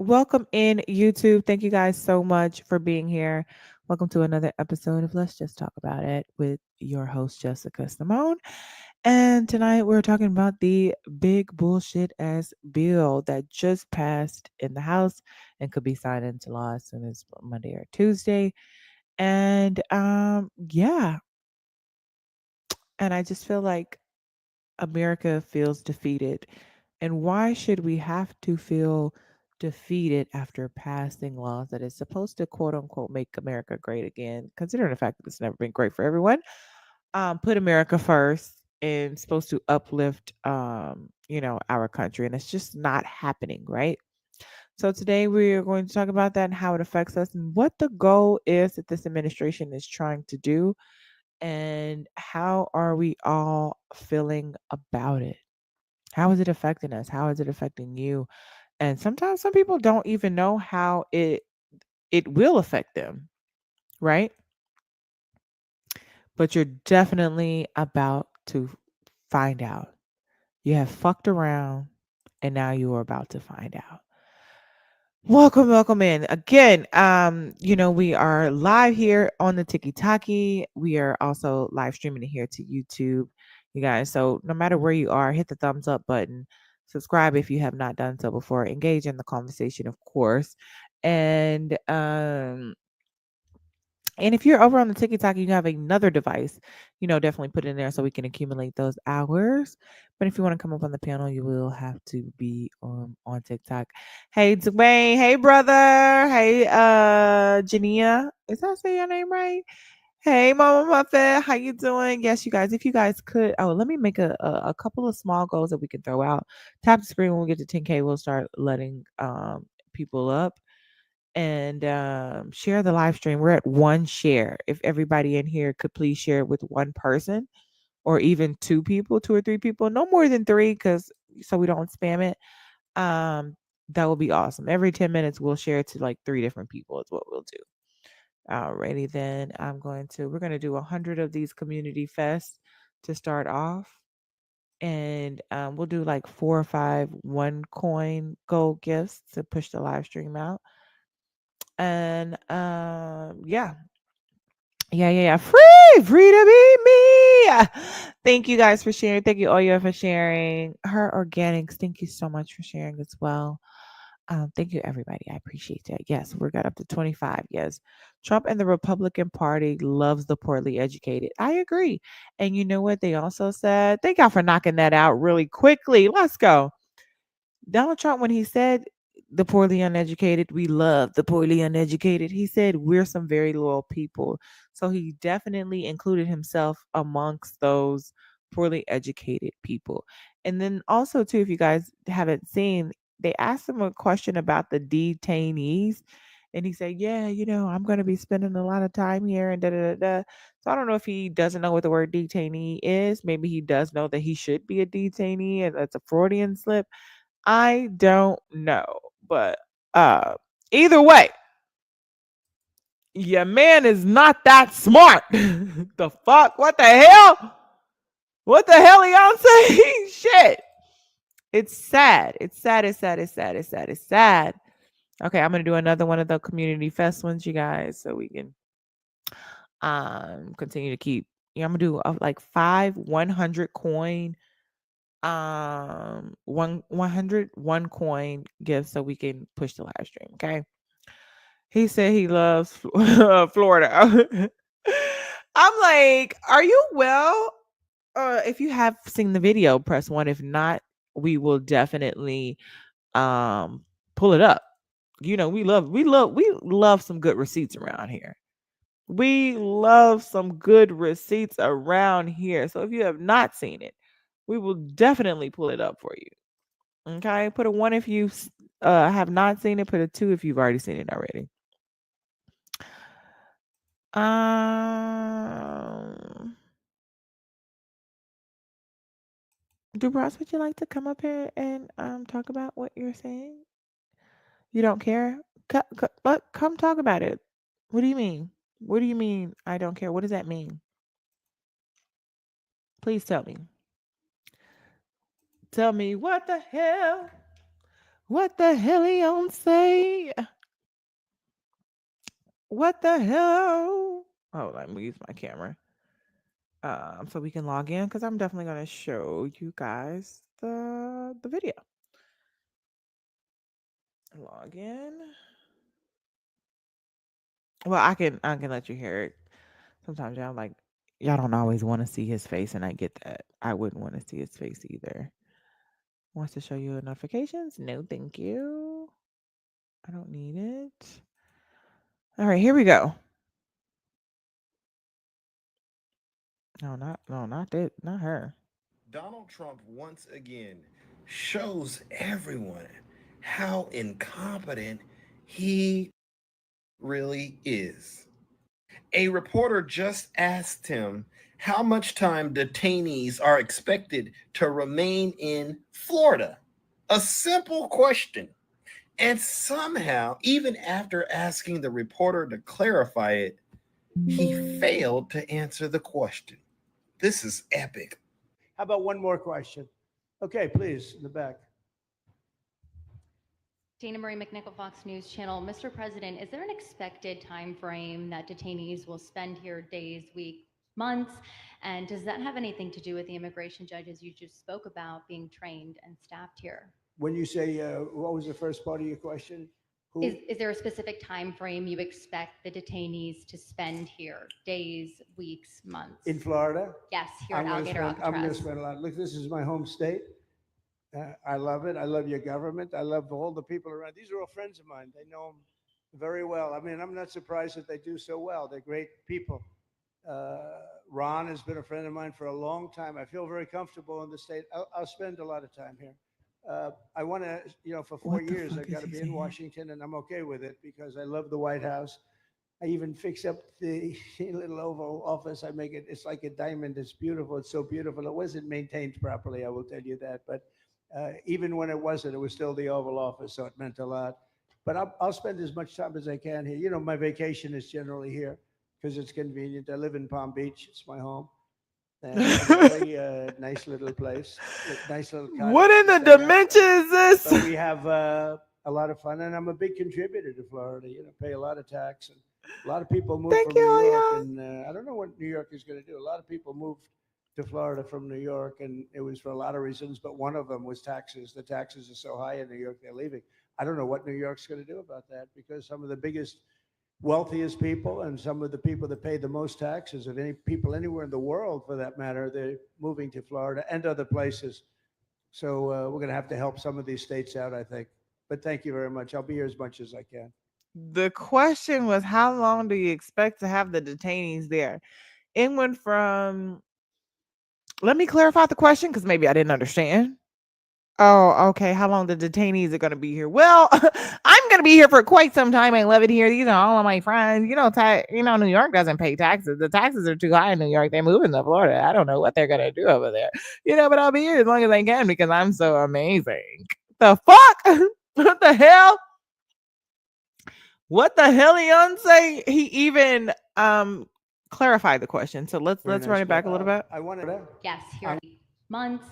Welcome in YouTube. Thank you guys so much for being here. Welcome to another episode of Let's Just Talk About It with your host, Jessica Simone. And tonight we're talking about the big bullshit ass bill that just passed in the House and could be signed into law as soon as Monday or Tuesday. And yeah, and I just feel like America feels defeated. And why should we have to feel defeated after passing laws that is supposed to quote unquote make America great again, considering the fact that it's never been great for everyone? Put America first and supposed to uplift our country. And it's just not happening, right? So today we are going to talk about that and how it affects us and what the goal is that this administration is trying to do and how are we all feeling about it? How is it affecting us? How is it affecting you? And sometimes some people don't even know how it will affect them, right? But you're definitely about to find out. You have fucked around and now you are about to find out. Welcome, welcome in. Again, we are live here on the Tiki Taki. We are also live streaming it here to YouTube, you guys. So no matter where you are, hit the thumbs up button, subscribe if you have not done so before, engage in the conversation, of course. And if you're over on the TikTok, you have another device, definitely put it in there so we can accumulate those hours. But if you want to come up on the panel, you will have to be on TikTok. Hey, Dwayne. Hey, brother. Hey, Jania. Is that say your name right? Hey, Mama Muffet. How you doing? Yes, you guys. If you guys could, let me make a couple of small goals that we can throw out. Tap the screen when we get to 10K. We'll start letting people up and share the live stream. We're at one share. If everybody in here could please share it with one person or even two people, two or three people, no more than three, because so we don't spam it. Um, that will be awesome. Every 10 minutes, we'll share it to like three different people, is what we'll do. Alrighty, then we're going to do 100 of these community fests to start off. And we'll do like 4 or 5 one coin gold gifts to push the live stream out. And yeah. Yeah. Free to be me. Thank you guys for sharing. Thank you, Oya, for sharing. Her organics. Thank you so much for sharing as well. Thank you, everybody. I appreciate that. Yes, we got up to 25. Yes. Trump and the Republican Party loves the poorly educated. I agree. And you know what? They also said, thank y'all for knocking that out really quickly. Let's go. Donald Trump, when he said the poorly uneducated, we love the poorly uneducated, he said we're some very loyal people. So he definitely included himself amongst those poorly educated people. And then also, too, if you guys haven't seen, they asked him a question about the detainees. And he said, yeah, I'm going to be spending a lot of time here and da da da da. So I don't know if he doesn't know what the word detainee is. Maybe he does know that he should be a detainee and that's a Freudian slip. I don't know, but uh either way, your man is not that smart. The fuck? What the hell? What the hell are y'all saying? Shit. It's sad. It's sad. It's sad. It's sad. It's sad. It's sad. Okay, I'm gonna do another one of the community fest ones, you guys, so we can continue to keep. Yeah, I'm gonna do like 5 100 coin one 101 coin gifts so we can push the live stream. Okay. He said he loves Florida. I'm like, are you well? If you have seen the video, press one. If not, we will definitely um pull it up. We love some good receipts around here. We love some good receipts around here. So if you have not seen it, we will definitely pull it up for you. Okay, put a one if you have not seen it. Put a two if you've already seen it already. Um, Dubras, would you like to come up here and talk about what you're saying? You don't care? Come talk about it. What do you mean? What do you mean? I don't care. What does that mean? Please tell me. Tell me what the hell? What the hell he on say? What the hell? Oh, let me use my camera. So we can log in because I'm definitely gonna show you guys the video. Log in. Well, I can let you hear it. Sometimes y'all like y'all don't always want to see his face, and I get that. I wouldn't want to see his face either. Wants to show you notifications? No, thank you. I don't need it. All right, here we go. No, not that, not her. Donald Trump once again shows everyone how incompetent he really is. A reporter just asked him how much time detainees are expected to remain in Florida. A simple question. And somehow, even after asking the reporter to clarify it, he failed to answer the question. This is epic. How about one more question? Okay, please, in the back. Dana Marie McNichol, Fox News Channel. Mr. President, is there an expected time frame that detainees will spend here, days, weeks, months? And does that have anything to do with the immigration judges you just spoke about being trained and staffed here? When you say, what was the first part of your question? Is there a specific time frame you expect the detainees to spend here, days, weeks, months? In Florida? Yes, here at Alligator I'm going to Alcatraz. spend a lot. Look, this is my home state. I love it. I love your government. I love all the people around. These are all friends of mine. They know them very well. I mean, I'm not surprised that they do so well. They're great people. Uh, Ron has been a friend of mine for a long time. I feel very comfortable in the state. I'll spend a lot of time here. I want to, for four What the years, fuck I've got is to he be in saying? Washington, and I'm okay with it because I love the White House. I even fix up the little Oval Office. I make it, it's like a diamond. It's beautiful. It's so beautiful. It wasn't maintained properly, I will tell you that. But even when it wasn't, it was still the Oval Office, so it meant a lot. But I'll spend as much time as I can here. My vacation is generally here because it's convenient. I live in Palm Beach, it's my home. And LA, nice little place, nice little What cottage in to the stay at. dimension is But this? we have a lot of fun, and I'm a big contributor to Florida. Pay a lot of tax, and a lot of people move Thank from New you, York, y'all. and I don't know what New York is going to do. A lot of people moved to Florida from New York, and it was for a lot of reasons, but one of them was taxes. The taxes are so high in New York, they're leaving. I don't know what New York's going to do about that because some of the biggest, wealthiest people and some of the people that pay the most taxes of any people anywhere in the world, for that matter, they're moving to Florida and other places. So we're going to have to help some of these states out, I think. But thank you very much. I'll be here as much as I can. The question was, how long do you expect to have the detainees there? It went from, let me clarify the question because maybe I didn't understand. Oh, okay. How long the detainees are going to be here? Well, I'm going to be here for quite some time. I love it here. These are all of my friends. New York doesn't pay taxes. The taxes are too high in New York. They're moving to Florida. I don't know what they're going to do over there. But I'll be here as long as I can because I'm so amazing. The fuck? What the hell? What the hell, Beyonce? He even clarified the question. So Very let's run nice. it back a little bit. I wanted to. Yes, here at months.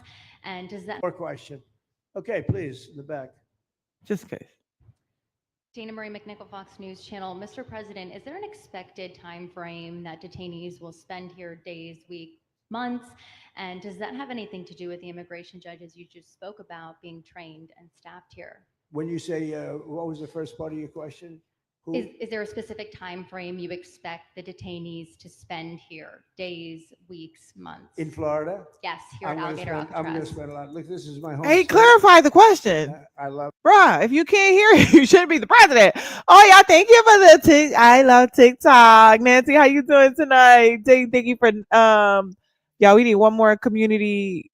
And does that More question. Okay, please, in the back. Just in case. Dana Marie McNichol, Fox News Channel. Mr. President, is there an expected time frame that detainees will spend here, days, weeks, months? And does that have anything to do with the immigration judges you just spoke about being trained and staffed here? When you say, what was the first part of your question? Is there a specific time frame you expect the detainees to spend here, days, weeks, months? In Florida? Yes, here at Alligator I'm going to Alcatraz. spend a lot. Look, this is my home Hey, state. clarify the question. I love. Bruh, if you can't hear it, you shouldn't be the president. Oh, yeah, thank you for the I love TikTok. Nancy, how you doing tonight? Thank you for yeah, we need one more community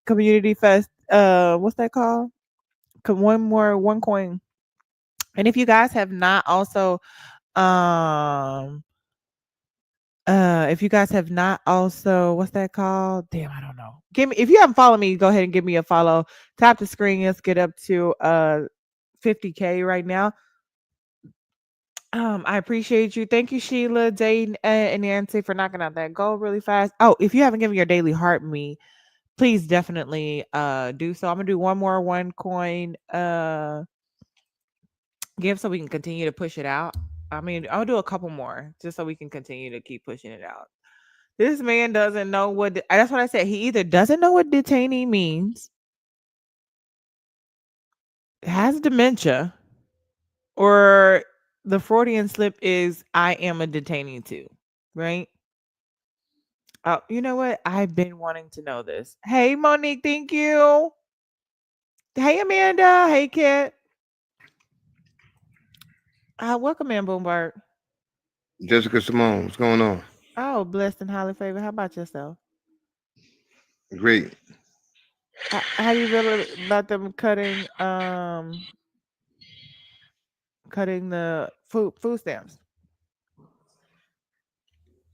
fest. What's that called? One coin. And if you guys have not also um if you guys have not also, what's that called? Damn, I don't know. Give me, if you haven't followed me, go ahead and give me a follow. Tap the screen. Let's get up to 50K right now. I appreciate you. Thank you, Sheila, Dane, and Nancy for knocking out that goal really fast. Oh, if you haven't given your daily heart me, please definitely do so. I'm gonna do one more one coin Give so we can continue to push it out. I mean, I'll do a couple more just so we can continue to keep pushing it out. This man doesn't know what. That's what I said. He either doesn't know what detainee means, has dementia, or the Freudian slip is I am a detainee too, right? Oh, you know what? I've been wanting to know this. Hey, Monique, thank you. Hey, Amanda. Hey, Kit. Welcome in, Boombird. Jessica Simone, what's going on? Oh, blessed and highly favored. How about yourself? Great. How do you feel about them cutting the food stamps?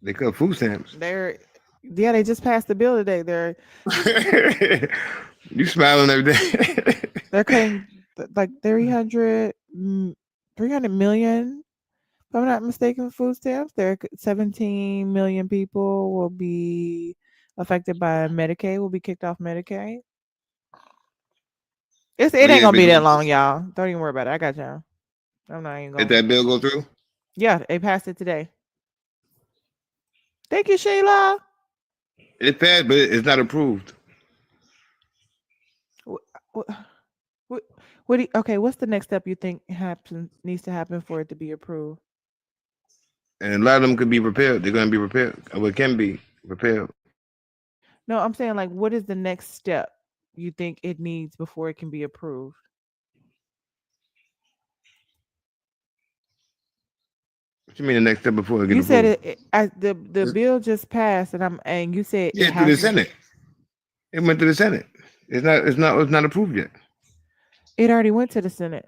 They cut food stamps. They're yeah, they just passed the bill today. You smiling every day. They're cutting like 300 million. If I'm not mistaken, food stamps. 17 million people will be affected by Medicaid. Will be kicked off Medicaid. It Well, ain't yeah, gonna be that because long, y'all. Don't even worry about it. I got y'all. I'm not even did gonna. that bill go through? Yeah, they passed it today. Thank you, Sheila. It passed, but it's not approved. What, what, okay, what's the next step you think needs to happen for it to be approved? And a lot of them could be repaired. They're going to be repaired. Or it can be repaired. No, I'm saying like, what is the next step you think it needs before it can be approved? What you mean the next step before it get You said approved? the bill just passed, and you said it Yeah, through the has to. Senate. It went to the Senate. It's not approved yet. It already went to the Senate.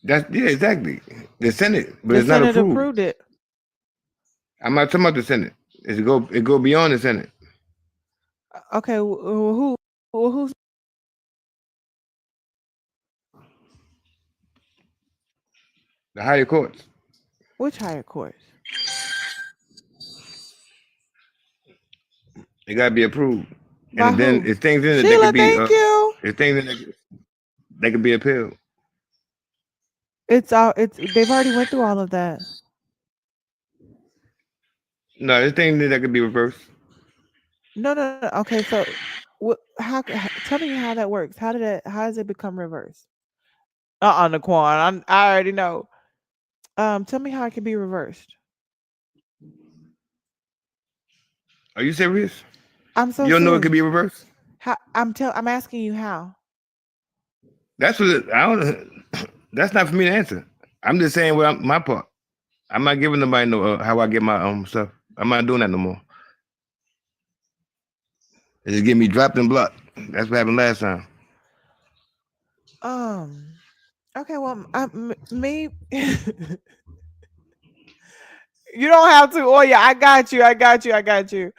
That's yeah, exactly. The Senate, but The it's not Senate approved. approved it. I'm not talking about the Senate. It go beyond the Senate. Okay, who's The higher courts. which higher court? It gotta be approved. By And then who? it's things in it that Sheila, could be thank you. it's things in it that could be appealed. It's all. It's they've already went through all of that. No, there's things in it that could be reversed. No, no, no. Okay, so what? Tell me how that works. How did it? How does it become reversed? Naquan. I already know. Tell me how it can be reversed. Are you serious? I'm so You don't know it could be serious. reversed? How? I'm asking you how. That's what I don't. That's not for me to answer. I'm just saying my part. I'm not giving nobody no how I get my stuff. I'm not doing that no more. It just get me dropped and blocked. That's what happened last time. Um. Okay. Well, me. You don't have to. Oh yeah, I got you. I got you. I got you.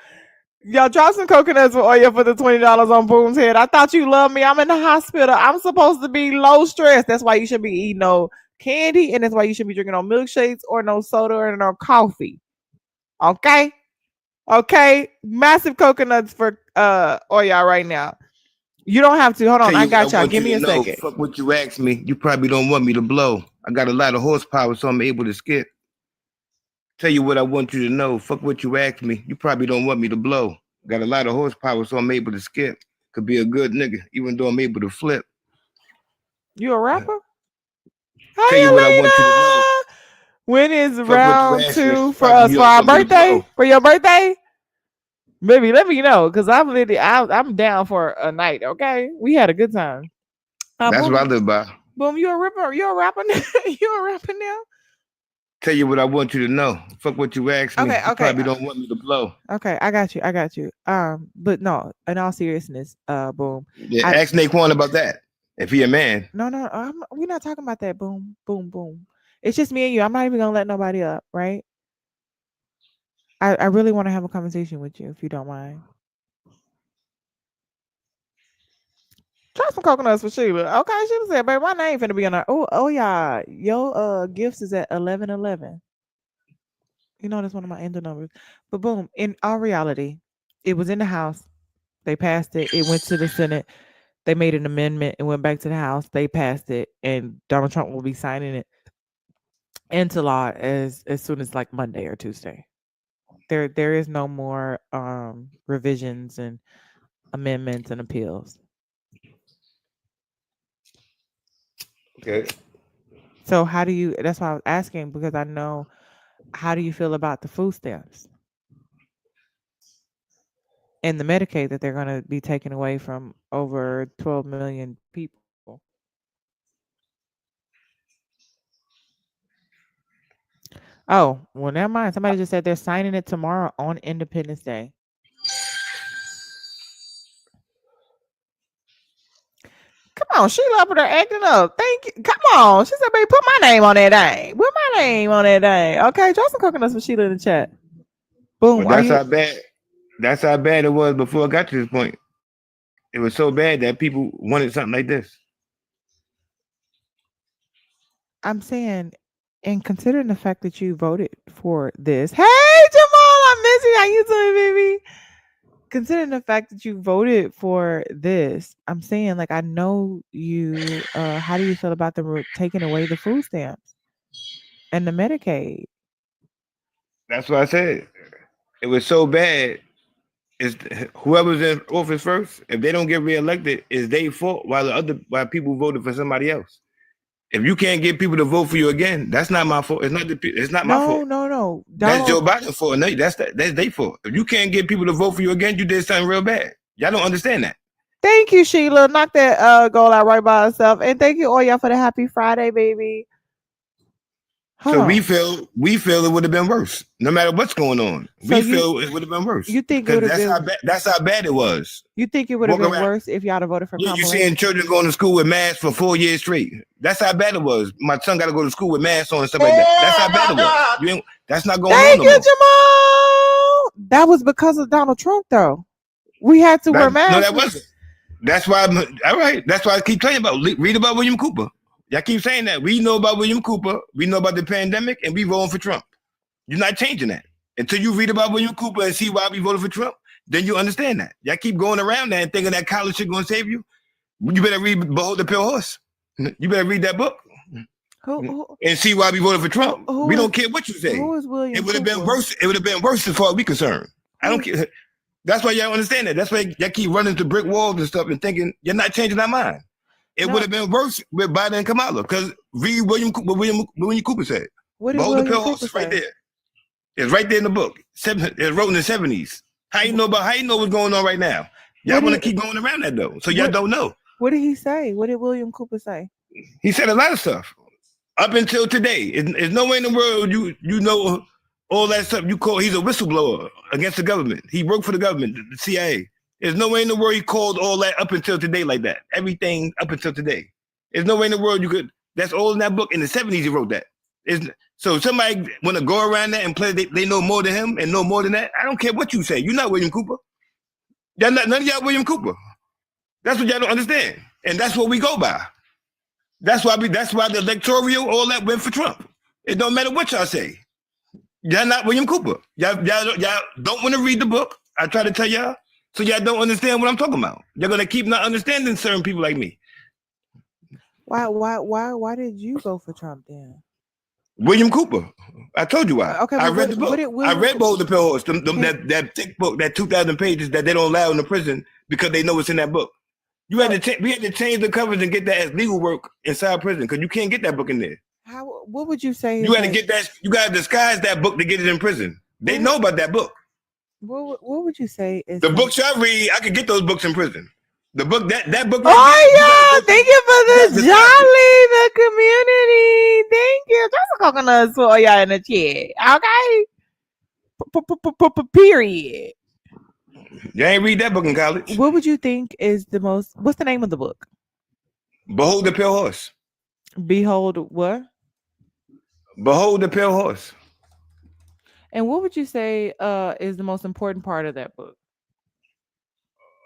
Y'all drop some coconuts with oil for the $20 on Boom's head. I thought you loved me. I'm in the hospital. I'm supposed to be low stress. That's why you should be eating no candy, and that's why you should be drinking no milkshakes or no soda or no coffee. Okay? Okay? Massive coconuts for oil right now. You don't have to. Hold on. Tell I you what I got y'all. want Give you me to a know. second. Fuck what you asked me. You probably don't want me to blow. I got a lot of horsepower, so I'm able to skip. Tell you what I want you to know. Fuck what you asked me. You probably don't want me to blow. Got a lot of horsepower, so I'm able to skip. Could be a good nigga, even though I'm able to flip. You a rapper? Tell you Hi, what I want you to know. Elena. When is Fuck what you round asked me. two for Probably us you for don't our want me to birthday? blow. For your birthday? Baby, let me know because I'm down for a night. Okay, we had a good time. That's what I Boom, live by. boom. You a rapper? You a rapper? You a rapper now? Tell you what I want you to know. Fuck what you asked me. Okay, You okay, probably don't want me to blow. okay. I got you. I got you. But no. In all seriousness, boom. Yeah, I ask Naquan about that. If he a man. no, no. We're not talking about that. Boom, boom, boom. It's just me and you. I'm not even gonna let nobody up, right? I really want to have a conversation with you if you don't mind. Try some coconuts for Sheila. Okay, Sheila said, baby, my name finna be on there. Oh yeah. Your gifts is at 1111. You know that's one of my angel numbers. But boom, in all reality, it was in the House. They passed it. It went to the Senate. They made an amendment and went back to the House. They passed it, and Donald Trump will be signing it into law as soon as like Monday or Tuesday. There is no more revisions and amendments and appeals. Okay. So how do you? That's why I was asking, because I know. How do you feel about the food stamps and the Medicaid that they're going to be taking away from over 12 million people? Oh, well, never mind. Somebody just said they're signing it tomorrow on Independence Day. Come on, Sheila up there acting up. Thank you. Come on. She said, baby, put my name on that thing. Put my name on that thing. Okay, drop some coconuts for Sheila in the chat. Boom. But Are you? that's how bad it was before it got to this point. It was so bad that people wanted something like this. I'm saying, and considering the fact that you voted for this. Hey, Jamal, I miss you. How you doing, baby? Considering the fact that you voted for this, I'm saying, like, I know you. How do you feel about them taking away the food stamps and the Medicaid? That's what I said. It was so bad. It's whoever's in office first. If they don't get reelected, it's their fault. While people voted for somebody else. If you can't get people to vote for you again, that's not my fault. It's not my fault. No. That's Joe Donald. Biden's fault. No, that's their fault. If you can't get people to vote for you again, you did something real bad. Y'all don't understand that. Thank you, Sheila. Knock that goal out right by herself. And thank you all y'all for the happy Friday, baby. So we feel it would have been worse, no matter what's going on. So we feel it would have been worse. You think it would have been? That's how bad it was. You think it would have been worse if y'all had voted for Kamala? You seeing children going to school with masks for 4 years straight. That's how bad it was. My son got to go to school with masks on and stuff like that. That's how bad it was. That's not going on. Thank you, Jamal. That was because of Donald Trump, though. We had to wear masks. No, that wasn't. That's why. All right. That's why I keep telling you about. Read about William Cooper. Y'all keep saying that. We know about William Cooper. We know about the pandemic, and we voting for Trump. You're not changing that. Until you read about William Cooper and see why we voted for Trump, then you understand that. Y'all keep going around that and thinking that college shit going to save you. You better read Behold the Pale Horse. You better read that book. And see why we voted for Trump. We don't care what you say. Who is William It would have been worse. It would have been worse as far as we concerned. I don't care. That's why y'all understand that. That's why y'all keep running to brick walls and stuff and thinking you're not changing our mind. It would have been worse with Biden and Kamala because read William Cooper said. Behold the Pale Horse right there. It's right there in the book. It's wrote in the 70s. How you know what's going on right now? Y'all want to keep going around that though. So y'all don't know. What did he say? What did William Cooper say? He said a lot of stuff. Up until today. There's no way in the world you know all that stuff. He's a whistleblower against the government. He worked for the government, the CIA. There's no way in the world he called all that up until today like that. Everything up until today. There's no way in the world you could. That's all in that book. In the 70s, he wrote that. So somebody want to go around that and play, they know more than him and know more than that. I don't care what you say. You're not William Cooper. None of y'all William Cooper. That's what y'all don't understand. And that's what we go by. That's why the electoral, all that went for Trump. It don't matter what y'all say. Y'all not William Cooper. Y'all don't want to read the book. I try to tell y'all. So y'all don't understand what I'm talking about. You're gonna keep not understanding certain people like me. Why did you go for Trump then? William Cooper. I told you why. Okay, I read the book. I read Behold the Pale Horse, that thick book, that 2,000 pages that they don't allow in the prison because they know it's in that book. We had to change the covers and get that as legal work inside prison because you can't get that book in there. What would you say? You had to get that. You got to disguise that book to get it in prison. They know about that book. What would you say is the books I read? I could get those books in prison. The book that book. Thank you for the jolly, the community. Thank you. Just a coconut for y'all in the chat. Okay. Period. You ain't read that book in college. What would you think is the most? What's the name of the book? Behold the Pale Horse. Behold what? Behold the Pale Horse. And what would you say is the most important part of that book?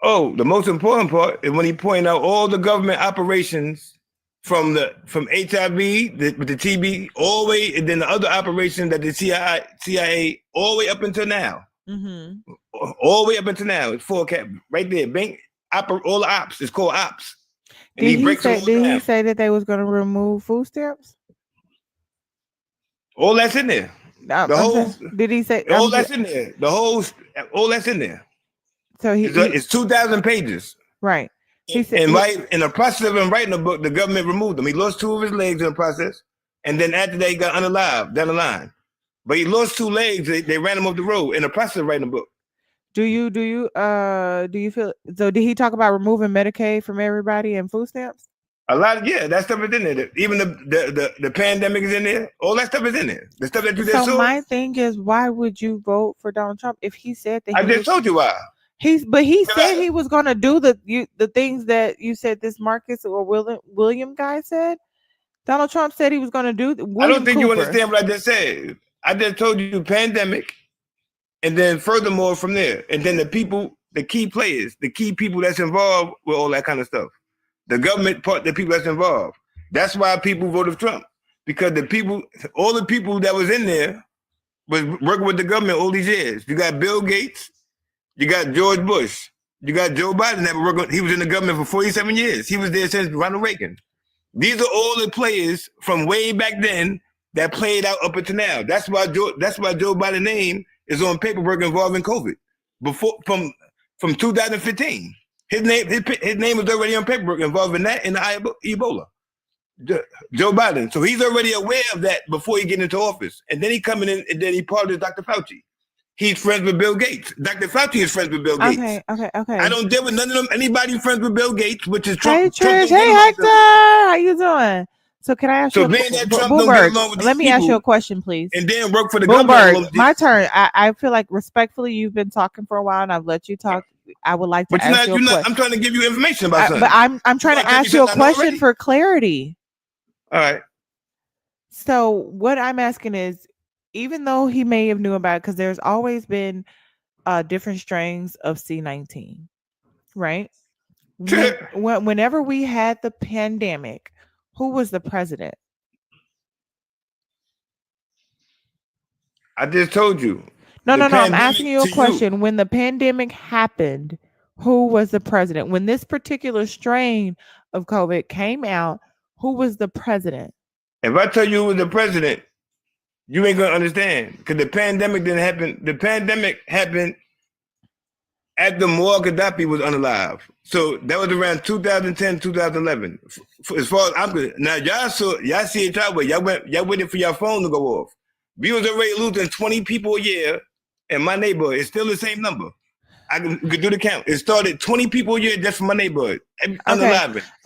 Oh, the most important part is when he pointed out all the government operations from HIV with the TB all the way, and then the other operations that the CIA all the way up until now. Mm-hmm. All the way up until now. It's 4 cap right there. Bank All the ops. It's called ops. And Did he he breaks them say? all Did he down. say that they was going to remove food stamps? All that's in there. The I'm whole, saying. Did he say? all that's in there. All that's in there. So It's 2,000 pages. right. He said. And right in the process of him writing the book, the government removed him. He lost 2 of his legs in the process, and then after that, he got unalive down the line. But he lost 2 legs. They ran him off the road in the process of writing the book. Do you feel so? Did he talk about removing Medicaid from everybody and food stamps? A lot of that stuff is in there. Even the pandemic is in there. All that stuff is in there. The stuff that you just So saw. my thing is, why would you vote for Donald Trump if he said that I just told you why. he said he was going to do the things that you said this Marcus or William guy said. Donald Trump said he was going to do. I don't think you understand what I just said. I just told you pandemic, and then furthermore from there, and then the key players, the key people that's involved with all that kind of stuff. The government part, the people that's involved. That's why people voted Trump, because all the people that was in there was working with the government all these years. You got Bill Gates, you got George Bush, you got Joe Biden that were working. He was in the government for 47 years. He was there since Ronald Reagan. These are all the players from way back then that played out up until now. That's why Joe Biden's name is on paperwork involving COVID before from 2015. His name was already on paperwork involving that and the Ebola. Joe Biden. So he's already aware of that before he get into office. And then he coming in and then he partners Dr. Fauci. He's friends with Bill Gates. Dr. Fauci is friends with Bill Gates. Okay. I don't deal with none of them. Anybody friends with Bill Gates, which is Trump. Hey, Trump Trish. Hey, Hector. How you doing? So can I ask you? So being that Trump don't get along with Let these me ask you a people question, please. and then work for the government. Boomberg, my turn. I feel like respectfully, you've been talking for a while, and I've let you talk. I would like to ask you a question. I'm trying to give you information about something. But I'm trying to ask you a question for clarity. All right. So what I'm asking is, even though he may have knew about it, because there's always been different strains of C-19, right? Whenever we had the pandemic, who was the president? I just told you. No. I'm asking you a question. When the pandemic happened, who was the president? When this particular strain of COVID came out, who was the president? If I tell you who was the president, you ain't gonna understand, because the pandemic didn't happen. The pandemic happened after Muammar Gaddafi was unalive. So that was around 2010, 2011. As far as I'm concerned. Now y'all see it y'all way. Y'all waiting for your phone to go off. We was already losing 20 people a year in my neighborhood. It's still the same number. I could do the count. It started 20 people a year just from my neighborhood.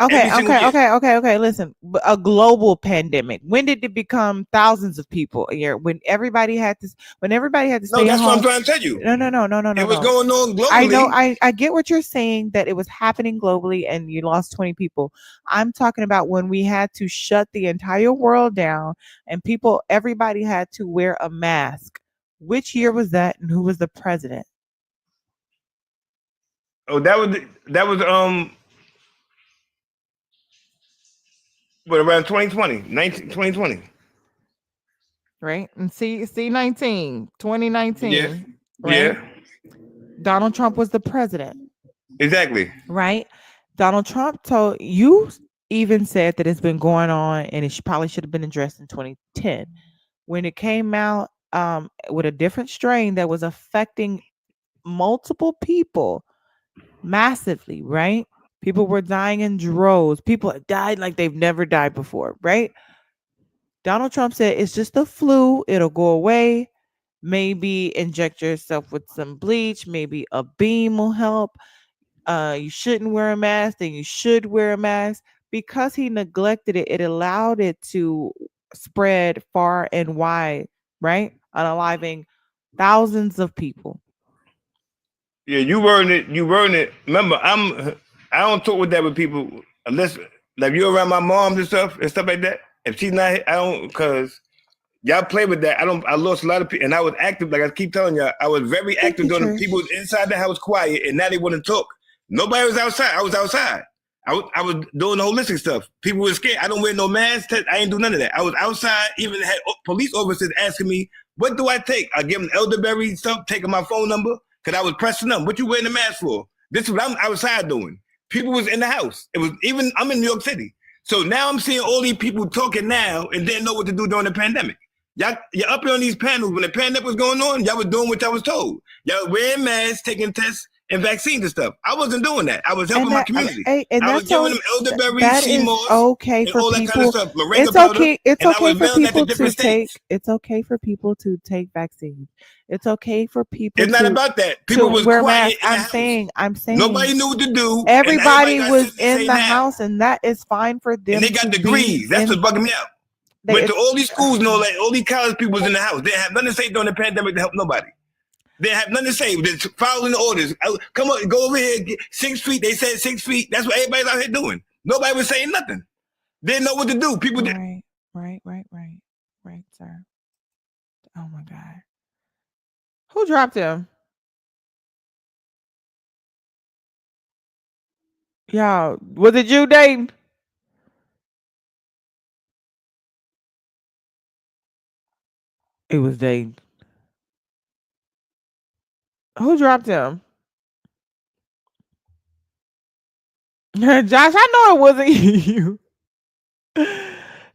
Okay. Listen, a global pandemic. When did it become thousands of people a year? When everybody had to stay No, that's home? what I'm trying to tell you. No. It was going on globally. I know. I get what you're saying, that it was happening globally and you lost 20 people. I'm talking about when we had to shut the entire world down and everybody had to wear a mask. Which year was that, and who was the president? Oh, that was around 2020. Right? And C-19, 2019. Yeah. Right? Yeah. Donald Trump was the president. Exactly. Right? Donald Trump told you, even said that it's been going on and it probably should have been addressed in 2010 when it came out with a different strain that was affecting multiple people massively, right? People were dying in droves. People died like they've never died before, right? Donald Trump said it's just the flu. It'll go away. Maybe inject yourself with some bleach. Maybe a beam will help. You shouldn't wear a mask. Then you should wear a mask. Because he neglected it, it allowed it to spread far and wide, right? Unaliving thousands of people. Yeah, you weren't it. Remember, I don't talk with that with people unless like you're around my moms and stuff like that. If she's not, I don't, because y'all play with that. I lost a lot of people, and I was active. Like I keep telling y'all, I was very active doing. People was inside the house quiet, and now they wouldn't talk. Nobody was outside. I was outside. I was doing the holistic stuff. People were scared. I don't wear no mask. I ain't do none of that. I was outside. Even had police officers asking me, "What do I take?" I give them elderberry stuff, taking my phone number. Because I was pressing them. What you wearing the mask for? This is what I'm outside doing. People was in the house. It was even I'm in New York City. So now I'm seeing all these people talking now and didn't know what to do during the pandemic. Y'all, you're up here on these panels when the pandemic was going on. Y'all was doing what y'all was told. Y'all wearing masks, taking tests and vaccines and stuff. I wasn't doing that. I was helping And my that community. and I was that's giving so them elderberry, that sea is moss, okay and for all that kind of people. stuff, moringa powder, It's and I okay was for mailing that to people to different take states. it's okay for people to take vaccines. It's okay for people It's not about that. to People was wear quiet masks. in the house. I'm saying Nobody knew what to do, and everybody everybody got was sense to in say the now. house and that is fine for And them they got to be degrees. That's in what's bugging me out. they Went to it's all these schools and all that. All these college people was in the house. They didn't have nothing to say during the pandemic to help nobody. They didn't have nothing to say. They're following the orders. Come on, go over here. 6 feet. They said 6 feet. That's what everybody's out here doing. Nobody was saying nothing. They didn't know what to do. People did. right, right. Right, sir. Oh my god. Who dropped him? Y'all, was it you, Dayton? It was Dayton. Who dropped him? Josh, I know it wasn't you.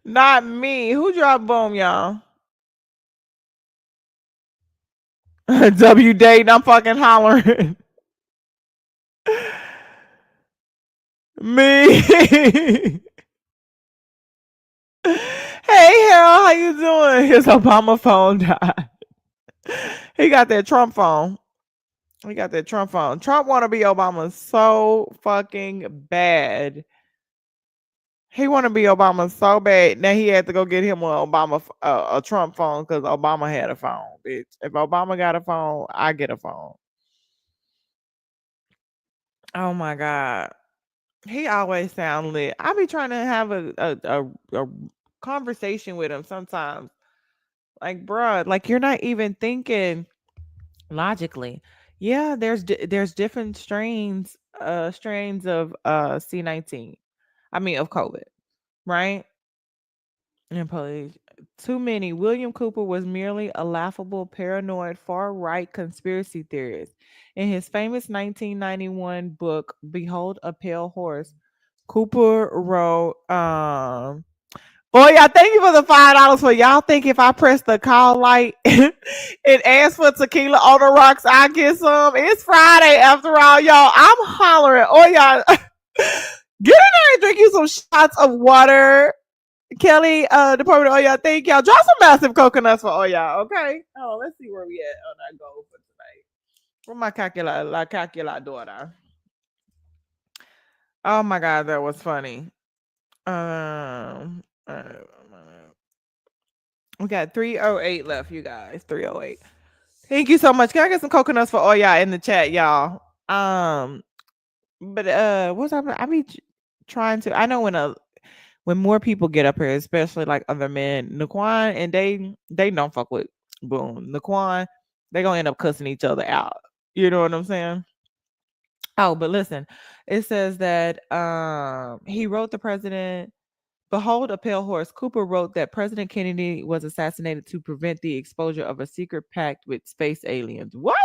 Not me. Who dropped Boom, y'all? W Dayton, I'm fucking hollering. Me. Hey Harold, how you doing? His Obama phone died. He got that Trump phone. He got that Trump phone. Trump want to be Obama so fucking bad. He want to be Obama so bad. Now he had to go get him a Trump phone because Obama had a phone. Bitch, if Obama got a phone, I get a phone. Oh my god, he always sound lit. I be trying to have a conversation with him sometimes. Like, bruh, like you're not even thinking logically. Yeah, there's different strains of C-19. I mean of COVID, right? And police. Too many. William Cooper was merely a laughable, paranoid, far right conspiracy theorist. In his famous 1991 book, Behold a Pale Horse, Cooper wrote, oh yeah, thank you for the $5 for y'all think if I press the call light and ask for tequila on the rocks, I get some. It's Friday after all, y'all. I'm hollering. Oh y'all get in there and drink you some shots of water. Kelly, Department of Oya, thank y'all. Drop some massive coconuts for Oya, okay? Oh, let's see where we at on our goal for tonight. Where my calculator? Oh my god, that was funny. Uh, we got 308 left, you guys. 308. Thank you so much. Can I get some coconuts for Oya in the chat, y'all? But what's up? I be trying to. I know when more people get up here, especially like other men, Naquan and they don't fuck with Boom. Naquan, they gonna end up cussing each other out. You know what I'm saying? Oh, but listen, it says that he wrote the president. Behold a pale horse. Cooper wrote that President Kennedy was assassinated to prevent the exposure of a secret pact with space aliens. What?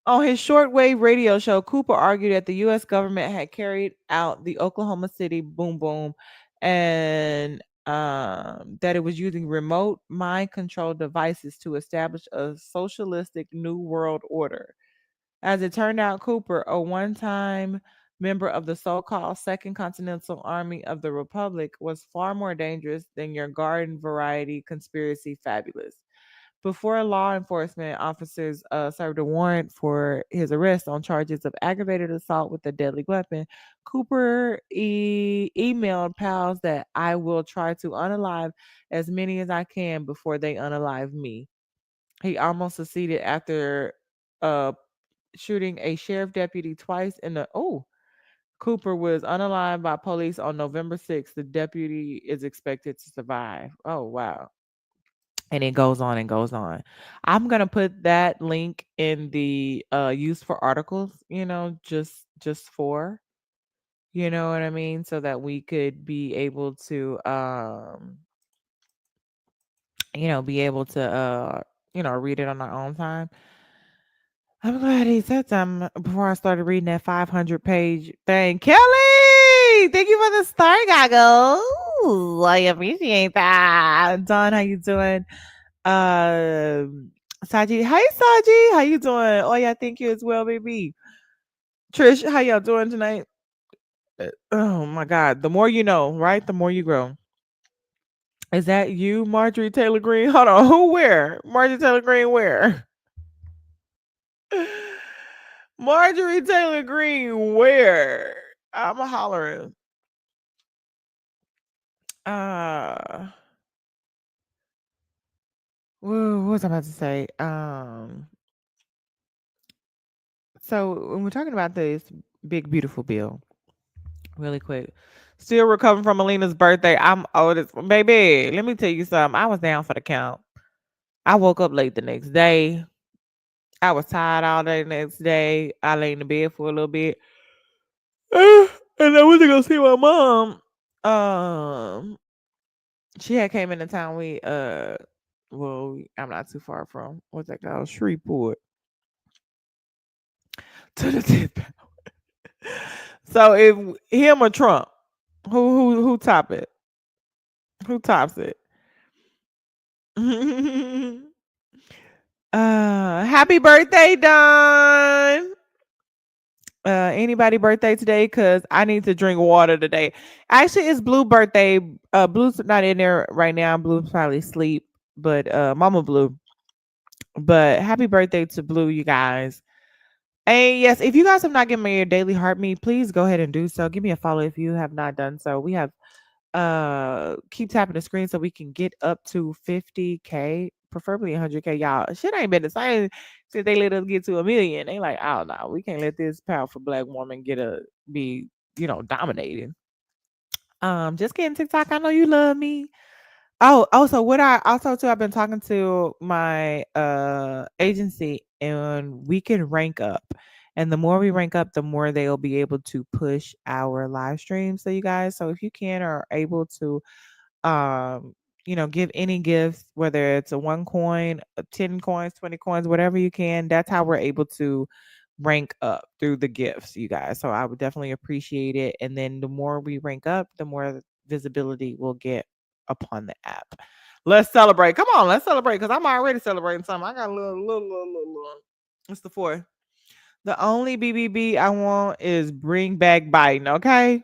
On his shortwave radio show, Cooper argued that the U.S. government had carried out the Oklahoma City boom boom and that it was using remote mind control devices to establish a socialistic new world order. As it turned out, Cooper, a one time member of the so called Second Continental Army of the Republic, was far more dangerous than your garden variety conspiracy fabulous. Before law enforcement officers served a warrant for his arrest on charges of aggravated assault with a deadly weapon, Cooper emailed pals that I will try to unalive as many as I can before they unalive me. He almost succeeded after uh, shooting a sheriff deputy twice in the. Oh, Cooper was unalived by police on November 6th. The deputy is expected to survive. Oh, wow. And it goes on and goes on. I'm gonna put that link in the use for articles, just for, you know what I mean, so that we could be able to be able to read it on our own time. I'm glad he said something before I started reading that 500-page thing. Kelly, thank you for the star goggles. I appreciate that. Don, how you doing? Saji, hi Saji, how you doing? Oh yeah, thank you as well, baby. Trish, how y'all doing tonight? Oh my God, the more you know, right? The more you grow. Is that you, Marjorie Taylor Green? Hold on, who where? Marjorie Taylor Green where? Marjorie Taylor Green where? I'm a hollering. Uh, what was I about to say? So when we're talking about this big beautiful bill, really quick. Still recovering from Alina's birthday. I'm oldest baby. Let me tell you something. I was down for the count. I woke up late the next day. I was tired all day the next day. I lay in the bed for a little bit. And I went to go see my mom. Um, she had came into town. I'm not too far from what's that called? Shreveport to the tip. So if him or Trump, who top it? Who tops it? Happy birthday, Don. Anybody birthday today? Cause I need to drink water today. Actually, it's Blue birthday. Blue's not in there right now. Blue's probably asleep, but Mama Blue. But happy birthday to Blue, you guys. And yes, if you guys have not given me your daily heart meet, please go ahead and do so. Give me a follow if you have not done so. We have keep tapping the screen so we can get up to 50K, preferably 100K. Y'all, shit ain't been the same since they let us get to a million. They like, oh no, we can't let this powerful black woman be, dominating. Just kidding, TikTok. I know you love me. Oh, also what I also too, I've been talking to my agency and we can rank up. And the more we rank up, the more they'll be able to push our live streams. So you guys, so if you can or are able to give any gifts, whether it's a 1 coin, 10 coins, 20 coins, whatever you can, that's how we're able to rank up through the gifts, you guys. So I would definitely appreciate it. And then the more we rank up, the more visibility we'll get upon the app. Let's celebrate. Come on, let's celebrate because I'm already celebrating something. I got a little. It's the fourth. The only BBB I want is bring back Biden, okay?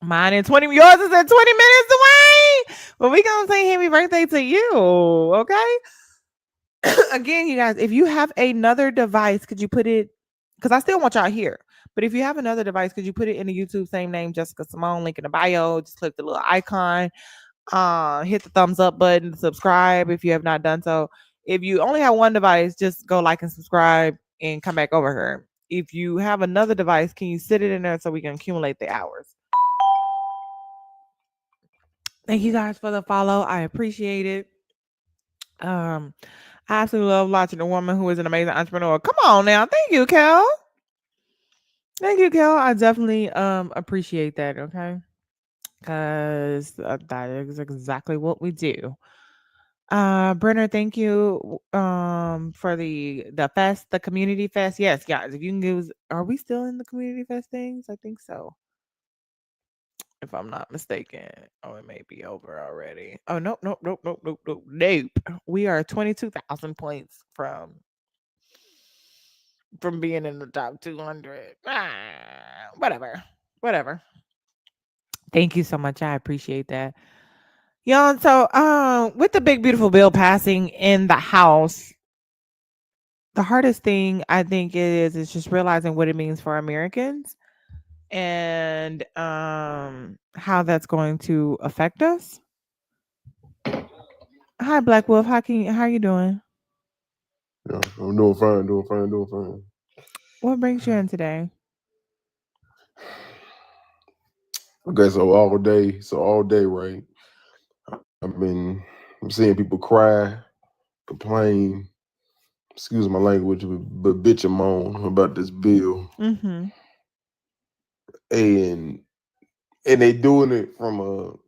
Mine in 20, yours is at 20 minutes away. But we gonna say happy birthday to you, okay? Again, you guys, if you have another device, could you put it? Because I still want y'all here. But if you have another device, could you put it in the YouTube same name, Jessica Simone, link in the bio? Just click the little icon, hit the thumbs up button, subscribe if you have not done so. If you only have one device, just go like and subscribe and come back over here. If you have another device, can you sit it in there so we can accumulate the hours? Thank you guys for the follow. I appreciate it. Um, I absolutely love watching a woman who is an amazing entrepreneur. Come on now. Thank you, Kel. Thank you, Kel. I definitely appreciate that, okay? Because that is exactly what we do. Brenner, thank you for the fest, the community fest. Yes, guys, if you can use, are we still in the community fest things? I think so. If I'm not mistaken. Oh, it may be over already. Oh, nope, nope, nope, nope, nope, nope, nope. We are 22,000 points from being in the top 200. Whatever. Whatever. Thank you so much. I appreciate that. Yeah, so with the big beautiful bill passing in the House, the hardest thing I think is just realizing what it means for Americans and how that's going to affect us. Hi, Black Wolf. How you doing? Yeah, I'm doing fine, doing fine, doing fine. What brings you in today? Okay, so all day, right? I'm seeing people cry, complain, excuse my language, but bitch and moan about this bill, Mm-hmm. and they doing it and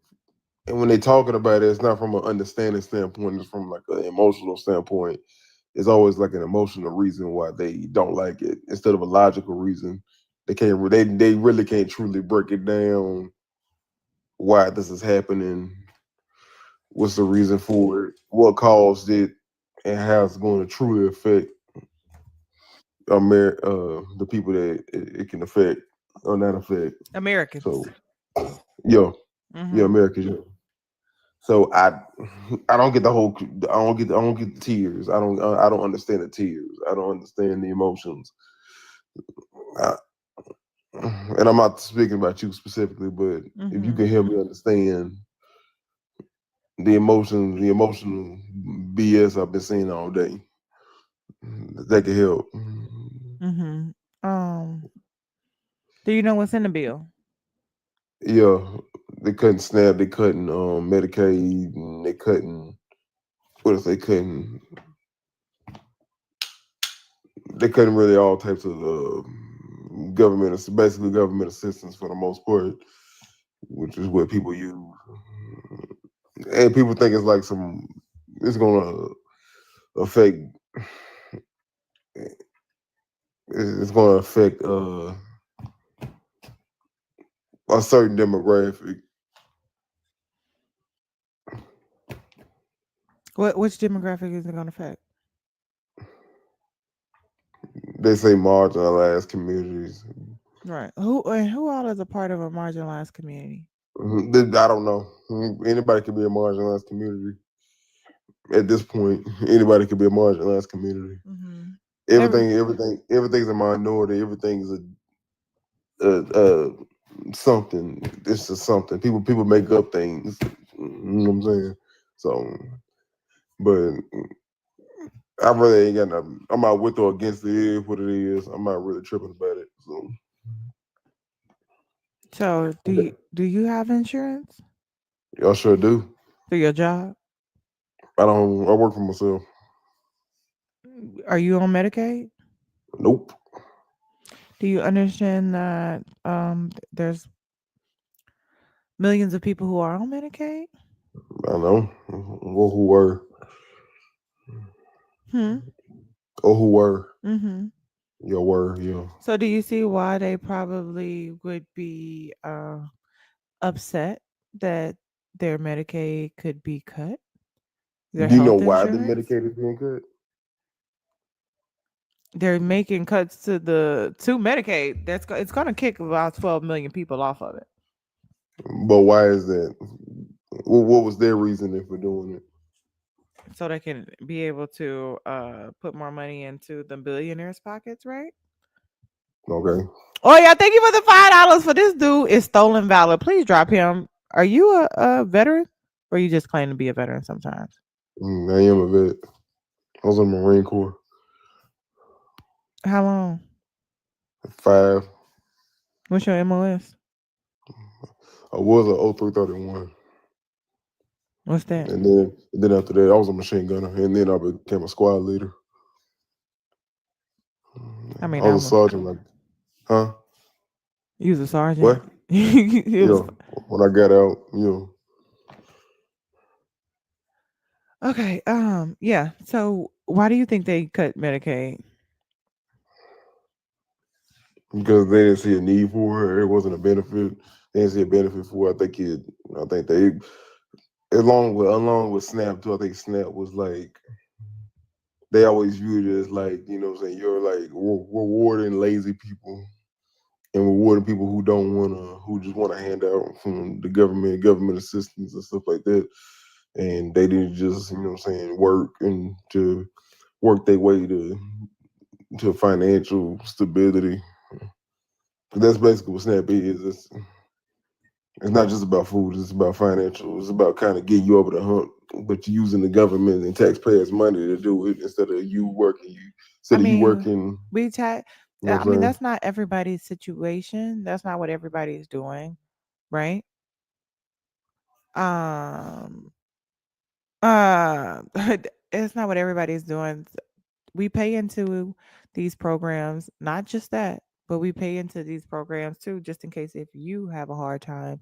when they talking about it, it's not from an understanding standpoint, it's from like an emotional standpoint. it's always like an emotional reason why they don't like it instead of a logical reason. They really can't truly break it down why this is happening, what's the reason for it, what caused it, and how it's going to truly affect the people that it can affect or not affect. So Americans. yeah, yeah, Mm-hmm. America. Yeah. So I don't get the whole I don't get the tears. I don't understand the tears. I don't understand the emotions. I, and I'm not speaking about you specifically, but if you Mm-hmm. can help me understand the emotional BS I've been seeing all day, that could help. Mm-hmm. Do you know what's in the bill? Yeah, they cutting SNAP, they cutting Medicaid, and they cutting what if they cutting really all types of government, basically government assistance for the most part, which is what people use. And people think it's like it's gonna affect, it's gonna affect a certain demographic. Which demographic is it going to affect? They say marginalized communities. Right. Who all is a part of a marginalized community? I don't know. Anybody can be a marginalized community at this point. Anybody can be a marginalized community. Mm-hmm. Everything's a minority. Everything's a something. It's just something. People make up things. You know what I'm saying? So, but I really ain't got nothing. I'm not with or against it. It is what it is. I'm not really tripping about it. So, So do you have insurance y'all sure do. through your job? I don't. I work for myself. Are you on Medicaid? Nope. Do you understand that there's millions of people who are on Medicaid? I know. Or who were. Hmm. Or who were. Mm-hmm. Your were. Yeah. So do you see why they probably would be upset that their Medicaid could be cut? Their Do you know health why the insurance? Medicaid is being cut? They're making cuts to Medicaid. It's going to kick about 12 million people off of it, But why is that? What was their reasoning for doing it? so they can be able to put more money into the billionaires' pockets, right? Okay. Oh yeah, thank you for the $5 for this dude. Is stolen valor. Please drop him. Are you a veteran, or you just claim to be a veteran sometimes? I am a vet. I was in the Marine Corps. How long? 5. What's your MOS? I was a 0331. What's that? And then after that, I was a machine gunner. And then I became a squad leader. I mean, I I was a was. sergeant, like, huh? You was a sergeant. What? It was Yeah. When I got out, okay. Yeah. So why do you think they cut Medicaid? because they didn't see a need for it. It wasn't a benefit. They didn't see a benefit for it. I think they, along with SNAP too, I think SNAP was like, they always viewed it as like, what I'm saying, you're like rewarding lazy people and rewarding people who just want to hand out from the government assistance and stuff like that. And they didn't just, what I'm saying, work and to work their way to financial stability. That's basically what SNAP is. It's not just about food, it's about financial. It's about kind of getting you over the hump, but you're using the government and taxpayers' money to do it I instead of you mean, working, we ta- you know I what mean, I'm saying? that's not everybody's situation. That's not what everybody's doing, right? Um, uh, it's not what everybody's doing. We pay into these programs, not just that, but we pay into these programs too, just in case if you have a hard time,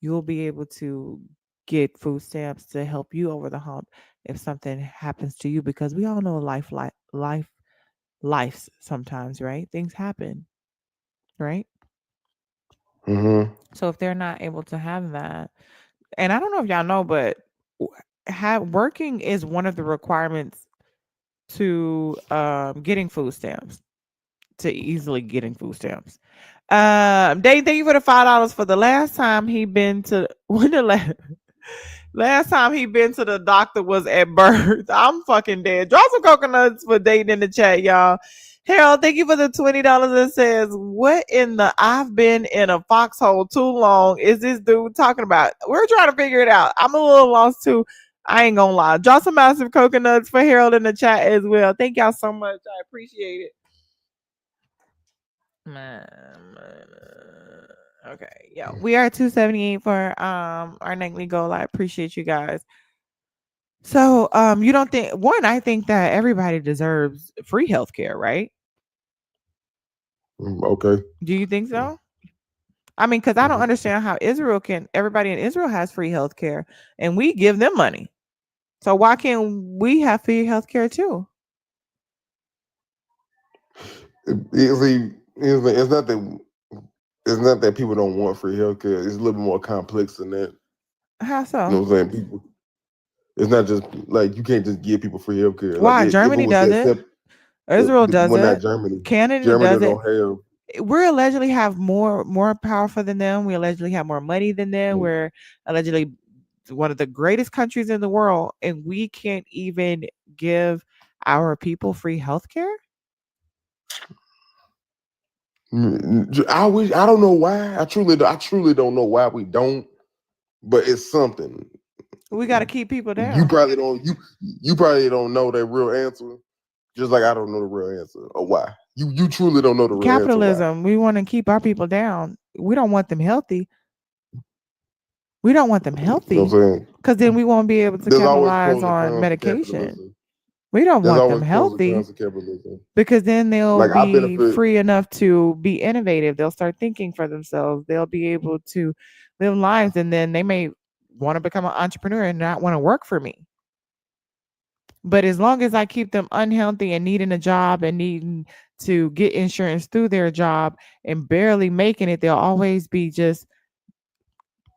you'll be able to get food stamps to help you over the hump. if something happens to you, because we all know lives sometimes, right? Things happen, right? Mm-hmm. So if they're not able to have that, and I don't know if y'all know, but have working is one of the requirements to getting food stamps, to easily getting food stamps. Dave, thank you for the $5 for the last time he been to when the last time he been to the doctor was at birth. I'm fucking dead. Drop some coconuts for Dayton in the chat, y'all. Harold, thank you for the $20. It says, what in the I've been in a foxhole too long is this dude talking about? We're trying to figure it out. I'm a little lost too. I ain't gonna lie. Drop some massive coconuts for Harold in the chat as well. Thank y'all so much. I appreciate it. Okay, yeah, we are 278 for our nightly goal. I appreciate you guys. So you don't think, one, I think that everybody deserves free healthcare, right? Okay. Do you think so? I mean, because I don't Mhm. understand how everybody in Israel has free healthcare and we give them money. So why can't we have free healthcare too? It's not that people don't want free healthcare. It's a little bit more complex than that. How You know so? what I'm saying? People, it's not just like you can't just give people free healthcare. Like Why? if it Germany was does that it. simple, Israel does well, not it. Germany. Canada Germany does it. don't have. We're allegedly have more powerful than them. We allegedly have more money than them. We're allegedly one of the greatest countries in the world, and we can't even give our people free healthcare. I wish. I don't know why. I truly don't know why we don't. But it's something. We got to keep people You down. probably don't. You probably don't know that real answer. Just like I don't know the real answer or why. You truly don't know the real answer why. Capitalism. We want to keep our people down. We don't want them healthy. We don't want them You know what healthy I'm saying? because then we won't be able to There's always capitalize pros and on cons to medication. capitalism. We don't There's want them always pros and healthy cons to capitalism. because then they'll Like I be benefit. free enough to be innovative. They'll start thinking for themselves. They'll be able to live lives, and then they may want to become an entrepreneur and not want to work for me. But as long as I keep them unhealthy and needing a job and needing to get insurance through their job and barely making it, they'll always be just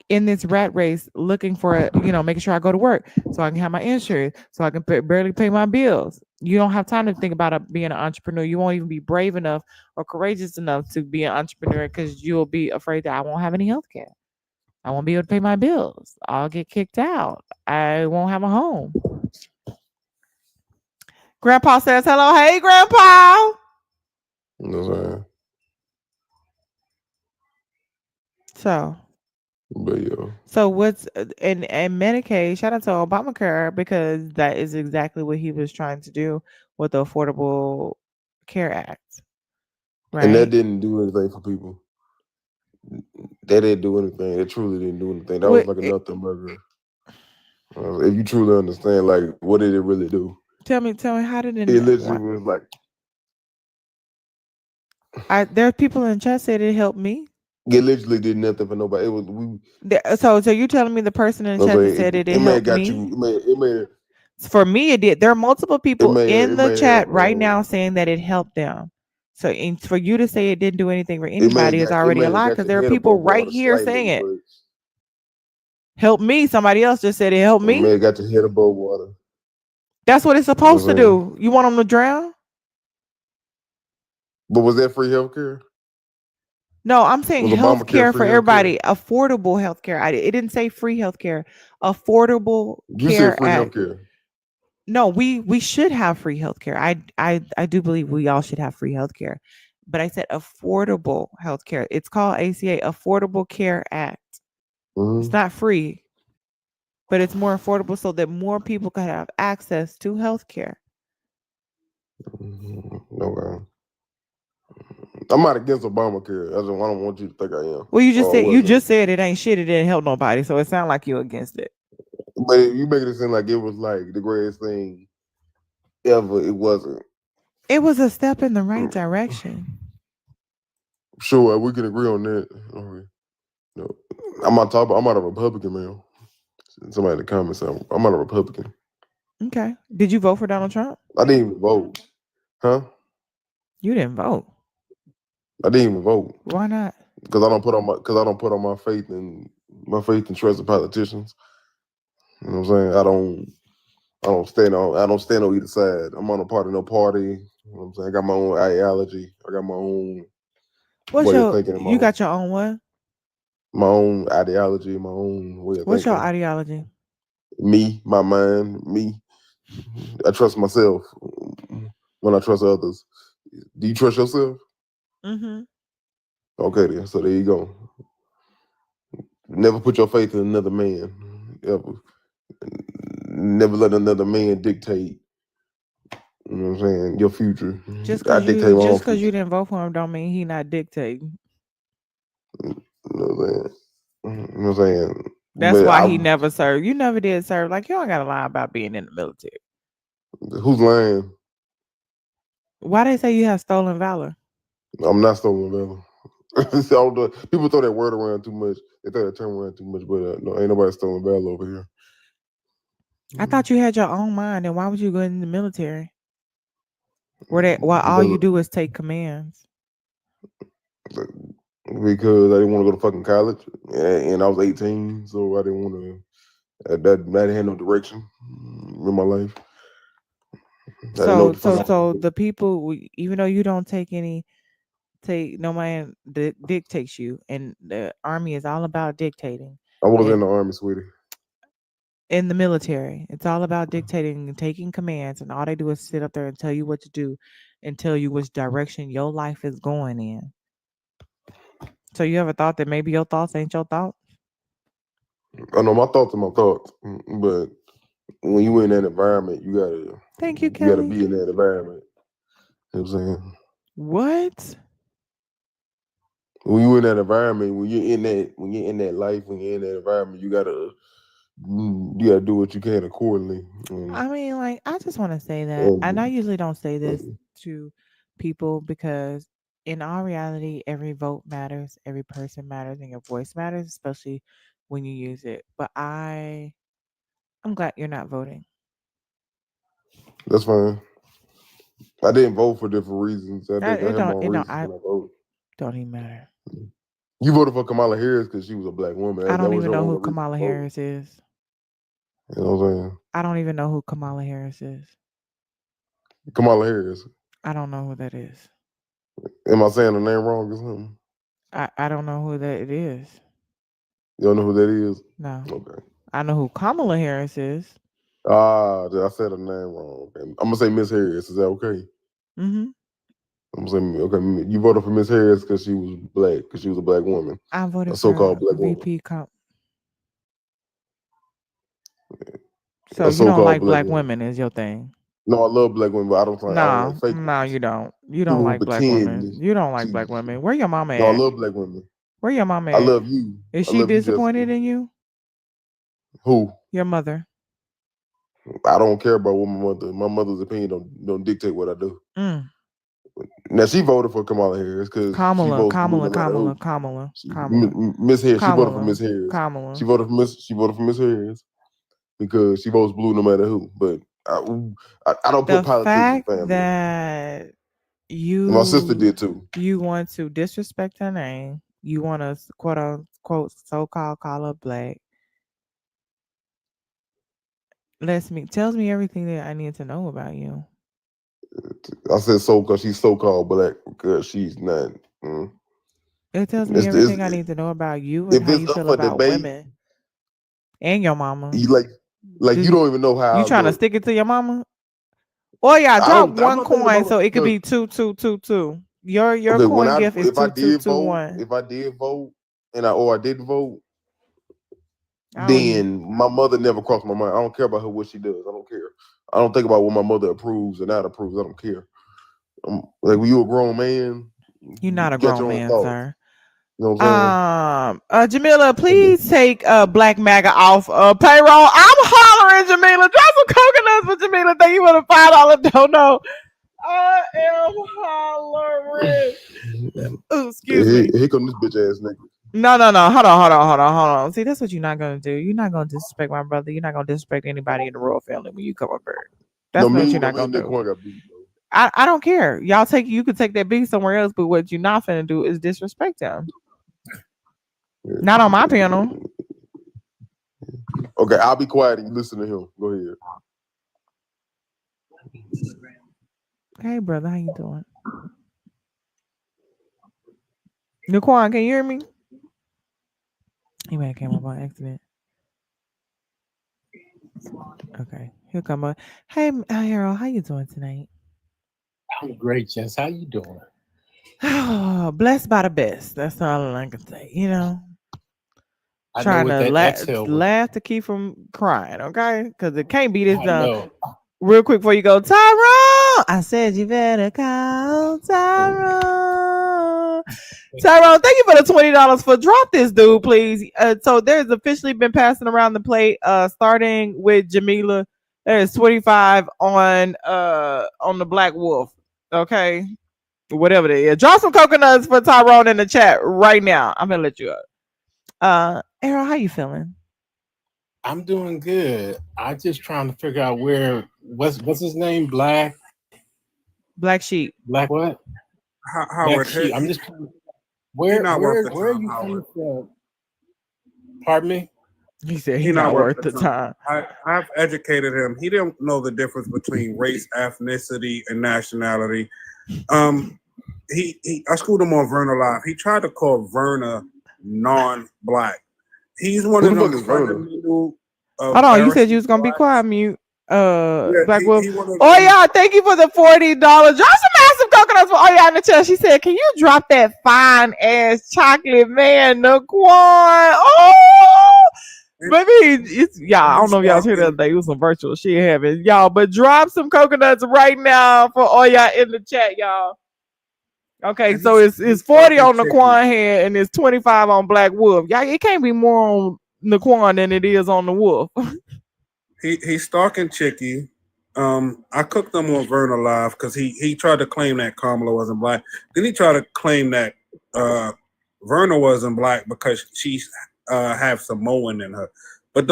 in this rat race looking for, making sure I go to work so I can have my insurance, so I can barely pay my bills. You don't have time to think about being an entrepreneur. You won't even be brave enough or courageous enough to be an entrepreneur because you'll be afraid that I won't have any health care. I won't be able to pay my bills. I'll get kicked out. I won't have a home. Grandpa says hello. Hey, Grandpa. You know what I'm saying? So, But yeah. so what's and Medicaid? Shout out to Obamacare because that is exactly what he was trying to do with the Affordable Care Act, And that right? didn't do anything for people. That didn't do anything. It truly didn't do anything. That was What? like a nothing burger. If you truly understand, like, what did it really do? Tell me, how did It it? literally was like, There are people in chat said it helped me. it literally did nothing for nobody. It was we. So you telling me the person in the I'm chat that saying said it it may have helped got you. me? It For me, it did. There are multiple people in the may have chat right now saying that it helped them. So, for you to say it didn't do anything for anybody is it already may a have lie got because your there are head people above right water here saying slightly, it. but Help me. Somebody else just said it helped it may me. have got your head above water. That's what it's You know supposed what to I'm saying? do. You want them to drown? But was that free healthcare? No, I'm saying Was health Obamacare care for free healthcare? everybody, affordable health care. It didn't say free health care, Affordable You said Care free Act. healthcare. No, we should have free health care. I do believe we all should have free health care. But I said affordable health care. It's called ACA, Affordable Care Act. It's Mm-hmm. not free, but it's more affordable so that more people can have access to health care. Okay. I'm not against Obamacare. I don't want you to think I am. Well, Or you wasn't. just said it ain't shit. It didn't help nobody, so it sounds like you against it. But you make it seem like it was like the greatest thing ever. It wasn't. It was a step in the right direction. Sure, we can agree on that. Okay. No, I'm not a Republican, man. Somebody in the comments said I'm not a Republican. Okay. Did you vote for Donald Trump? I didn't even vote, huh? You didn't vote. I didn't even vote Why not? because I don't put on my faith and trust in politicians. You know what I'm saying? I don't stand on either side. I'm on a part of no party. You know what I'm saying? I got my own ideology. I got my own What's way of your thinking and you got your own what? my own ideology, my own way of What's your thinking. ideology? Me, my mind, me. I trust myself when I trust others. Do you trust yourself? Mm-hmm. Okay, then. So there you go. Never put your faith in another man. Ever. Never let another man dictate. You know what I'm saying? Your future. I dictate my own Just cause you future. didn't vote for him don't mean he not dictating. You know what I'm saying? You know what I'm saying? That's But why he never served. You never did serve. Like you don't gotta lie about being in the military. who's lying? Why they say you have stolen valor? I'm not stolen valor. People throw that word around too much. They throw that term around too much, but no, ain't nobody stolen valor over here. I thought you had your own mind, and why would you go in the military? Why all you Because do is take commands. because I didn't want to go to fucking college, and I was 18, so I didn't want to. That I didn't have no direction in my life. I didn't know what So the fuck I so was so gonna do. the people, even though you don't take no man dictates you, and the army is all about dictating. I wasn't in And the army, sweetie. in the military, it's all about dictating and taking commands, and all they do is sit up there and tell you what to do, and tell you which direction your life is going in. So you ever thought that maybe your thoughts ain't your thoughts? I know my thoughts are my thoughts, but when you in that environment, Thank you, you gotta Kelly. be in that environment. You know what I'm saying? What? When you in that environment, when you're in that life, when you're in that environment, you gotta do what you can accordingly. I mean, like, I just want to say that, and I And, usually don't say this and to people because, in all reality, every vote matters, every person matters, and your voice matters, especially when you use it. But I'm glad you're not voting. that's fine. I didn't vote for different reasons. That I it had my don't own it don't reasons I when I voted. don't even matter. You voted for Kamala Harris because she was a black woman. I That don't was even your know only who reason Kamala for voting. Harris is. You know what I'm saying? I don't even know who Kamala Harris is. Kamala Harris. I don't know who that is. Am I saying the name wrong or something? I don't know who that it is. You don't know who that is? No. Okay. I know who Kamala Harris is. I said her name wrong. Okay. I'm gonna say Miss Harris. Is that okay? Mm-hmm. I'm gonna say okay. You voted for Miss Harris because she was black, because she was a black woman, I a voted so-called for black woman, VP So a you don't so-called like black black woman. women is your thing. No, I love black women, but I don't like No, fake no, ones. you don't. You don't People who like black women. pretend. You don't like To, black women. Where your mama no, I at? love black women. Where your mama I at? love you. Is I she love you, Jessica. disappointed in you? Who? Your mother. I don't care about what my mother's opinion don't dictate what I do. Mm. Now she voted for Kamala Harris because she Kamala, votes blue Kamala, no matter Kamala, who. Kamala, Kamala, Miss Harris, she voted for Kamala, Miss Harris. Kamala. She voted for Miss Harris because she votes blue no matter who. But I don't put The politics with fact family. that My sister you did too. you want to disrespect her name, you want to quote unquote so call her black, tells me everything that I need to know about you. I said so because she's so called black because she's not. Mm. It tells me It's, everything I need to know about you and if how it's you up feel for about debate, women and your mama. you like you Do don't even know you how I trying to look. stick it to your mama? Or yeah, I drop don't. I'm one not thinking coin about so it could because be two, two, two, two. Your okay, coin gift is if I two, two, did two, vote, one. or I didn't vote, Oh, then my mother never crossed my mind. I don't care about her what she does. I don't care. I don't think about what my mother approves and not approves. I don't care. Like when you a grown man, you're you not a got grown your own man, thoughts. sir. You know what I'm Jamila, saying? please take Black MAGA off payroll. I'm hollering, Jamila. Drop some coconuts for Jamila. Thank you for the $5 don't know. I am hollering. Ooh, excuse me. Here come this bitch ass nigga. No. Hold on. See, that's what you're not gonna do. You're not gonna disrespect my brother. You're not gonna disrespect anybody in the royal family when you come up here. No, That's what you're not me and gonna do. Daquan got beat, bro. I don't care. You could take that beat somewhere else, but what you're not finna do is disrespect him. Yeah. Not on my panel. Okay, I'll be quiet and you listen to him. Go ahead. Hey brother, how you doing? Naquan, can you hear me? He might have came up on accident. Okay, he'll come up. Hey, Harold, how you doing tonight? I'm great, Jess. How you doing? Blessed by the best. That's all I can say. You know, I know trying what to that exhale was. laugh to keep from crying. Okay, because it can't be this I done. know. Real quick before you go, Tyrone. I said you better call Tyrone. Tyrone, thank you for the $20 for drop this dude, please. So there's officially been passing around the plate. Starting with Jamila, there's 25 on the Black Wolf. Okay, whatever it is. Drop some coconuts for Tyrone in the chat right now. I'm gonna let you up. Errol, how you feeling? I'm doing good. I just trying to figure out what's his name? Black Sheep. what? Black Howard, Sheep. I'm just trying to, he not worth the where are time, you Howard. coming from? Pardon me? He said He he's not not worth worth the the time. I've educated him. He didn't know the difference between race, ethnicity, and nationality. I schooled him on Verna Live. He tried to call Verna non-black. He's one Who of the fuck them is Verna? fundamental. Hold on, you said you was gonna be quiet, mute. Yeah, Black Wolf. he one of Oh them. yeah, thank you for the $40. Drop some massive coconuts for oh yeah in the chat. She said, "Can you drop that fine ass chocolate man, Naquan?" Oh, maybe it's y'all. I don't know if y'all was here the other day. It was some virtual shit having y'all, but drop some coconuts right now for all y'all in the chat, y'all. Okay, And so he's it's 40 on chicken. Naquan here and it's 25 on Black Wolf. Y'all, it can't be more on Naquan than it is on the Wolf. He's stalking Chicky. I cooked him on Verna Live because he tried to claim that Kamala wasn't black. Then he tried to claim that Verna wasn't black because she have Samoan in her. But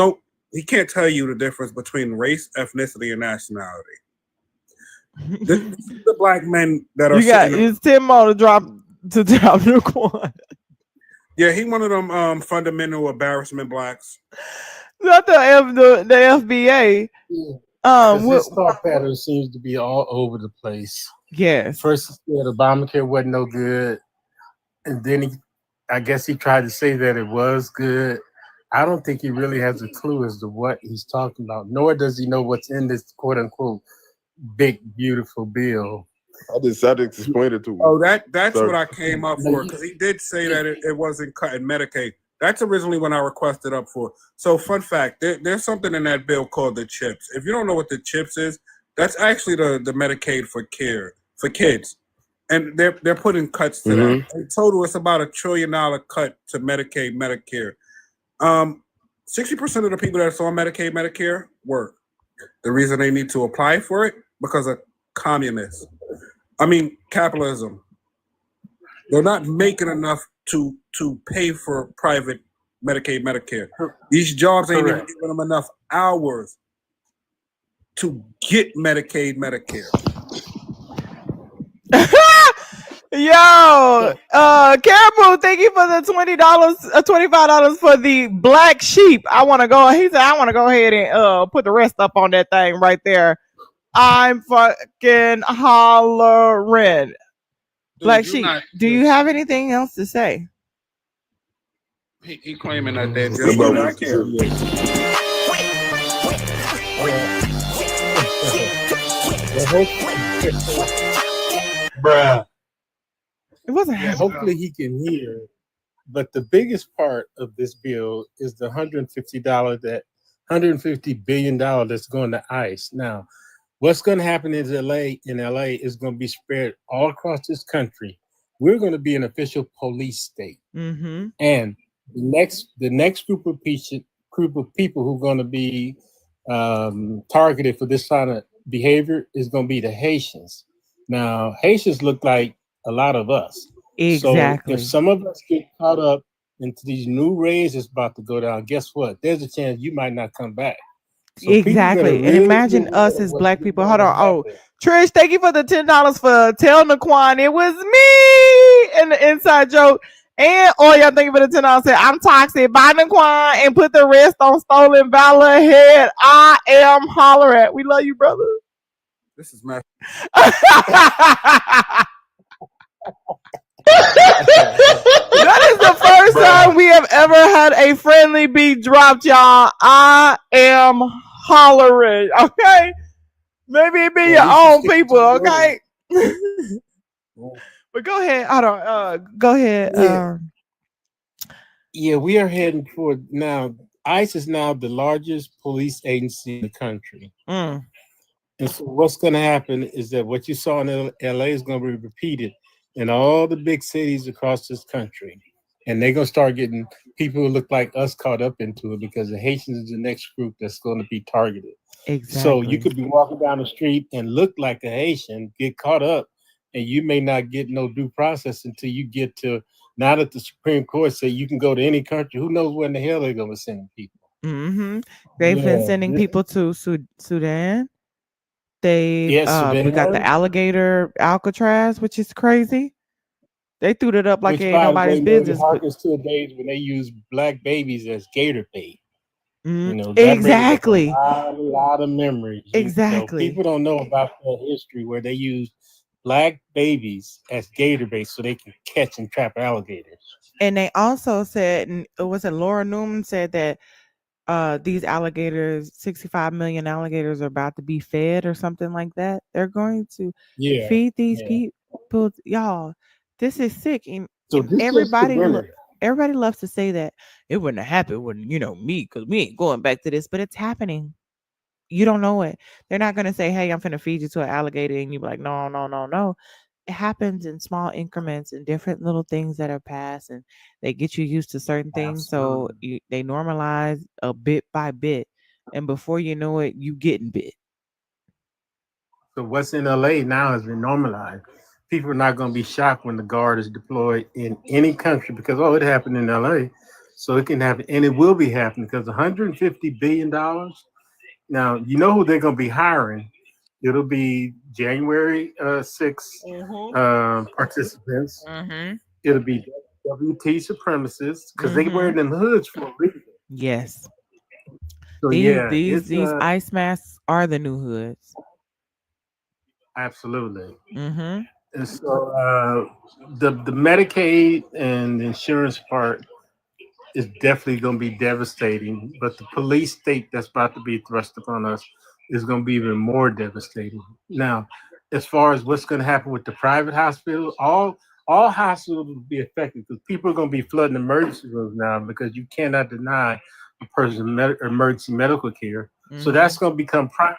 he can't tell you the difference between race, ethnicity, and nationality. This is the black men that are You got sitting. it's 10 more to drop Naquan. Yeah, he one of them fundamental embarrassment blacks. Not the FBA. Yeah. His His thought pattern seems to be all over the place. Yes. First he said Obamacare wasn't no good. And then I guess he tried to say that it was good. I don't think he really has a clue as to what he's talking about, nor does he know what's in this quote unquote big, beautiful bill. I decided to explain it to him. Oh, that's what I came up for because he did say that it wasn't cutting Medicaid. That's originally when I requested up for. So, fun fact: there's something in that bill called the CHIPS. If you don't know what the CHIPS is, that's actually the Medicaid for kids, and they're putting cuts to that. In total, it's about $1 trillion cut to Medicaid, Medicare. 60% of the people that's on Medicaid, Medicare work. The reason they need to apply for it because of capitalism. They're not making enough to pay for private Medicaid, Medicare. These jobs ain't even giving them enough hours to get Medicaid, Medicare. Yo, Caribou, thank you for the $20, $25 for the Black Sheep. I want to go. He said, I want to go ahead and put the rest up on that thing right there. I'm fucking hollering. Black Sheep, do you have anything else to say? He claiming that they're just black here. Bruh. It wasn't. Hopefully he can hear. But the biggest part of this bill is the $150 billion that's going to ICE. Now, what's going to happen in LA is going to be spread all across this country. We're going to be an official police state. Mm-hmm. And the next group of people who are going to be targeted for this kind of behavior is going to be the Haitians. Now, Haitians look like a lot of us. Exactly. So if some of us get caught up into these new rays that's about to go down, guess what? There's a chance you might not come back. So people better Exactly. And really be imagine us aware of as what's black getting people. ready Hold to on. Oh, happen. Trish, thank you for the $10 for telling Naquan it was me in the inside joke. And all y'all thank you for the $10 said I'm toxic. Buy Naquan and put the rest on stolen valor head. I am hollering. We love you, brother. This is my That is the first time Bruh. we have ever had a friendly beat dropped, y'all. I am hollering. Okay? Maybe it be Well, at your least you own sticking to people, the word. okay? But go ahead. Hold on. Go ahead. Yeah, yeah, we are heading toward now. ICE is now the largest police agency in the country. Mm, And so what's going to happen is that what you saw in LA is going to be repeated in all the big cities across this country. And they're going to start getting people who look like us caught up into it because the Haitians is the next group that's going to be targeted. So you exactly. could be walking down the street and look like a Haitian, get caught up, and you may not get no due process until you get to now that the Supreme Court say you can go to any country. Who knows where in the hell they're going to send people? Hmm. They've been Yeah, sending people to Sudan. They've yeah, we got the Sudan. alligator Alcatraz, which is crazy. They threw it up like it Which, ain't by the nobody's way, maybe business. But harkens to the days when they used black babies as gator bait. You know, that brings up exactly, a lot of memories. You know, exactly. people don't know about that history where they used black babies as gator bait so they can catch and trap alligators. And they also said, and was it Laura Newman said that these alligators, 65 million alligators, are about to be fed or something like that. They're going to Yeah, feed these yeah. people. Y'all, this is sick. So And this is just the beginning. everybody loves to say that it wouldn't have happened when, me, because we ain't going back to this, but it's happening. You don't know it. They're not going to say, hey, I'm going to feed you to an alligator. And you be like, no, no, no, no. It happens in small increments and different little things that are passed, and they get you used to certain things. So Absolutely. they normalize a bit by bit. And before you know it, you getting bit. So what's in LA now has been normalized. People are not going to be shocked when the guard is deployed in any country because it happened in LA, so it can happen, and it will be happening because 150 billion dollars. Now you know who they're going to be hiring. It'll be January 6th Mm-hmm. participants. Mm-hmm. It'll be WT supremacists because they wear Mm-hmm. them hoods for a reason. Yes. So These yeah, these it's these ice masks are the new hoods. absolutely. Mm-hmm. And so the Medicaid and insurance part is definitely going to be devastating, but the police state that's about to be thrust upon us is going to be even more devastating. Now, as far as what's going to happen with the private hospital, all hospitals will be affected because people are going to be flooding emergency rooms now because you cannot deny a person emergency medical care. So Mm-hmm. that's going to become primary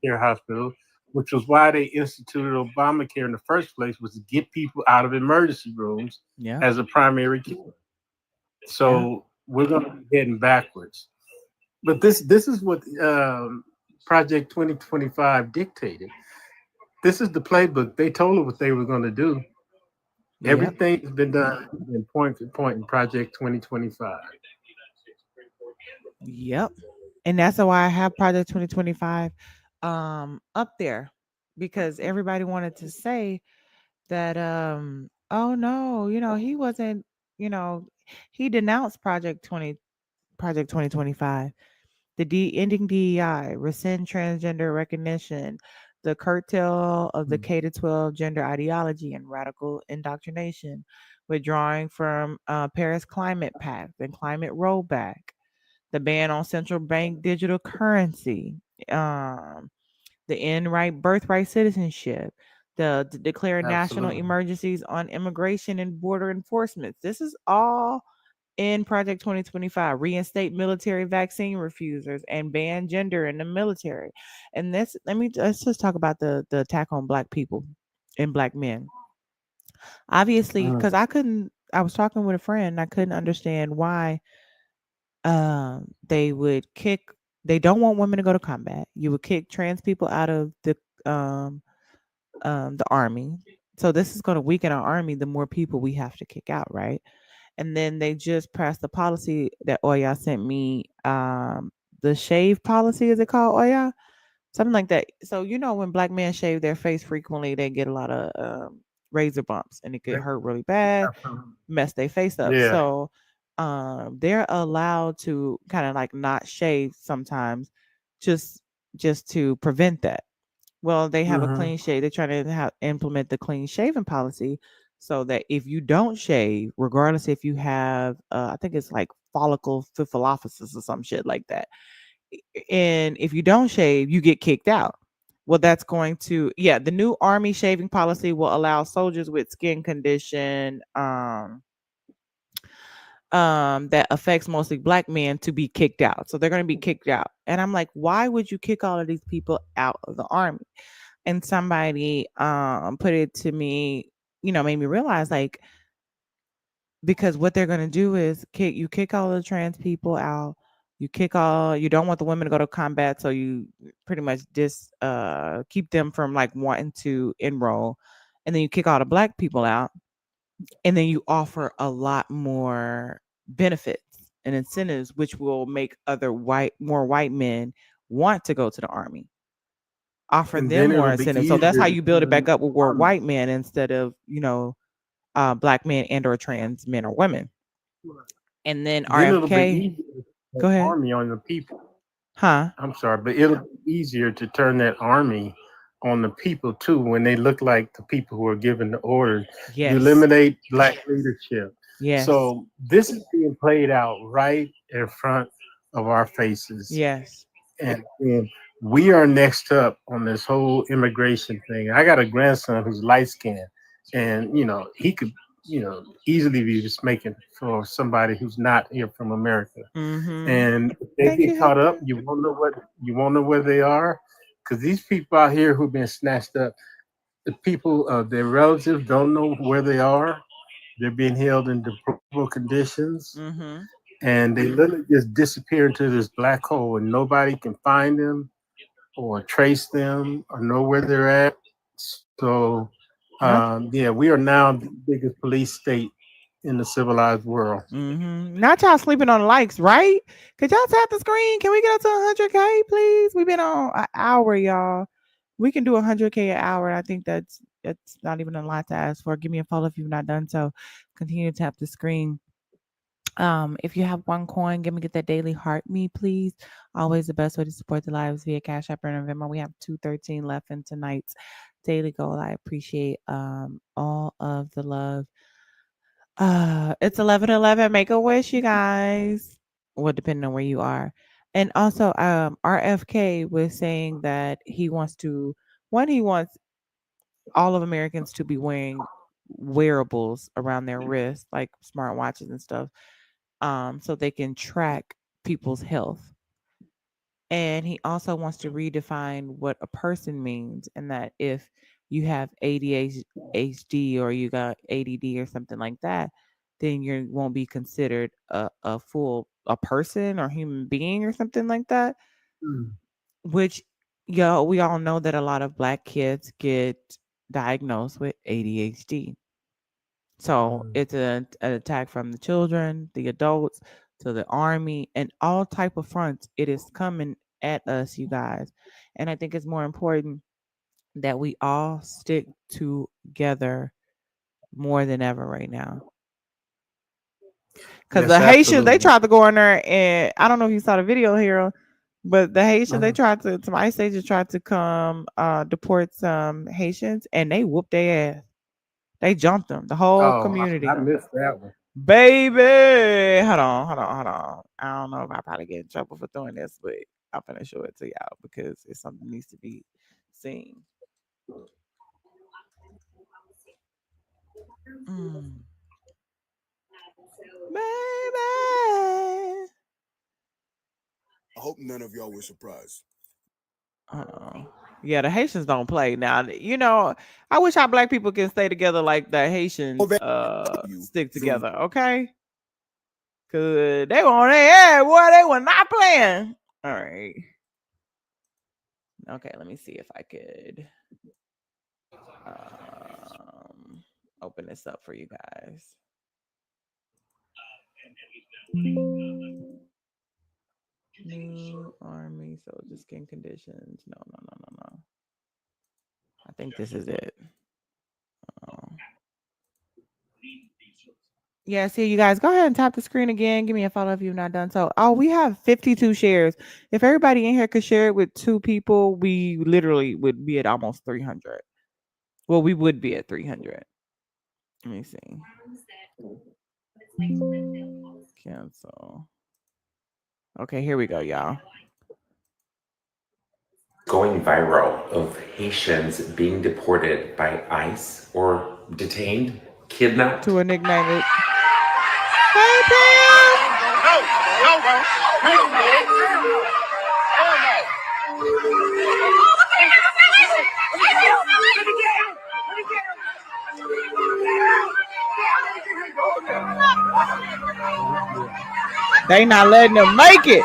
care hospital, which was why they instituted Obamacare in the first place, was to get people out of emergency rooms Yeah. as a primary care. Yeah. So we're going to be heading backwards. But this is what Project 2025 dictated. This is the playbook. They told us what they were going to do. Yep. Everything's been done in point to point in Project 2025. Yep. And that's why I have Project 2025 up there, because everybody wanted to say that oh no, he wasn't, you know, he denounced Project 2025, the ending DEI, rescind transgender recognition, the curtail of the K to 12 gender ideology and radical indoctrination, withdrawing from Paris Climate Pact and climate rollback, the ban on central bank digital currency, um, the end right birthright citizenship, the declare national Absolutely. emergencies on immigration and border enforcement. This is all in Project 2025. Reinstate military vaccine refusers and ban gender in the military. And let's just talk about the attack on black people and black men. Obviously, Mhm. because I was talking with a friend, I couldn't understand why they would kick they don't want women to go to combat. You would kick trans people out of um the army. So this is going to weaken our army the more people we have to kick out, right? And then they just passed the policy that Oya sent me. The shave policy, is it called, Oya? Something like that. So when black men shave their face frequently, they get a lot of razor bumps, and it could hurt really bad, mess their face up. Yeah. So they're allowed to kind of like not shave sometimes, just to prevent that. Well, they have a Hmm. clean shave. They're trying to implement the clean shaving policy, so that if you don't shave, regardless if you have, I think it's like follicle phylophysis or some shit like that, and if you don't shave, you get kicked out. Well, that's going to, yeah, the new army shaving policy will allow soldiers with skin condition that affects mostly black men to be kicked out. So they're going to be kicked out. And I'm like, why would you kick all of these people out of the army? And somebody put it to me, made me realize, like, because what they're going to do is kick all the trans people out. You don't want the women to go to combat, so you pretty much just keep them from like wanting to enroll, and then you kick all the black people out, and then you offer a lot more benefits and incentives, which will make more white men want to go to the army. Offer And them then more it'll be incentives. So that's easier how to you build it turn back the up with more army. white men instead of black men and or trans men or women. And then Then it'll be RFK, easier to turn go the ahead. army on the people. Huh? I'm sorry, but it'll be easier to turn that army on the people too when they look like the people who are giving the orders. You Yes. eliminate black leadership. Yes. So this is being played out right in front of our faces. Yes. And we are next up on this whole immigration thing. I got a grandson who's light skinned, and he could easily be just making for somebody who's not here from America. Mm-hmm. And if they Thank you, get caught up, Hector. you won't know where they are, because these people out here who've been snatched up, the people, their relatives don't know where they are. They're being held in deplorable conditions, Mm-hmm. and they literally just disappear into this black hole, and nobody can find them or trace them or know where they're at. So, Not yeah, we are now the biggest police state in the civilized world. not y'all sleeping on likes, right? Could y'all tap the screen? Can we get up to 100K, please? We've been on an hour, y'all. We can do 100K an hour. I think that's not even a lot to ask for. Give me a follow if you've not done so. Continue to tap the screen. If you have one coin, get that daily heart me, please. Always the best way to support the lives via Cash App and Venmo. We have 213 left in tonight's daily goal. I appreciate all of the love. It's 11:11. Make a wish, you guys. Well, depending on where you are. And also, RFK was saying that he wants all of Americans to be wearing wearables around their wrist, like smart watches and stuff, so they can track people's health. And he also wants to redefine what a person means, and that if you have ADHD or you got ADD or something like that, then you won't be considered a person or human being or something like that. Mm. Which, we all know that a lot of black kids get diagnosed with ADHD. So Mm. it's an attack from the children, the adults, to the army, and all type of fronts. It is coming at us, you guys. And I think it's more important that we all stick together more than ever right now. Because Yes, the Haitians, they absolutely. tried to go in there, and I don't know if you saw the video here, but the Haitians, they Mhm. tried to, some ICE agents tried to come deport some Haitians, and they whooped their ass. They jumped them, the whole Oh, I community. missed that one. Baby, hold on. I don't know if I probably get in trouble for doing this, but I'm gonna show it to y'all because it's something that needs to be seen. Mm. Baby. I hope none of y'all were surprised. Uh-oh. Yeah, the Haitians don't play now. I wish our black people can stay together like the Haitians You stick through together, okay? Cause they were on their ass, boy. They were not playing. All right. Okay, let me see if I could um open this up for you guys. New Army soldier skin conditions. No, no, no, no, no. I think this is it. Oh. Yeah, see you guys. Go ahead and tap the screen again. Give me a follow if you've not done so. Oh, we have 52 shares. If everybody in here could share it with 2 people, we literally would be at almost 300. Well, we would be at 300. Let me see. Cancel. Okay, here we go, y'all. Going viral of Haitians being deported by ICE or detained, kidnapped. To a nickname it. Hey, Pam! They not letting them make it.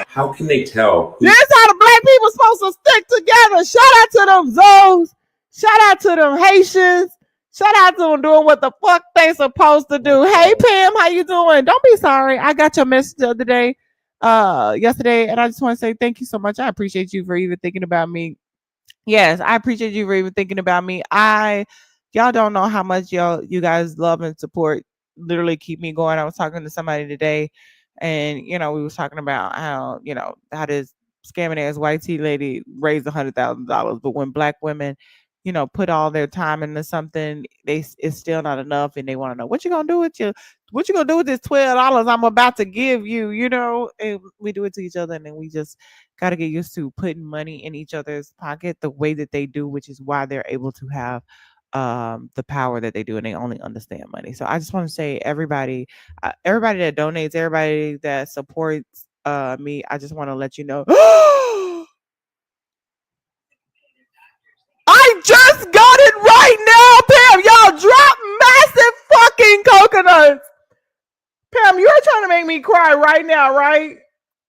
How can they tell? This how the black people supposed to stick together. Shout out to them Zoes. Shout out to them Haitians. Shout out to them doing what the fuck they supposed to do. Hey Pam, how you doing? Don't be sorry. I got your message the other day, yesterday, and I just want to say thank you so much. I appreciate you for even thinking about me. Yes, I appreciate you for even thinking about me. Y'all don't know how much you guys love and support. Literally keep me going. I was talking to somebody today, and we was talking about how this scamming ass white tea lady raised $100,000, but when black women, put all their time into something, it's still not enough, and they want to know what you gonna do with this $12 I'm about to give you. And we do it to each other, and then we just got to get used to putting money in each other's pocket the way that they do, which is why they're able to have the power that they do, and they only understand money. So I just want to say everybody that donates, everybody that supports me, I just want to let you know. I just got it right now, Pam. Y'all drop massive fucking coconuts. Pam, you're trying to make me cry right now, right?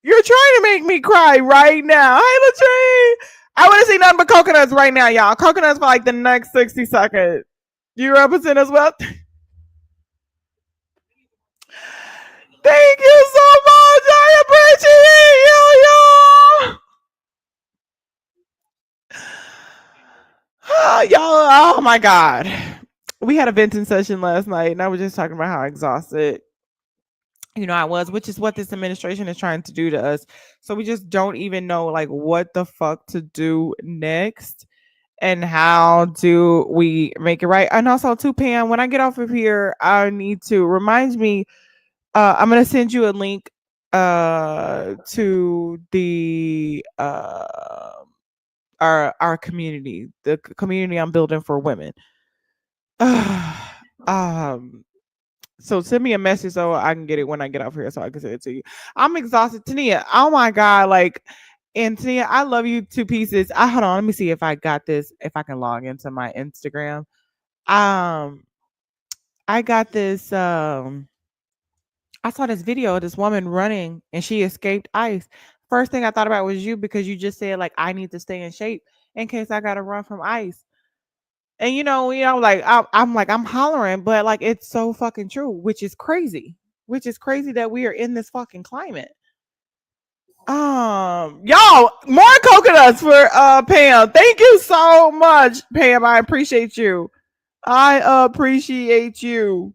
You're trying to make me cry right now. Hey, Latrine. I want to see nothing but coconuts right now, y'all. Coconuts for like the next 60 seconds. You represent as well? Thank you so much. I appreciate you, y'all. Y'all, oh my God. We had a venting session last night, and I was just talking about how exhausted I was, which is what this administration is trying to do to us. So we just don't even know like what the fuck to do next and how do we make it right. And also 2 p.m. when I get off of here, I need to remind me, I'm gonna send you a link to the our community, the community I'm building for women. um So send me a message so I can get it when I get off here so I can send it to you. I'm exhausted. Tania, oh my God. And Tania, I love you 2 pieces. Hold on, let me see if I got this, if I can log into my Instagram. I got this, I saw this video of this woman running and she escaped ICE. First thing I thought about was you because you just said like I need to stay in shape in case I gotta run from ICE. And like I'm like I'm hollering, but like it's so fucking true, which is crazy. Which is crazy that we are in this fucking climate. Y'all, more coconuts for Pam. Thank you so much, Pam. I appreciate you. I appreciate you.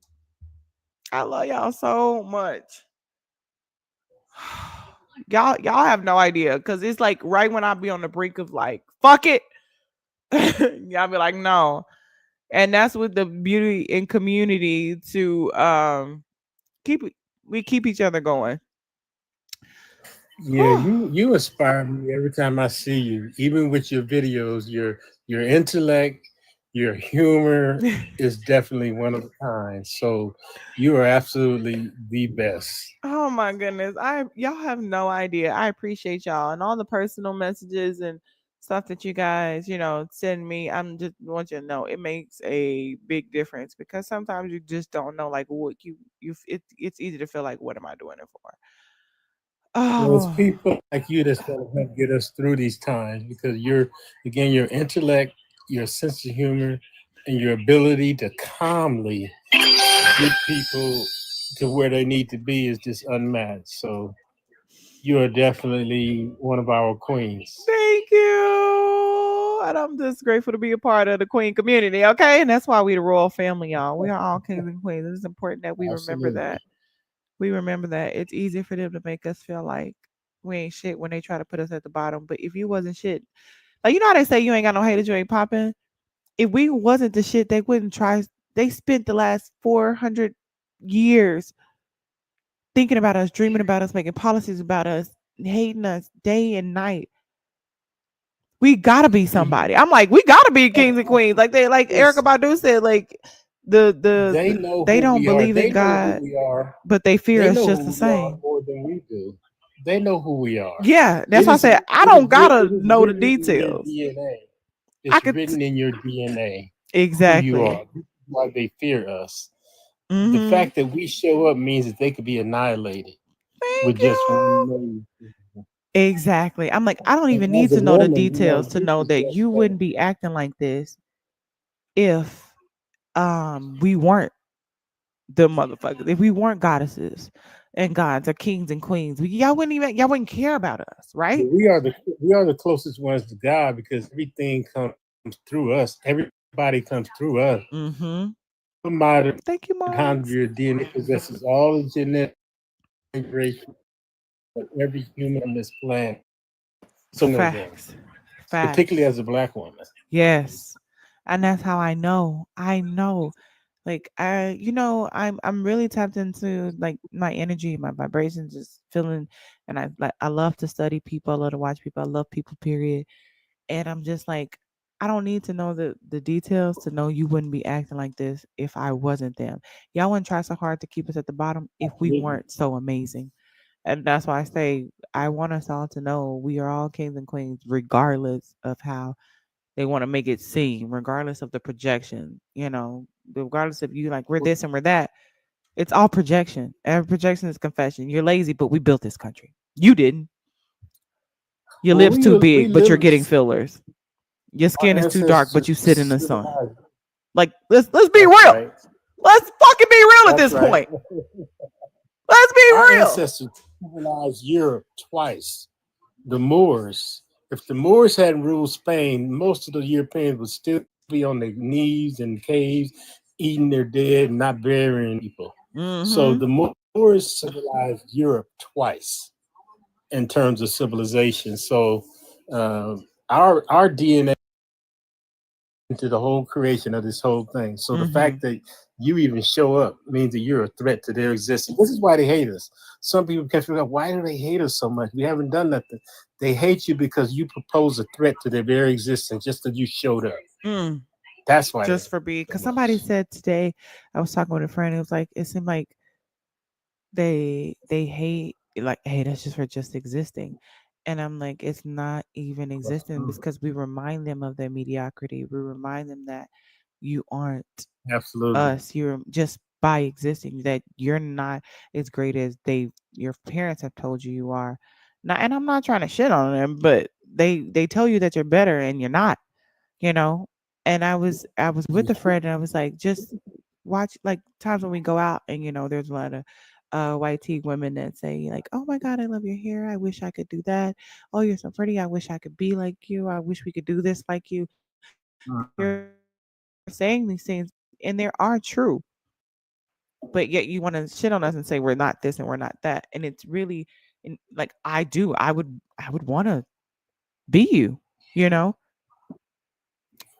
I love y'all so much. Y'all have no idea because it's like right when I be on the brink of like fuck it, y'all be like no. And that's with the beauty in community to keep we keep each other going. Yeah, you inspire me every time I see you, even with your videos. Your intellect, your humor is definitely one of a kind. So you are absolutely the best. Oh my goodness. Y'all have no idea. I appreciate y'all and all the personal messages and stuff that you guys, send me. I'm just want you to know it makes a big difference because sometimes you just don't know like what it's easy to feel like what am I doing it for? Well, it's Oh, people like you that's going to help get us through these times because your intellect, your sense of humor, and your ability to calmly get people to where they need to be is just unmatched. So you are definitely one of our queens. Thank you. And I'm just grateful to be a part of the queen community. Okay. And that's why we the royal family, y'all. We are all kings and queens. It's important that we remember Absolutely. that. We remember that. It's easy for them to make us feel like we ain't shit when they try to put us at the bottom. But if you wasn't shit, like you know how they say you ain't got no haters, you ain't popping. If we wasn't the shit, they wouldn't try. They spent the last 400 years thinking about us, dreaming about us, making policies about us, hating us day and night. We gotta be somebody. I'm like, we gotta be kings and queens. Like they, like Erica It's, Badu said, like they know they who don't we are. believe in They know who God, we are. but they fear They us know just the who we are same. more than we do. They know who we are. Yeah, that's It why I is said I it is don't gotta it is know the written in your details. DNA. I It's could written in your DNA who you exactly. are. This is why they fear us. The Mm-hmm. fact that we show up means that they could be annihilated Thank with just one you. name. Exactly. I'm like, I don't And even as need a to know the woman, details to this know is that just you wouldn't be acting like this if we weren't the motherfuckers. If we weren't goddesses and gods or kings and queens, y'all wouldn't care about us, right? we are the closest ones to God because everything comes through us. Everybody comes through us. Mm-hmm. No matter Thank you, how mods. your DNA possesses all the genetic vibration of every human on this planet. So know them, Facts. particularly Facts. as a black woman. Yes. And that's how I know. I know. Like I'm really tapped into like my energy, my vibrations, just feeling. And I love to study people, I love to watch people, I love people, period. And I'm just like, I don't need to know the details to know you wouldn't be acting like this if I wasn't them. Y'all wouldn't try so hard to keep us at the bottom if we Absolutely. weren't so amazing. And that's why I say I want us all to know we are all kings and queens, regardless of how they want to make it seem, regardless of the projection, regardless of you like we're this and we're that. It's all projection. Every projection is confession. You're lazy, but we built this country. You didn't. Your Well, lips too we big, but you're literally getting fillers. Your our skin is too dark, but ancestors you sit in the sun. civilized. Like let's be That's real. right. Let's fucking be real at That's this right. point. Let's be Our real. ancestors civilized Europe twice. The Moors. If the Moors hadn't ruled Spain, most of the Europeans would still be on their knees in caves, eating their dead and not burying people. So Mm-hmm. the Moors civilized Europe twice in terms of civilization. So our DNA into the whole creation of this whole thing. So the Mm-hmm. fact that you even show up means that you're a threat to their existence. This is why they hate us. Some people can figure out why do they hate us so much? We haven't done nothing. They hate you because you propose a threat to their very existence just that you showed up. Mm. That's why they Just hate for being, so because somebody much. said today, I was talking with a friend. It was like it seemed like they hate us just for just existing. And I'm like, it's not even existing because we remind them of their mediocrity. We remind them that you aren't Absolutely. us. You're just by existing, that you're not as great as your parents have told you you are. Now, and I'm not trying to shit on them, but they tell you that you're better and you're not, you know. And I was with a friend and I was like, just watch like times when we go out and there's a lot of white tea women that say like, oh my god, I love your hair, I wish I could do that. Oh, you're so pretty, I wish I could be like you, I wish we could do this like you. They're saying these things and they are true, but yet you want to shit on us and say we're not this and we're not that. And it's really like I would want to be you, you know.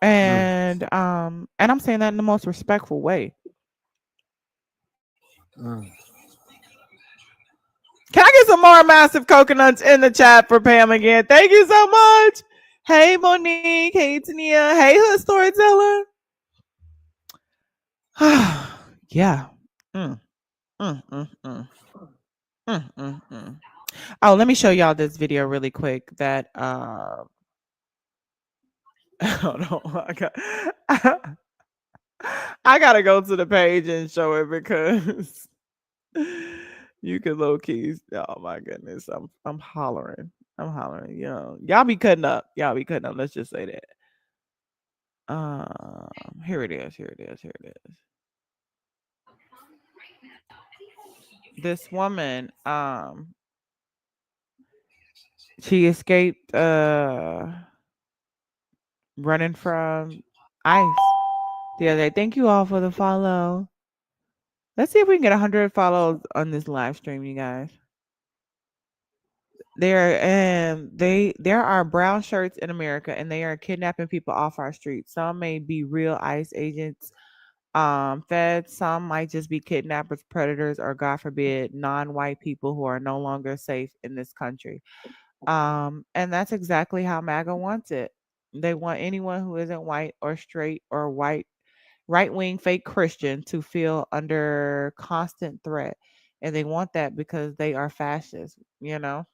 Mm. And I'm saying that in the most respectful way. Mm. Can I get some more massive coconuts in the chat for Pam again? Thank you so much. Hey Monique, hey Tania, hey Hood Storyteller. Yeah. Mm, mm, mm, mm. Oh, let me show y'all this video really quick that hold on. I gotta go to the page and show it because you can low keys. Oh my goodness. I'm hollering. I'm hollering. Y'all be cutting up. Y'all be cutting up. Let's just say that. Here it is. Here it is. Here it is. this woman, she escaped running from ICE the other day. Thank you all for the follow. Let's see if we can get 100 follows on this live stream, you guys. There are brown shirts in America, and they are kidnapping people off our streets. Some may be real ICE agents, feds. Some might just be kidnappers, predators, or God forbid, non-white people who are no longer safe in this country. And that's exactly how MAGA wants it. They want anyone who isn't white or straight or white, right wing, fake Christian to feel under constant threat. And they want that because they are fascists, you know?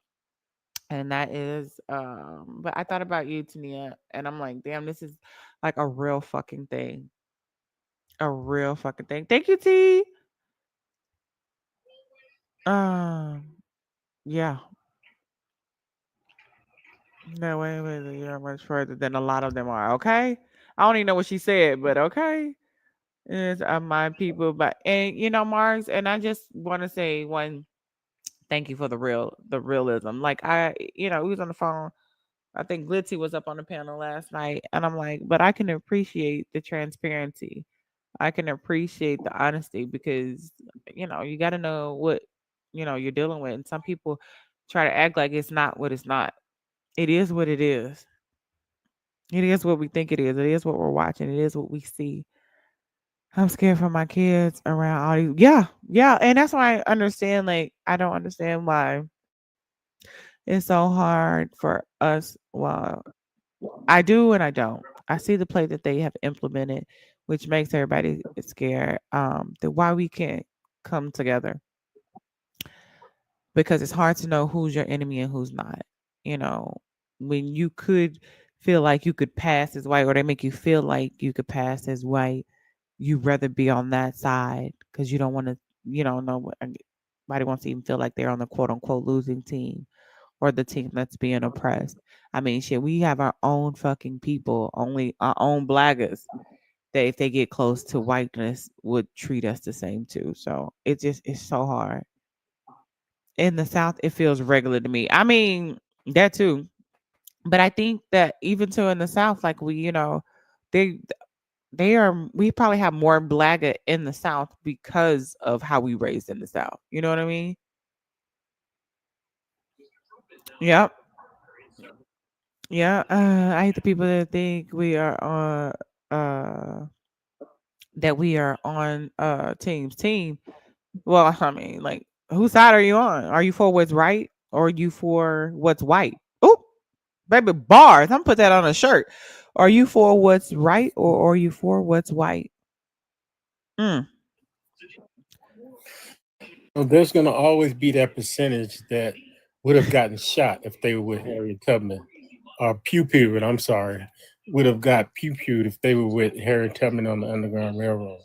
And that is, but I thought about you, Tania, and I'm like, damn, this is like a real fucking thing. A real fucking thing. Thank you, T. Um, yeah. No, wait, you're much further than a lot of them are. Okay, I don't even know what she said, but okay, it's my people. But and Mars, and I just want to say one thank you for the realism. Like we was on the phone. I think Glitzy was up on the panel last night, and I'm like, but I can appreciate the transparency. I can appreciate the honesty because you got to know what you're dealing with, and some people try to act like it's not what it's not. It is what it is. It is what we think it is. It is what we're watching. It is what we see. I'm scared for my kids around all these. Yeah, yeah, and that's why I understand. Like, I don't understand why it's so hard for us. Well, I do and I don't. I see the play that they have implemented, which makes everybody scared. That why we can't come together because it's hard to know who's your enemy and who's not. You know, when you could feel like you could pass as white, or they make you feel like you could pass as white, you rather be on that side because you don't want to, know what nobody wants to even feel like they're on the quote unquote losing team or the team that's being oppressed. I mean, shit, we have our own fucking people, only our own blaggers that if they get close to whiteness would treat us the same too. So it's so hard. In the South, it feels regular to me. I mean, that too. But I think that even too in the South, like they we probably have more blagger in the South because of how we raised in the South. You know what I mean? Yep. Yeah. I hate the people that think we are on team. Well, I mean, like, whose side are you on? Are you for what's right or are you for what's white? Oh, baby, bars. I'm gonna put that on a shirt. Are you for what's right or are you for what's white? Mm. Well, there's going to always be that percentage that would have gotten shot if they were with Harriet Tubman, or pew pewed. I'm sorry, would have got pew pewed if they were with Harriet Tubman on the Underground Railroad.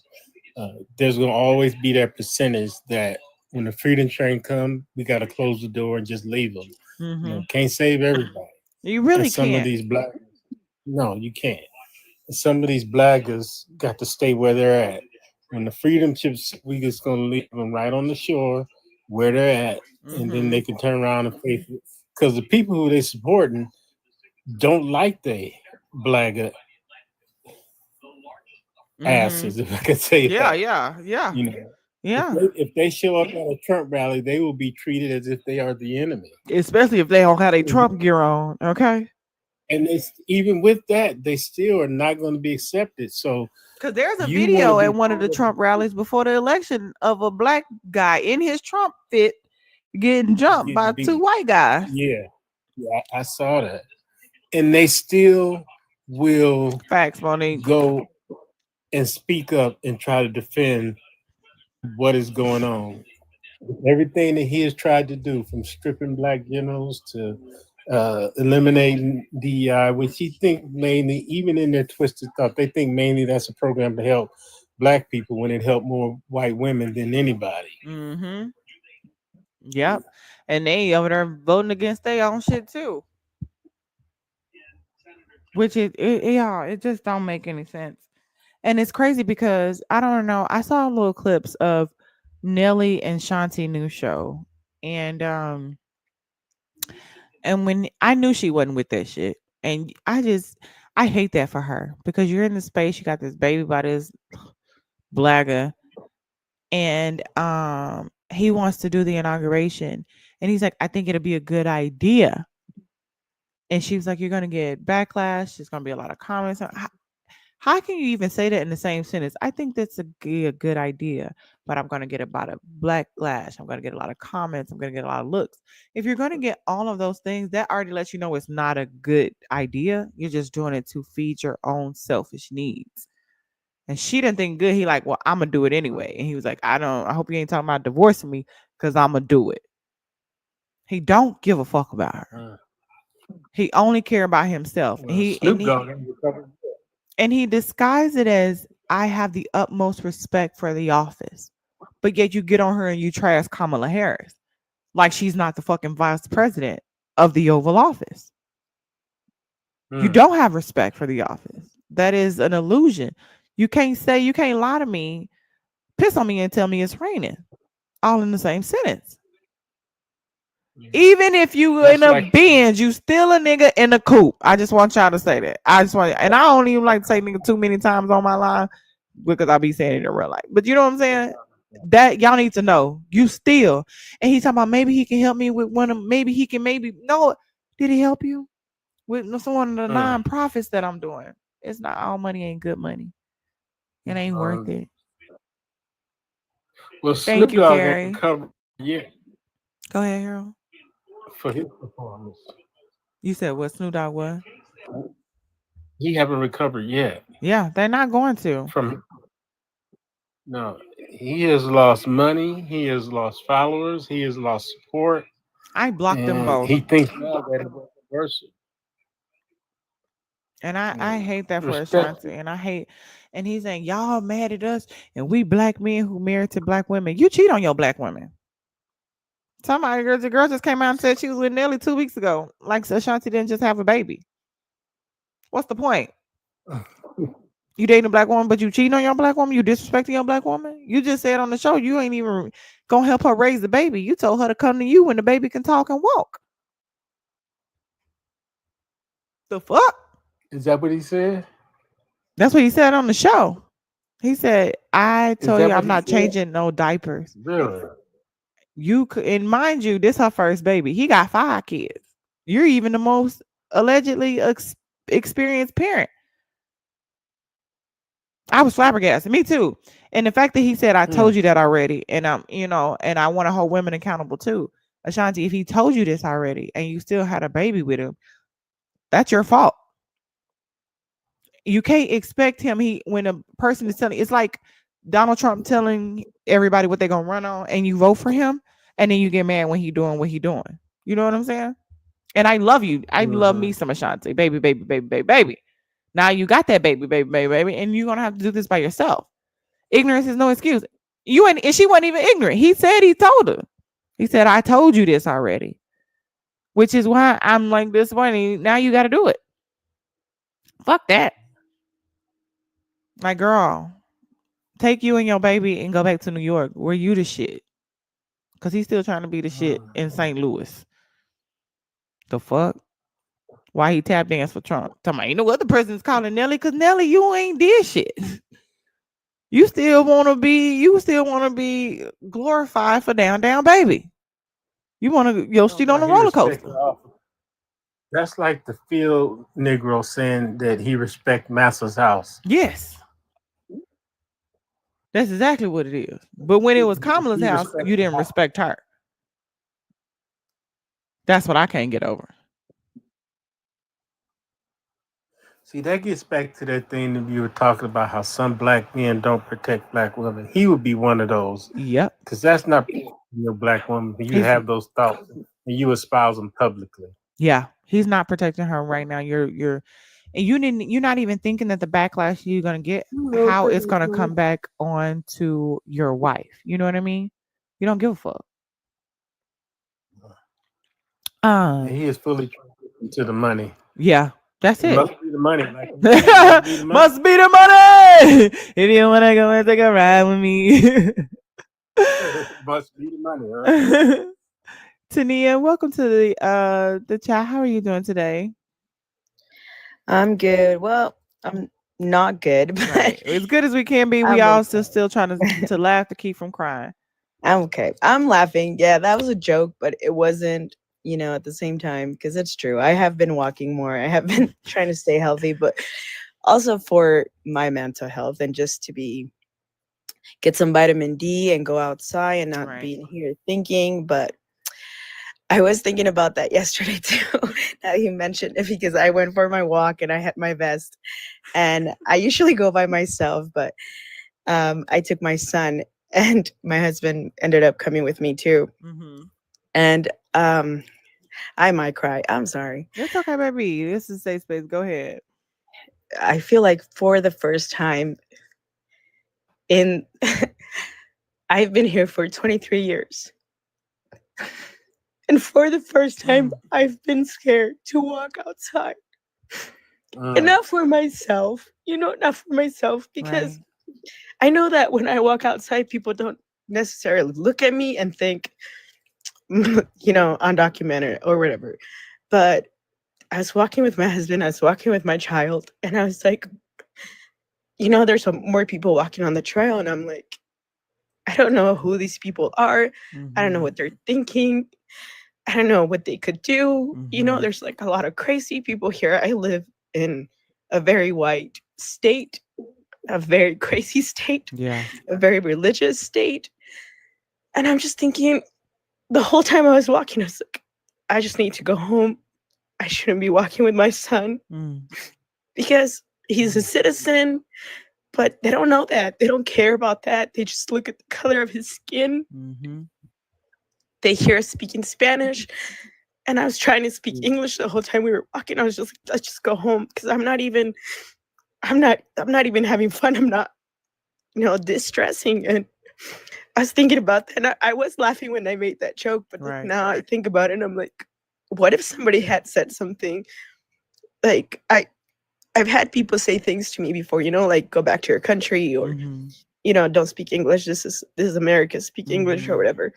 There's going to always be that percentage that when the freedom train come, we got to close the door and just leave them. Mm-hmm. Can't save everybody. You And really some of can't. these black, no, you can't. And some of these blaggers got to stay where they're at. When the freedom chips, we just gonna leave them right on the shore where they're at, and then Mm-hmm. they can turn around and pay for it. Because the people who they supporting don't like they blagger Mm-hmm. asses, if I could say Yeah, that. yeah, yeah, You know, yeah. if they show up at a Trump rally, they will be treated as if they are the enemy. Especially if they don't have a Trump gear on. Okay. And even with that, they still are not going to be accepted. So Because there's a you want to video be at one of part the of Trump rallies before the election of a black guy in his Trump fit getting jumped by getting two beat. white guys. Yeah, yeah, I saw that. And they still will Facts, Monique. go and speak up and try to defend what is going on. Everything that he has tried to do, from stripping black generals to eliminating DEI, which he think mainly, even in their twisted thought, they think mainly that's a program to help black people when it helped more white women than anybody. Mm-hmm. Yep. And they over there voting against their own shit too. Which yeah, it just don't make any sense. And it's crazy because I don't know. I saw little clips of Nelly and Shanti new show. And when I knew she wasn't with that shit. And I hate that for her because you're in the space, you got this baby by this blagger, and he wants to do the inauguration. And he's like, I think it'll be a good idea. And she was like, you're gonna get backlash, there's gonna be a lot of comments. How can you even say that in the same sentence? I think that's a good idea, but I'm going to get about a backlash. I'm going to get a lot of comments. I'm going to get a lot of looks. If you're going to get all of those things, that already lets you know it's not a good idea. You're just doing it to feed your own selfish needs. And she didn't think good. He like, well, I'm going to do it anyway. And he was like, I hope you ain't talking about divorcing me because I'm going to do it. He don't give a fuck about her. He only care about himself. Well, Snoop Dogg ain't recovered. And he disguised it as, I have the utmost respect for the office. But yet you get on her and you trash Kamala Harris. Like she's not the fucking vice president of the Oval Office. You don't have respect for the office. That is an illusion. You can't lie to me, piss on me and tell me it's raining. All in the same sentence. Even if you That's in a like- Benz, you still a nigga in a coupe. I just want y'all to say that. And I don't even like to say nigga too many times on my line because I be saying it in real life. But you know what I'm saying? That y'all need to know. You still, and he's talking about maybe he can help me with no. Did he help you with some of the nonprofits that I'm doing? It's not all money ain't good money. It ain't worth it. Well, Thank Snoop you, Dogg Carrie. ain't recovered yet Go ahead, Harold. for his performance. You said what? Snoop Dogg what? He haven't recovered yet Yeah, they're not going to. from. No, he has lost money. He has lost followers. He has lost support. I blocked them And both. he thinks now that it was worse. And I hate that for Respect. Ashanti. And he's saying, y'all mad at us and we black men who married to black women. You cheat on your black women. The girl just came out and said she was with Nelly 2 weeks ago. Like Ashanti didn't just have a baby. What's the point? You dating a black woman, but you cheating on your black woman? You disrespecting your black woman? You just said on the show you ain't even gonna help her raise the baby. You told her to come to you when the baby can talk and walk. The fuck? Is that what he said? That's what he said on the show. He said, I Is told that you what I'm he not said? changing no diapers. Really? You could, and mind you, this her first baby. He got 5 kids. You're even the most allegedly experienced parent. I was flabbergasted. Me too. And the fact that he said, I told you that already. And and I want to hold women accountable too. Ashanti, if he told you this already and you still had a baby with him, that's your fault. You can't expect him. When a person is telling, it's like Donald Trump telling everybody what they're gonna run on, and you vote for him, and then you get mad when he doing what he doing. You know what I'm saying? And I love you. I love me some Ashanti, baby, baby, baby, baby, baby. Now you got that baby, baby, baby, baby, and you're gonna have to do this by yourself. Ignorance is no excuse. And she wasn't even ignorant. He said he told her. He said, I told you this already. Which is why I'm like disappointed. Now you gotta do it. Fuck that. My girl, take you and your baby and go back to New York where you the shit. Cause he's still trying to be the shit in St. Louis. The fuck? Why he tap dance for Trump? Talking about, what the president's calling Nelly? Cause Nelly, you ain't did shit. You still wanna be glorified for down baby. You wanna your seat on the roller coaster. That's like the field Negro saying that he respect Massa's house. Yes. That's exactly what it is. But when it was Kamala's He house, respects you didn't the house. respect her. That's what I can't get over. See, that gets back to that thing that you were talking about, how some black men don't protect black women. He would be one of those. Yep. Because that's not your black woman. You have those thoughts and you espouse them publicly. Yeah. He's not protecting her right now. You're not even thinking that the backlash you're gonna get, how it's gonna come back on to your wife. You know what I mean? You don't give a fuck. And he is fully to the money. Yeah, that's it. Must be the money. Must be the money. Must be the money. If you wanna go and take a ride with me. Must be the money, huh? Tania, welcome to the chat. How are you doing today? I'm good. Well, I'm not good, but Right. As good as we can be. We I'm all okay. still trying to laugh to keep from crying. I'm okay. I'm laughing. Yeah, that was a joke, but it wasn't, at the same time, because it's true. I have been walking more. I have been trying to stay healthy, but also for my mental health and just to get some vitamin D and go outside and not Right. be in here thinking. But I was thinking about that yesterday too. Now you mentioned it because I went for my walk and I had my vest. And I usually go by myself, but I took my son and my husband ended up coming with me too. Mm-hmm. And I might cry. I'm sorry. It's okay, baby. This is a safe space. Go ahead. I feel like for the first time in, I've been here for 23 years. And for the first time, I've been scared to walk outside. And not for myself, not for myself, because Right. I know that when I walk outside, people don't necessarily look at me and think, undocumented or whatever. But I was walking with my husband, I was walking with my child, and I was like, there's some more people walking on the trail. And I'm like, I don't know who these people are. I don't know Mm-hmm. what they're thinking. I don't know what they could do. Mm-hmm. There's like a lot of crazy people here. I live in a very white state, a very crazy state, Yeah. a very religious state. And I'm just thinking, the whole time I was walking, I was like, I just need to go home. I shouldn't be walking with my son Mm. because he's a citizen, but they don't know that. They don't care about that. They just look at the color of his skin. Mm-hmm. They hear us speaking Spanish. And I was trying to speak English the whole time we were walking. I was just like, let's just go home because I'm not even having fun. I'm not, distressing. And I was thinking about that. And I was laughing when I made that joke, but Right. now I think about it and I'm like, what if somebody had said something like I've had people say things to me before, like go back to your country or, Mm-hmm. don't speak English. This is America, speak English or Mm-hmm. whatever.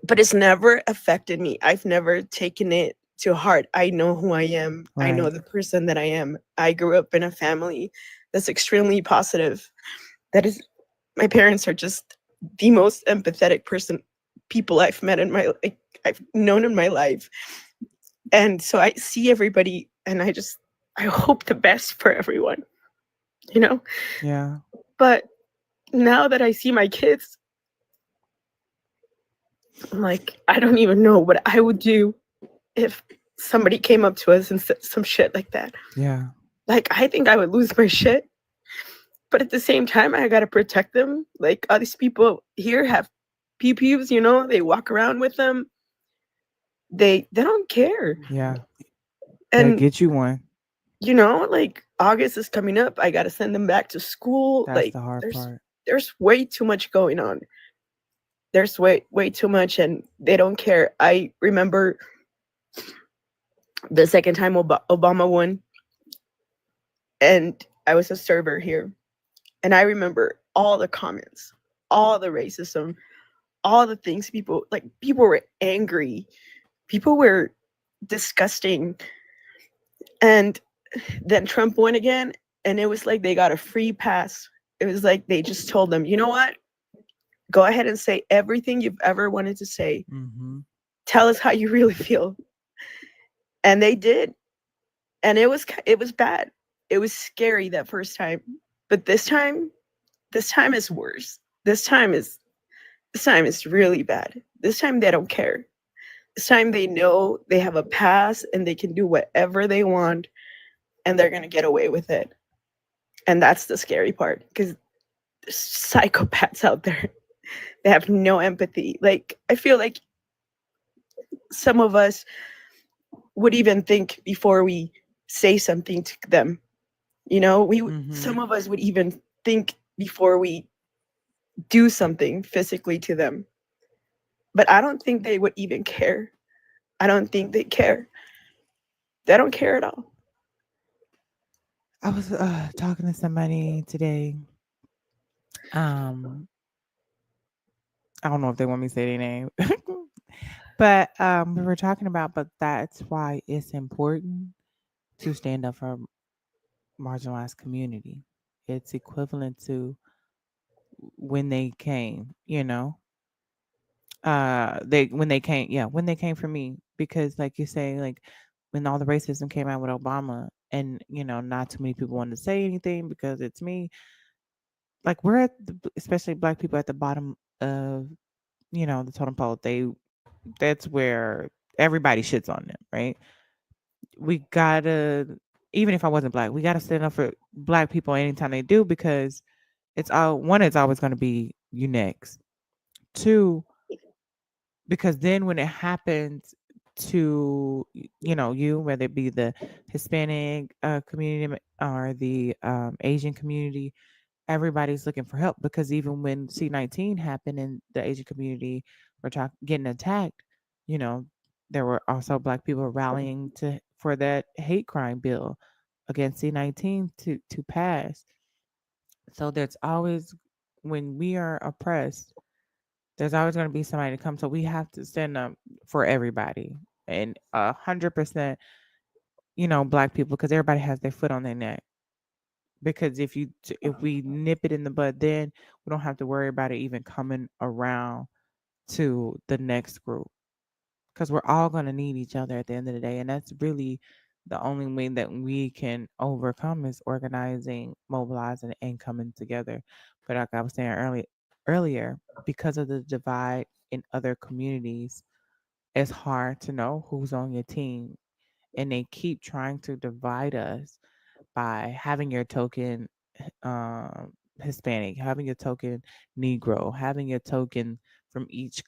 But it's never affected me. I've never taken it to heart. I know who I am. I know Right. the person that I am. I grew up in a family that's extremely positive. That is, my parents are just the most empathetic people I've met I've known in my life. And so I see everybody and I hope the best for everyone, you know? Yeah. But now that I see my kids, I'm like, I don't even know what I would do if somebody came up to us and said some shit like that. Yeah. Like, I think I would lose my shit. But at the same time, I gotta protect them. Like, all these people here have PPUs, they walk around with them. They don't care. Yeah. Gotta And, get you one. like August is coming up. I gotta send them back to school. That's Like, the hard there's part. there's way too much going on. There's way too much, and they don't care. I remember the second time Obama won, and I was a server here. And I remember all the comments, all the racism, all the things people were angry. People were disgusting. And then Trump won again. And it was like they got a free pass. It was like they just told them, you know what? Go ahead and say everything you've ever wanted to say. Mm-hmm. Tell us how you really feel. And they did. And it was bad. It was scary that first time. But this time is worse. This time is really bad. This time they don't care. This time they know they have a pass and they can do whatever they want and they're going to get away with it. And that's the scary part because there's psychopaths out there. They have no empathy. Like, I feel like some of us would even think before we say something to them. Mm-hmm. Some of us would even think before we do something physically to them. But I don't think they would even care. I don't think they care. They don't care at all. I was talking to somebody today. Um, I don't know if they want me to say their name. But we were talking about, but that's why it's important to stand up for marginalized community. It's equivalent to when they came, they when they came, yeah, when they came for me, because like you say, like when all the racism came out with Obama, and not too many people wanted to say anything because it's me. Like we're especially black people at the bottom of the totem pole. That's where everybody shits on them, right? We gotta, even if I wasn't black, we gotta stand up for black people anytime they do, because it's always gonna be you next. Two, because then when it happens to you, whether it be the Hispanic community or the Asian community, everybody's looking for help, because even when C-19 happened and the Asian community were getting attacked, you know, there were also black people rallying for that hate crime bill against C-19 to pass. So there's always, when we are oppressed, there's always going to be somebody to come. So we have to stand up for everybody, and 100%, black people, because everybody has their foot on their neck. Because if we nip it in the bud, then we don't have to worry about it even coming around to the next group, because we're all going to need each other at the end of the day, and that's really the only way that we can overcome, is organizing, mobilizing, and coming together. But like I was saying earlier, because of the divide in other communities, it's hard to know who's on your team, and they keep trying to divide us by having your token Hispanic, having your token Negro, having your token from each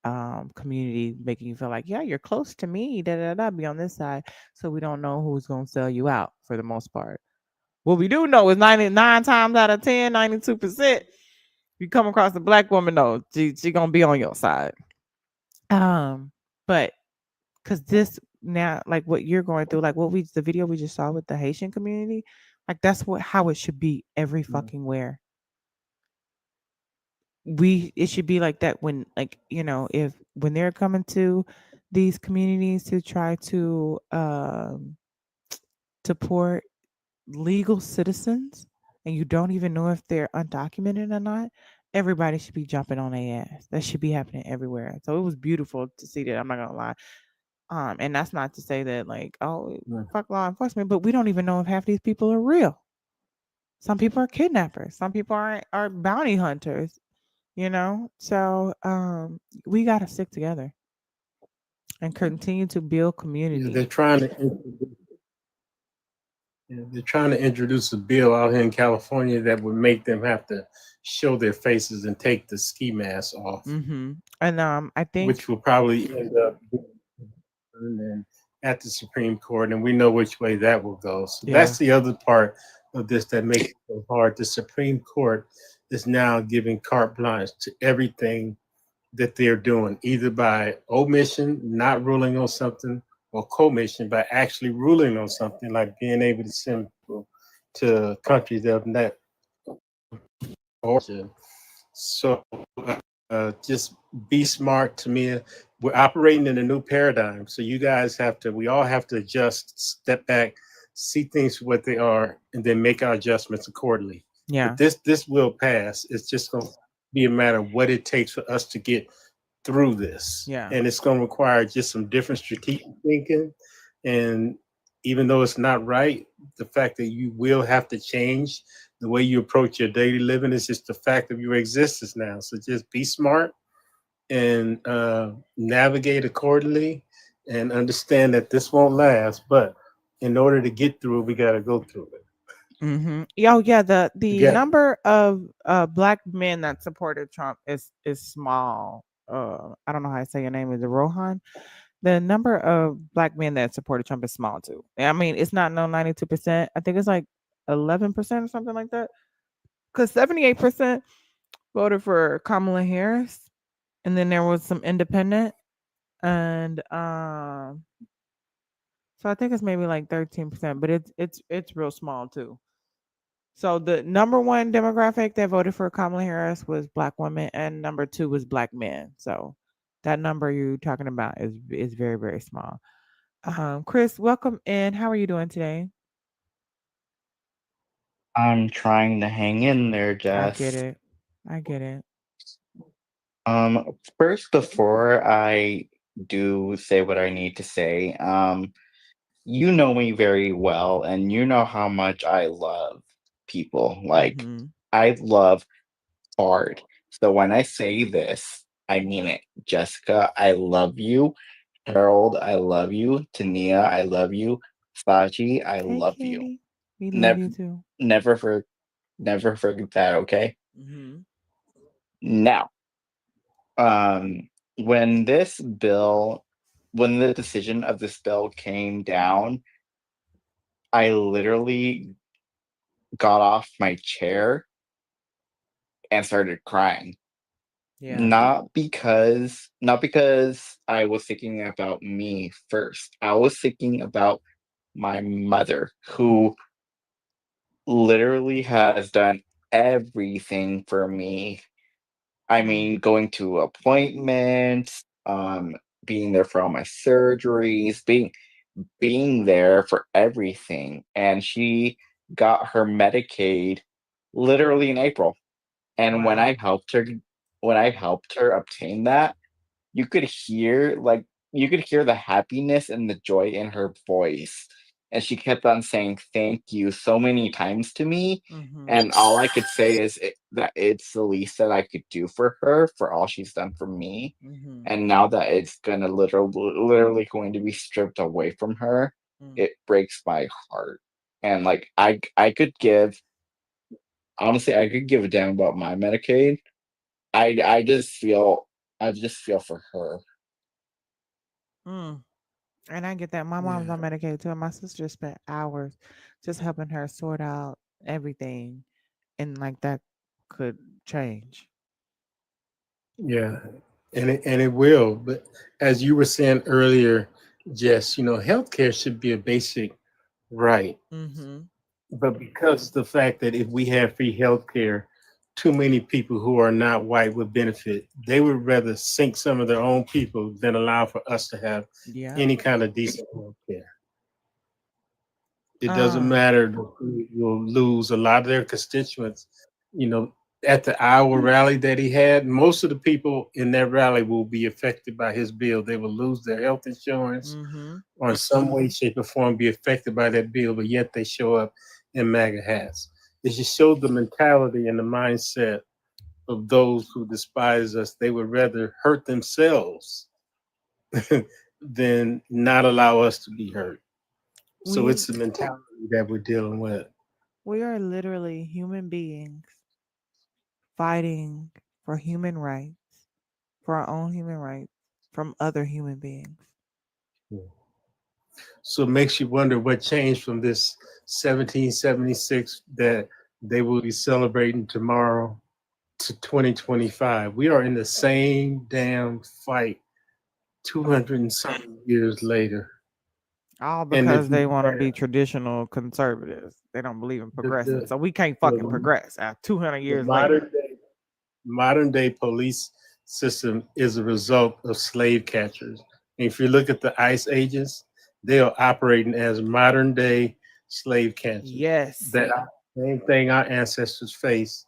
community, making you feel like, yeah, you're close to me, da da da, be on this side. So we don't know who's gonna sell you out for the most part. What we do know is 99 times out of 10, 92%, you come across a black woman, though, she gonna be on your side. But because this now, like what you're going through, like the video we just saw with the Haitian community, like that's how it should be every fucking where. It should be like that when, like, if when they're coming to these communities to try to support legal citizens, and you don't even know if they're undocumented or not, everybody should be jumping on their ass. That should be happening everywhere. So it was beautiful to see that. I'm not gonna lie. And that's not to say that, like, oh, fuck law enforcement, but we don't even know if half these people are real. Some people are kidnappers. Some people are bounty hunters. So we got to stick together and continue to build Yeah, community. they're trying to introduce a bill out here in California that would make them have to show their faces and take the ski mask off, And I think, which will probably end up and then at the Supreme Court, and we know which way that will go. So yeah, that's the other part of this that makes it so hard. The Supreme Court is now giving carte blanche to everything that they're doing, either by omission, not ruling on something, or commission, by actually ruling on something, like being able to send people to countries that have not origin. So just be smart. To me, we're operating in a new paradigm. So you guys we all have to adjust, step back, see things for what they are, and then make our adjustments accordingly. yeah, But this will pass. It's just going to be a matter of what it takes for us to get through this. yeah. And it's going to require just some different strategic thinking. And even though it's not right, the fact that you will have to change the way you approach your daily living is just the fact of your existence now. So just be smart and navigate accordingly, and understand that this won't last. But in order to get through it, we got to go through it. Oh yeah, the Yeah. number of black men that supported Trump is small. I don't know how I say your name. Is it Rohan? The number of black men that supported Trump is small too. I mean, it's not no 92%. I think it's like 11% or something like that. Because 78% voted for Kamala Harris, and then there was some independent, and so I think it's maybe like 13%, but it's real small too. So the number one demographic that voted for Kamala Harris was black women, and number two was black men. So that number you're talking about is very very small. Chris, welcome in. How are you doing today? I'm trying to hang in there, I get Jess. it. I get it. First, before I do say what I need to say, you know me very well, and you know how much I love people. Like, Mm-hmm. I love hard. So when I say this, I mean it. Jessica, I love you. Harold, I love you. Tania, I love you. Saji, I Hey, love you. Candy. We love Never, you too. never for, never forget that. Okay. Mm-hmm. Now, um, when this bill, when the decision of this bill came down, I literally got off my chair and started crying. Yeah. Not because I was thinking about me first. I was thinking about my mother, who literally has done everything for me. I Mm. mean, going to appointments, being there for all my surgeries, being there for everything. And she got her Medicaid literally in April. And Wow. when I helped her obtain that, you could hear you could hear the happiness and the joy in her voice. And she kept on saying thank you so many times to me. Mm-hmm. And all I could say is that it's the least that I could do for her for all she's done for me. Mm-hmm. And now that it's gonna literally going to be stripped away from her, Mm. it breaks my heart. And like I could give honestly I could give a damn about my Medicaid. I just feel I just feel for her. Mm. And I get that. My mom's Yeah. on Medicaid too, and my sister spent hours just helping her sort out everything, and like that could change. Yeah, and it will. But as you were saying earlier, Jess, healthcare should be a basic right. Mm-hmm. But because the fact that if we have free healthcare, too many people who are not white would benefit. They would rather sink some of their own people than allow for us to have Yeah. any kind of decent healthcare. It doesn't Um. matter who will lose a lot of their constituents. You know, at the Iowa rally that he had, most of the people in that rally will be affected by his bill. They will lose their health insurance Mm-hmm. or in some way, shape, or form be affected by that bill, but yet they show up in MAGA hats. It just showed the mentality and the mindset of those who despise us. They would rather hurt themselves than not allow us to be hurt. So We it's the mentality that we're dealing with. we are literally human beings fighting for human rights, for our own human rights from other human beings. So it makes you wonder what changed from this 1776 that they will be celebrating tomorrow to 2025. We are in the same damn fight 200 and something years later. All And because if you they want to compare be traditional conservatives. They don't believe in the, progressing. the, So we can't fucking the, progress 200 the years later. modern day police system is a result of slave catchers. And if you look at the ICE agents, they are operating as modern day slave catchers. Yes. That same thing our ancestors faced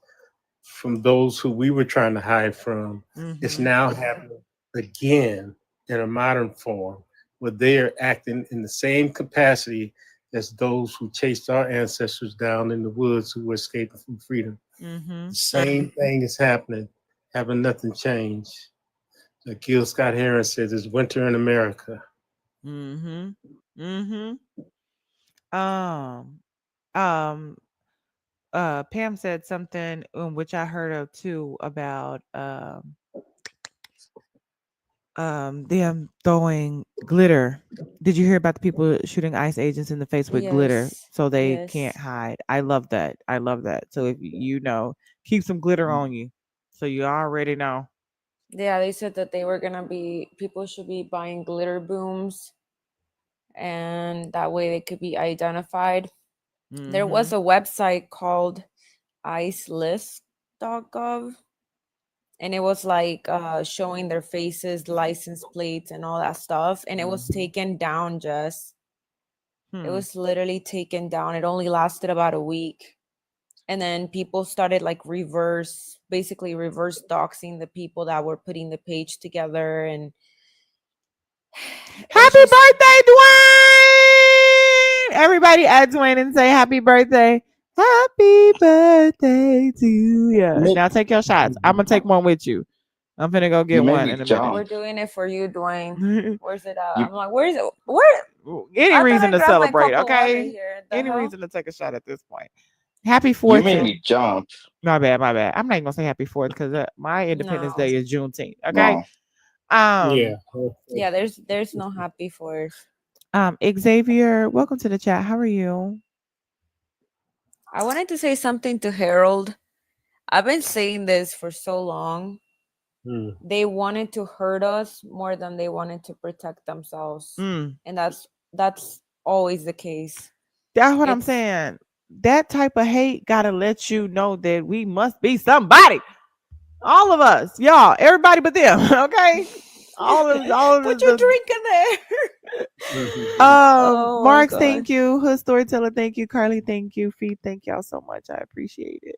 from those who we were trying to hide from. It's Mm-hmm. now happening again in a modern form, where they are acting in the same capacity as those who chased our ancestors down in the woods who were escaping from freedom. Mm-hmm. The same thing is happening, having nothing changed. Like Gil Scott Heron says, it's winter in America. Mm-hmm. Mm-hmm. Um, um, Pam said something which I heard of too about them throwing glitter. Did you hear about the people shooting ICE agents in the face with glitter Yes, so they can't yes. hide? I love that. I love that. So if you know, keep some glitter on you, so you already know. Yeah, they said that they were gonna be people should be buying glitter booms and that way they could be identified. There was a website called icelist.gov, and it was like showing their faces, license plates, and all that stuff. And it was taken down. It was literally taken down. It only lasted about a week, and then people started like basically reverse doxing the people that were putting the page together. And Happy birthday, Dwayne! Everybody add Dwayne and say happy birthday. Happy birthday to you. Now take your shots. I'm gonna take one with you. I'm finna go get one in a minute. We're doing it for you, Dwayne. Where's it at? I'm like, where is it? Any reason to celebrate, here. okay? Any hell? reason to take a shot at this point. Happy 4th. You made me jump. My bad. I'm not even gonna say happy 4th because my Independence Day is Juneteenth. Okay. Yeah. Yeah, there's no happy 4th. Xavier, welcome to the chat. How are you? I wanted to say something to Harold. I've been saying this for so long. They wanted to hurt us more than they wanted to protect themselves. And that's always the case. That's what I'm saying. That type of hate gotta let you know that we must be somebody. All of us, y'all, everybody but them. Okay. All of Put your drink in there. Marks, thank you. Hood Storyteller, thank you. Carly, thank you. Feet, thank y'all so much. I appreciate it.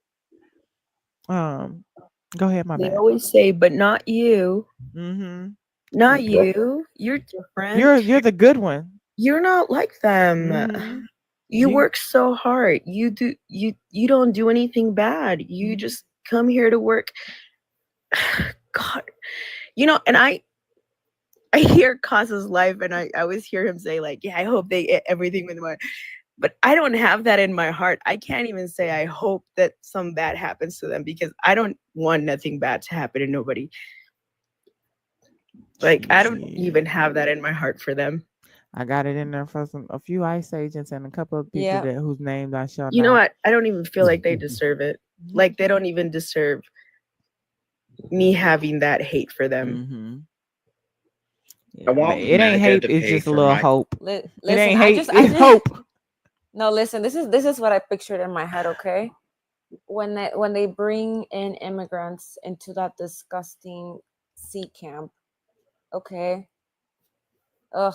Go ahead, my They bad. always say, but not you. Not you. You're different. You're the good one. You're not like them. You work so hard. You don't do anything bad. You just come here to work. God, and I hear Casa's life, and I always hear him say like, yeah, I hope they get everything with my, but I don't have that in my heart. I can't even say I hope that some bad happens to them because I don't want nothing bad to happen to nobody. Like, I don't even have that in my heart for them. I got it in there for a few ICE agents and a couple of people whose names I shall not. You know what? I don't even feel like they deserve it. Like, they don't even deserve me having that hate for them. I want it ain't hate, it's just a little hope. Listen, it ain't hate, it's hope. No, listen, this is what I pictured in my head, okay? When they bring in immigrants into that disgusting sea camp, okay? Ugh.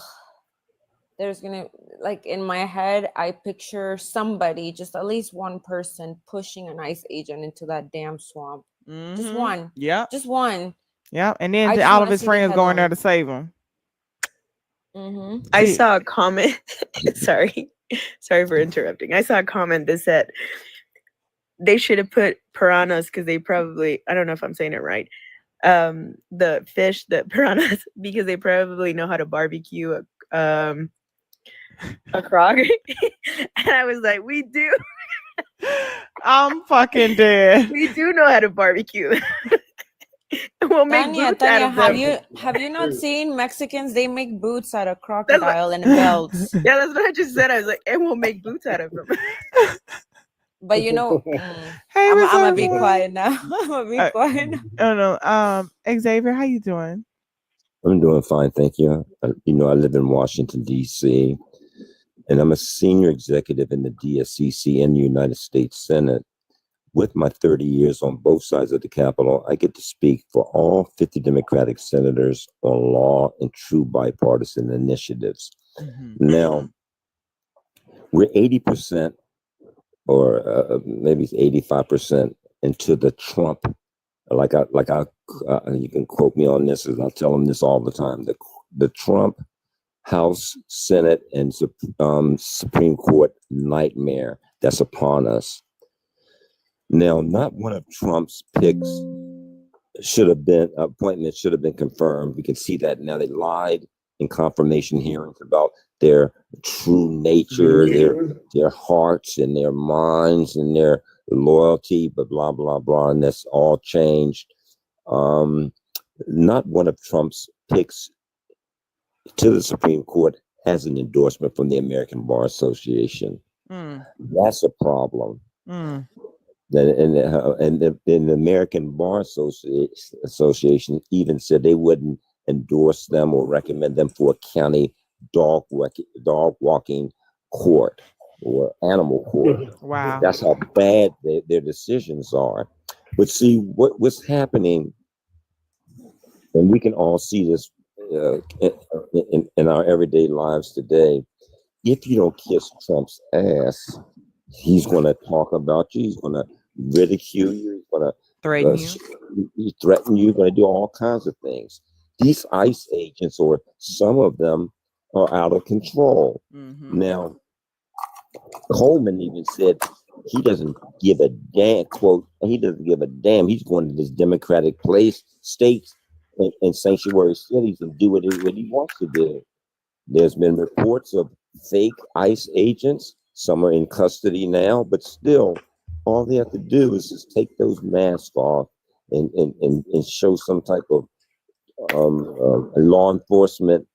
There's gonna, like, in my head, I picture somebody, just at least one person, pushing an ICE agent into that damn swamp. Just one. Yeah. Just one. Yeah. And then all of his friends going there to save him. I saw a comment. Sorry for interrupting. I saw a comment that said they should have put piranhas because they probably, I don't know if I'm saying it right, the fish, the piranhas, because they probably know how to barbecue a frog. And I was like, we do. I'm fucking dead. We do know how to barbecue. We'll make boots out of them. Have you not seen Mexicans? They make boots out of crocodile and belts. Yeah, that's what I just said. I was like, and we'll make boots out of them. But I'm gonna be quiet now. I'm gonna be quiet now. Oh no. Xavier, how you doing? I'm doing fine, thank you. I live in Washington, D.C., and I'm a senior executive in the DSCC and the United States Senate. With my 30 years on both sides of the Capitol, I get to speak for all 50 Democratic senators on law and true bipartisan initiatives. Now, we're 80% or maybe 85% into the Trump. You can quote me on this, as I'll tell them this all the time. The Trump House, Senate, and Supreme Court nightmare that's upon us. Now, not one of Trump's picks appointments should have been confirmed. We can see that now. They lied in confirmation hearings about their true nature, their hearts and their minds and their loyalty, but blah, blah, blah. And that's all changed. Not one of Trump's picks to the Supreme Court has an endorsement from the American Bar Association. That's a problem. And the American Bar Association even said they wouldn't endorse them or recommend them for a county dog walking court. or animal court. Wow. That's how bad their decisions are. But see, what's happening, and we can all see this in our everyday lives today. If you don't kiss Trump's ass, he's going to talk about you. He's going to ridicule you. He's going to Threaten you. threaten you. He's going to do all kinds of things. These ICE agents, or some of them, are out of control. Now, Coleman even said he doesn't give a damn. Quote: he doesn't give a damn. He's going to this Democratic place, states, and sanctuary cities and do what he wants to do. There's been reports of fake ICE agents. Some are in custody now, but still, all they have to do is just take those masks off and show some type of law enforcement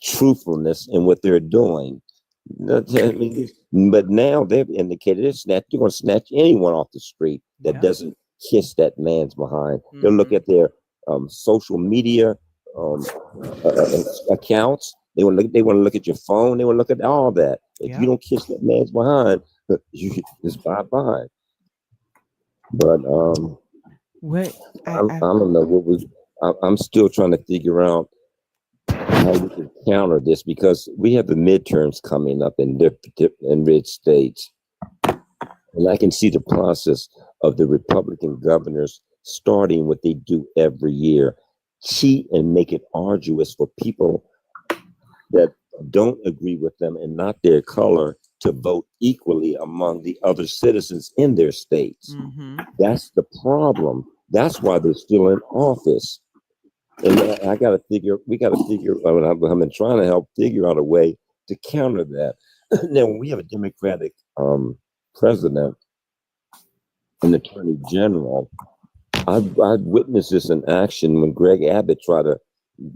truthfulness in what they're doing. But now they've indicated they're going to snatch anyone off the street that doesn't kiss that man's behind. They'll look at their social media accounts. They want to look at your phone. They want to look at all that. If you don't kiss that man's behind, you just bye. But I don't know I'm still trying to figure out how we can counter this, because we have the midterms coming up in red states, and I can see the process of the Republican governors starting what they do every year: cheat and make it arduous for people that don't agree with them and not their color to vote equally among the other citizens in their states. That's the problem. That's why they're still in office. And we got to figure, I've been trying to help figure out a way to counter that. Now, when we have a Democratic president and attorney general, I've witnessed this in action when Greg Abbott tried to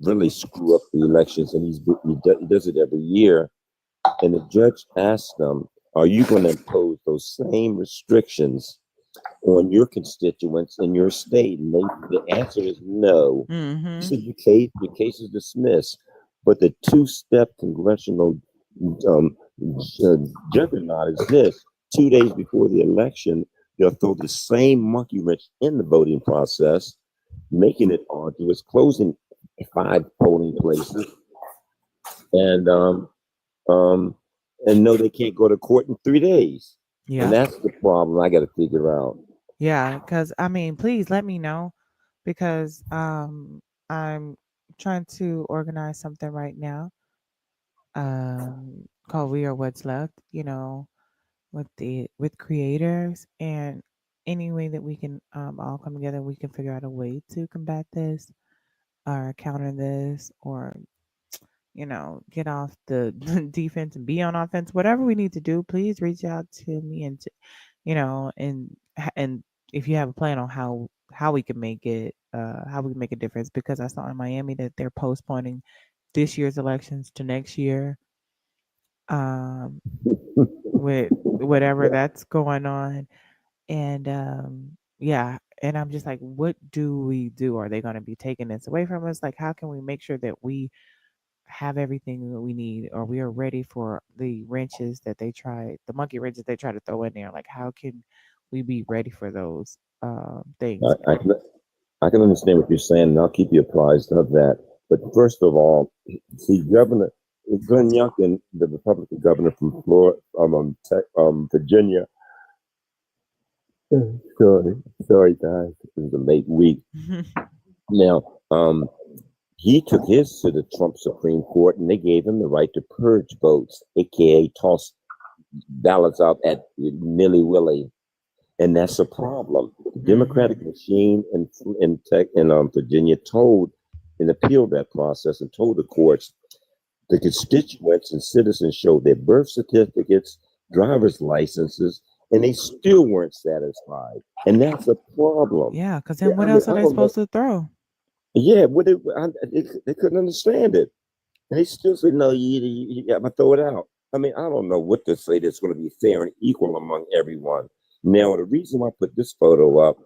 really screw up the elections, and he does it every year. And the judge asked them, are you going to impose those same restrictions on your constituents in your state? And the answer is no. He said, your case is dismissed. But the two-step congressional juggernaut is this: 2 days before the election, they'll throw the same monkey wrench in the voting process, making it arduous, closing 5 polling places, and no, they can't go to court in 3 days. And that's the problem I got to figure out. Yeah, because I mean, please let me know, because I'm trying to organize something right now called We Are What's Left, with creators, and any way that we can all come together, we can figure out a way to combat this or counter this, or get off the defense and be on offense. Whatever we need to do, please reach out to me, and and if you have a plan on how we can make it, how we can make a difference, because I saw in Miami that they're postponing this year's elections to next year, with whatever that's going on, and and I'm just like, what do we do? Are they going to be taking this away from us? Like, how can we make sure that we have everything that we need, or we are ready for the monkey wrenches they try to throw in there? Like, how can we be ready for those things? I can understand what you're saying, and I'll keep you apprised of that. But first of all, see, Governor Glenn Youngkin, the Republican governor from Florida, Virginia. Sorry, guys. It was a late week. Now, he took his to the Trump Supreme Court, and they gave him the right to purge votes, aka toss ballots out at nilly-willy. And that's a problem. The Democratic machine in Virginia appealed that process and told the courts the constituents and citizens showed their birth certificates, driver's licenses, and they still weren't satisfied. And that's a problem. Yeah, because then what else are they supposed to throw? Yeah, they couldn't understand it. And they still said, no, you got to throw it out. I mean, I don't know what to say that's going to be fair and equal among everyone. Now, the reason why I put this photo up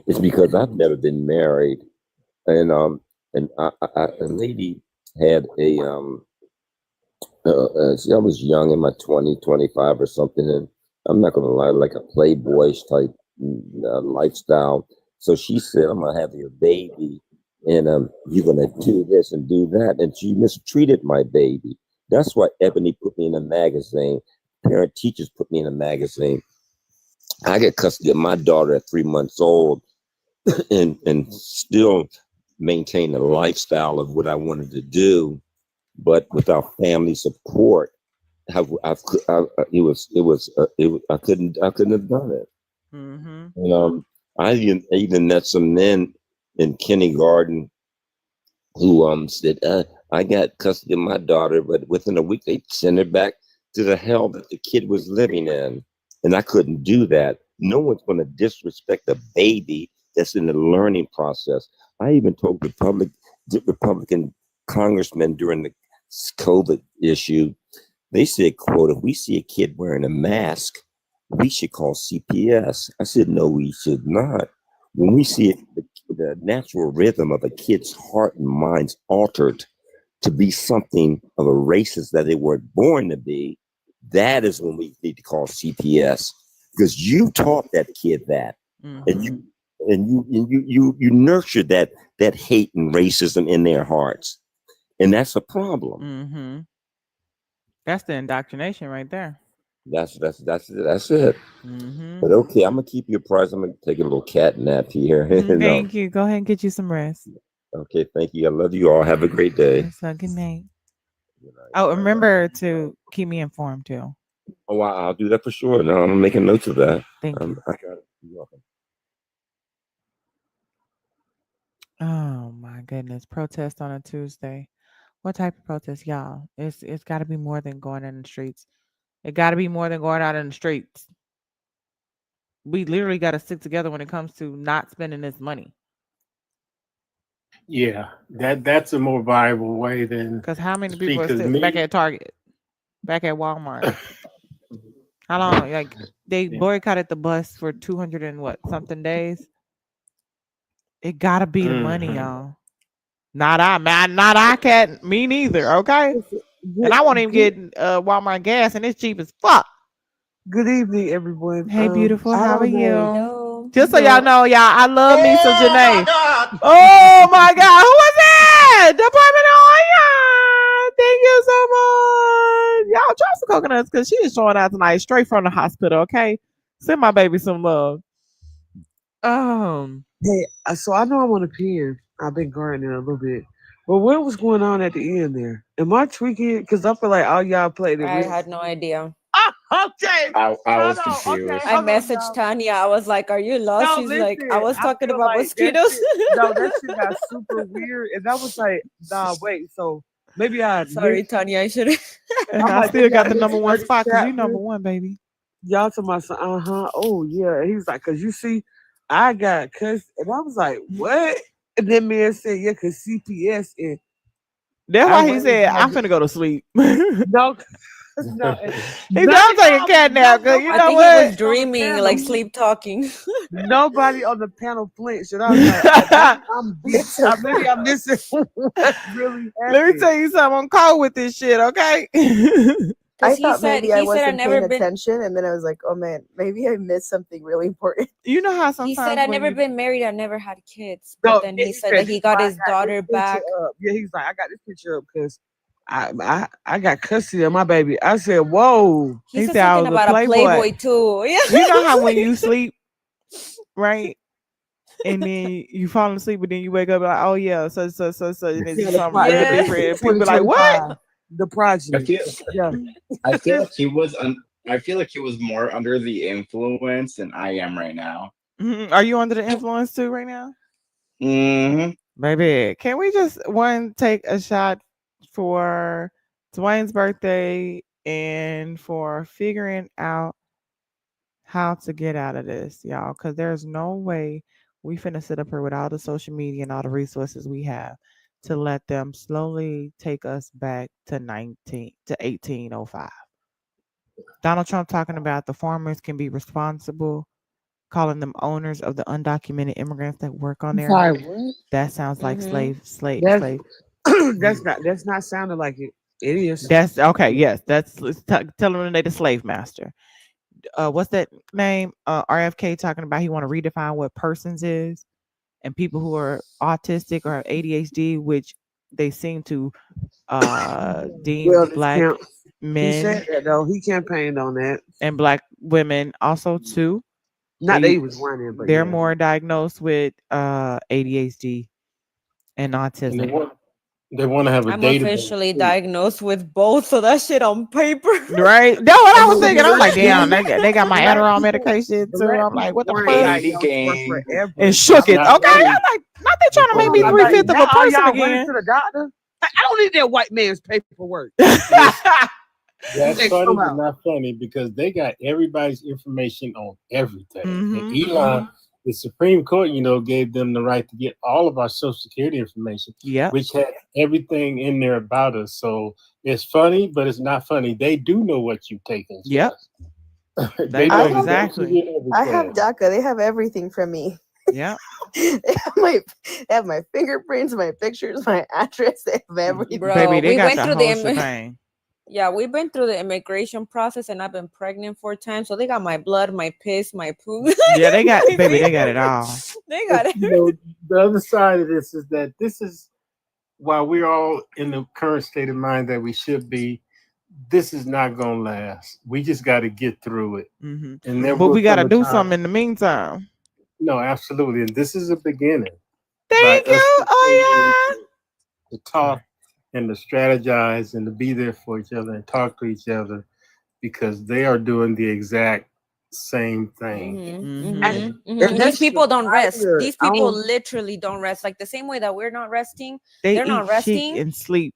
is because I've never been married, and a lady had See, I was young in my 20, 25 or something, and I'm not going to lie, like a playboyish type lifestyle. So she said, I'm going to have your baby, and you're going to do this and do that. And she mistreated my baby. That's why Ebony put me in a magazine. Parent teachers put me in a magazine. I get custody of my daughter at 3 months old and still maintain the lifestyle of what I wanted to do, but without family support. I couldn't have done it. Mm-hmm. And I even met some men in kindergarten who said, I got custody of my daughter, but within a week they sent her back to the hell that the kid was living in. And I couldn't do that. No one's going to disrespect a baby that's in the learning process. I even told Republican congressmen during the COVID issue, they said, quote, if we see a kid wearing a mask, we should call CPS. I said, no, we should not. When we see it, the natural rhythm of a kid's heart and mind's altered to be something of a racist that they weren't born to be, that is when we need to call CPS, because you taught that kid that, and you nurtured that hate and racism in their hearts, and that's a problem. Mm-hmm. That's the indoctrination right there. That's it. Mm-hmm. But okay, I'm gonna keep you apprised. I'm gonna take a little cat nap here. No. Thank you. Go ahead and get you some rest. Okay, thank you. I love you all. Have a great day. So good night. Oh, remember to keep me informed too. Oh, I'll do that for sure. No, I'm making notes of that. Thank you. I got it. You're welcome. Oh my goodness. Protest on a Tuesday. What type of protest, y'all? It's gotta be more than going in the streets. It gotta be more than going out in the streets. We literally gotta stick together when it comes to not spending this money. Yeah, that's a more viable way than Because how many see, people are 'cause sitting back me, at Target, back at Walmart? How long? Like they yeah. boycotted the bus for 200 and what something days. It gotta be the money, Mhm. y'all. Not I, man. Not I can't. Me neither. Okay. And I won't even Good, get Walmart gas, and it's cheap as fuck. good evening, everyone. Hey, beautiful. I How are don't know. you? Hello. Just so You y'all know, know, y'all, I love me some Oh my Janae. God! Oh my God, who was that? Department of Oil. Thank you so much. Y'all try some coconuts because she is showing out tonight, straight from the hospital. Okay, send my baby some love. hey, so I know I'm on a pen. I've been grinding a little bit. But what was going on at the end there? Am I tweaking? Because I feel like all y'all played it I real. had no idea. Okay. I Hold was on. Okay. confused. I Hold on, messaged y'all. Tanya. I was like, "Are you lost?" No, She's like, "I listen. was I talking feel about like that mosquitoes." shit. No, that shit got super weird. And that was like, nah, wait. So maybe I Sorry, missed. Tanya. I should. I'm I like, still maybe I got the missed number one certain spot because you number chapters. one, baby. Y'all talking about some, oh yeah. And he was like, cause you see, I got cussed, and I was like, what? And then man said, yeah, cause CPS, and That's I why he raised said, my I'm finna go to sleep. He no, no, said, I'm taking a cat nap because you I know nobody think he was what? on the dreaming, like panel, sleep talking. nobody on the panel flinched, and I was like, oh, maybe I'm deep, maybe I'm missing what really Let me happened. tell you something. I'm cold with this shit, okay? I Because thought maybe I he said I wasn't never paying been. attention, and then I was like, oh man, maybe I missed something really important. You know how He said sometimes I when never you been married. I never had kids. But No, then yeah, he he said said that this he is got why I his got this daughter picture back. up. Yeah, he's like, I got this picture up because I got custody of my baby. I said, whoa. He he said said I something was a about a playboy. Playboy too. Yeah, You I know how was when like, you sleep, right? And then you fall asleep, but then you wake up like, oh yeah, so, and it's Yeah, just something real yeah. different. And people be like, what? 2025, the I progeny. feel Yeah. I feel like he was I feel like he was more under the influence than I am right now. Are you under the influence too right now? Hmm. Baby, can we just one take a shot for Dwayne's birthday and for figuring out how to get out of this, y'all? Because there's no way we finna sit up here with all the social media and all the resources we have to let them slowly take us back to 1805. Donald Trump talking about the farmers can be responsible, calling them owners of the undocumented immigrants that work on I'm there. sorry, what? That sounds like Mhm. slave. That's Slave. that's not sounding like it. It is. That's okay. Yes, telling them they the slave master. What's that name? RFK talking about he want to redefine what persons is, and people who are autistic or have ADHD, which they seem to deem Well, this black camp. He said men that though. He campaigned on that. and black women also too. Not that They he was running, but they're yeah. more diagnosed with ADHD and And autism. they want to have a I'm database officially too. diagnosed with both, so that shit on paper. Right? That's what I was See, thinking. I'm like, damn, see, they got my black Adderall people, medication too. black I'm like, people what the weren't fuck? Candy diagnosed for cane. And forever. shook it. I'm Okay. I'm saying. like, not they trying to make me I'm three like, fifths of now a all person y'all running again. to the doctor. I don't need that white man's paperwork. That's They funny, come but out. not funny because they got everybody's information on everything. And Mm-hmm. Elon, the Supreme Court, gave them the right to get all of our Social Security information, Yep. which had everything in there about us. So it's funny, but it's not funny. They do know what you've taken. Yep. They know I know have exactly. exactly I have everything. DACA. They have everything from me. Yep. They have my fingerprints, my pictures, my address. They have everything. Baby, Bro, they we got went the through whole the shebang. yeah, we've been through the immigration process, and I've been pregnant 4 times, so they got my blood, my piss, my poop. Yeah, they got my baby, they got it all. They But got it. the other side of this is that this is while we're all in the current state of mind that we should be, this is not gonna last. We just got to get through it, Mm-hmm. and there But will we gotta come a do time. something in the meantime. No, absolutely, and this is a beginning by Thank us you. continuing Oh to talk and to strategize and to be there for each other and talk to each other because they are doing the exact same thing. Mm-hmm. And These that's people don't rest. fire. These people literally don't rest. Like the same way that we're not resting, They they're not eat shit resting. and sleep.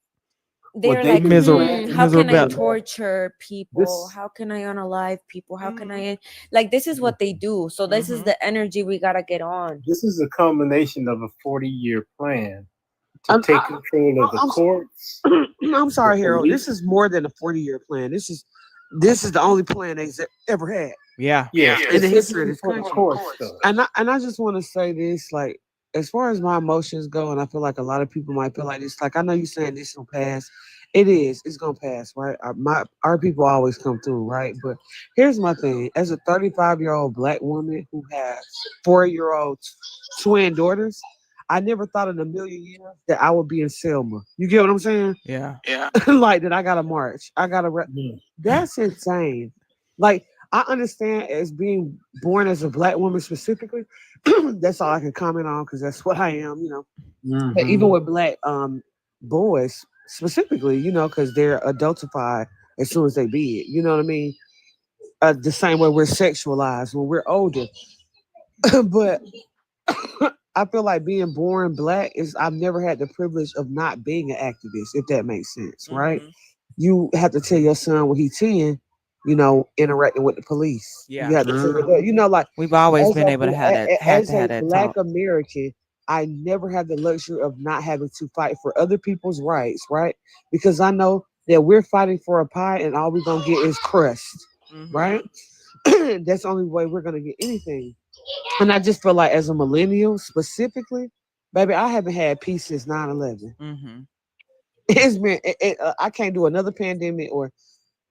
They're they like, can do how can I miserable. torture people? This How can I unalive people? How can I like this is what they do. So this is Mm-hmm. the energy we gotta get on. this is a culmination of a 40-year plan to I'm, take control of the I'm, courts, I'm the sorry, Harold. This police. is more than a 40-year plan. This is the only plan they've ever had Yeah. Yeah, in the history of specifically this for the country. court stuff. And I just want to say this, like, as far as my emotions go, and I feel like a lot of people might feel like this. Like, I know you're saying this will pass. It is. It's gonna pass, right? Our people always come through, right? But here's my thing: as a 35-year-old black woman who has 4-year-old twin daughters, I never thought in a million years that I would be in Selma. You get what I'm saying? Yeah. Like that, I gotta march. I gotta. Yeah. That's insane. Like I understand as being born as a black woman specifically. That's all I can comment on because that's what I am. But even with black boys specifically, because they're adultified as soon as they be it. You know what I mean? The same way we're sexualized when we're older. But I feel like being born black is I've never had the privilege of not being an activist, if that makes sense, right? Mm-hmm. You have to tell your son when he's 10, interacting with the police. Yeah. You have to tell your dad, like We've always as been a able to have that as a black talk. American, I never had the luxury of not having to fight for other people's rights, right? Because I know that we're fighting for a pie and all we're gonna get is crust, Mm-hmm. right? That's the only way we're gonna get anything. And I just feel like as a millennial specifically, baby, I haven't had peace since 9/11. Mm-hmm. It's been, I can't do another pandemic or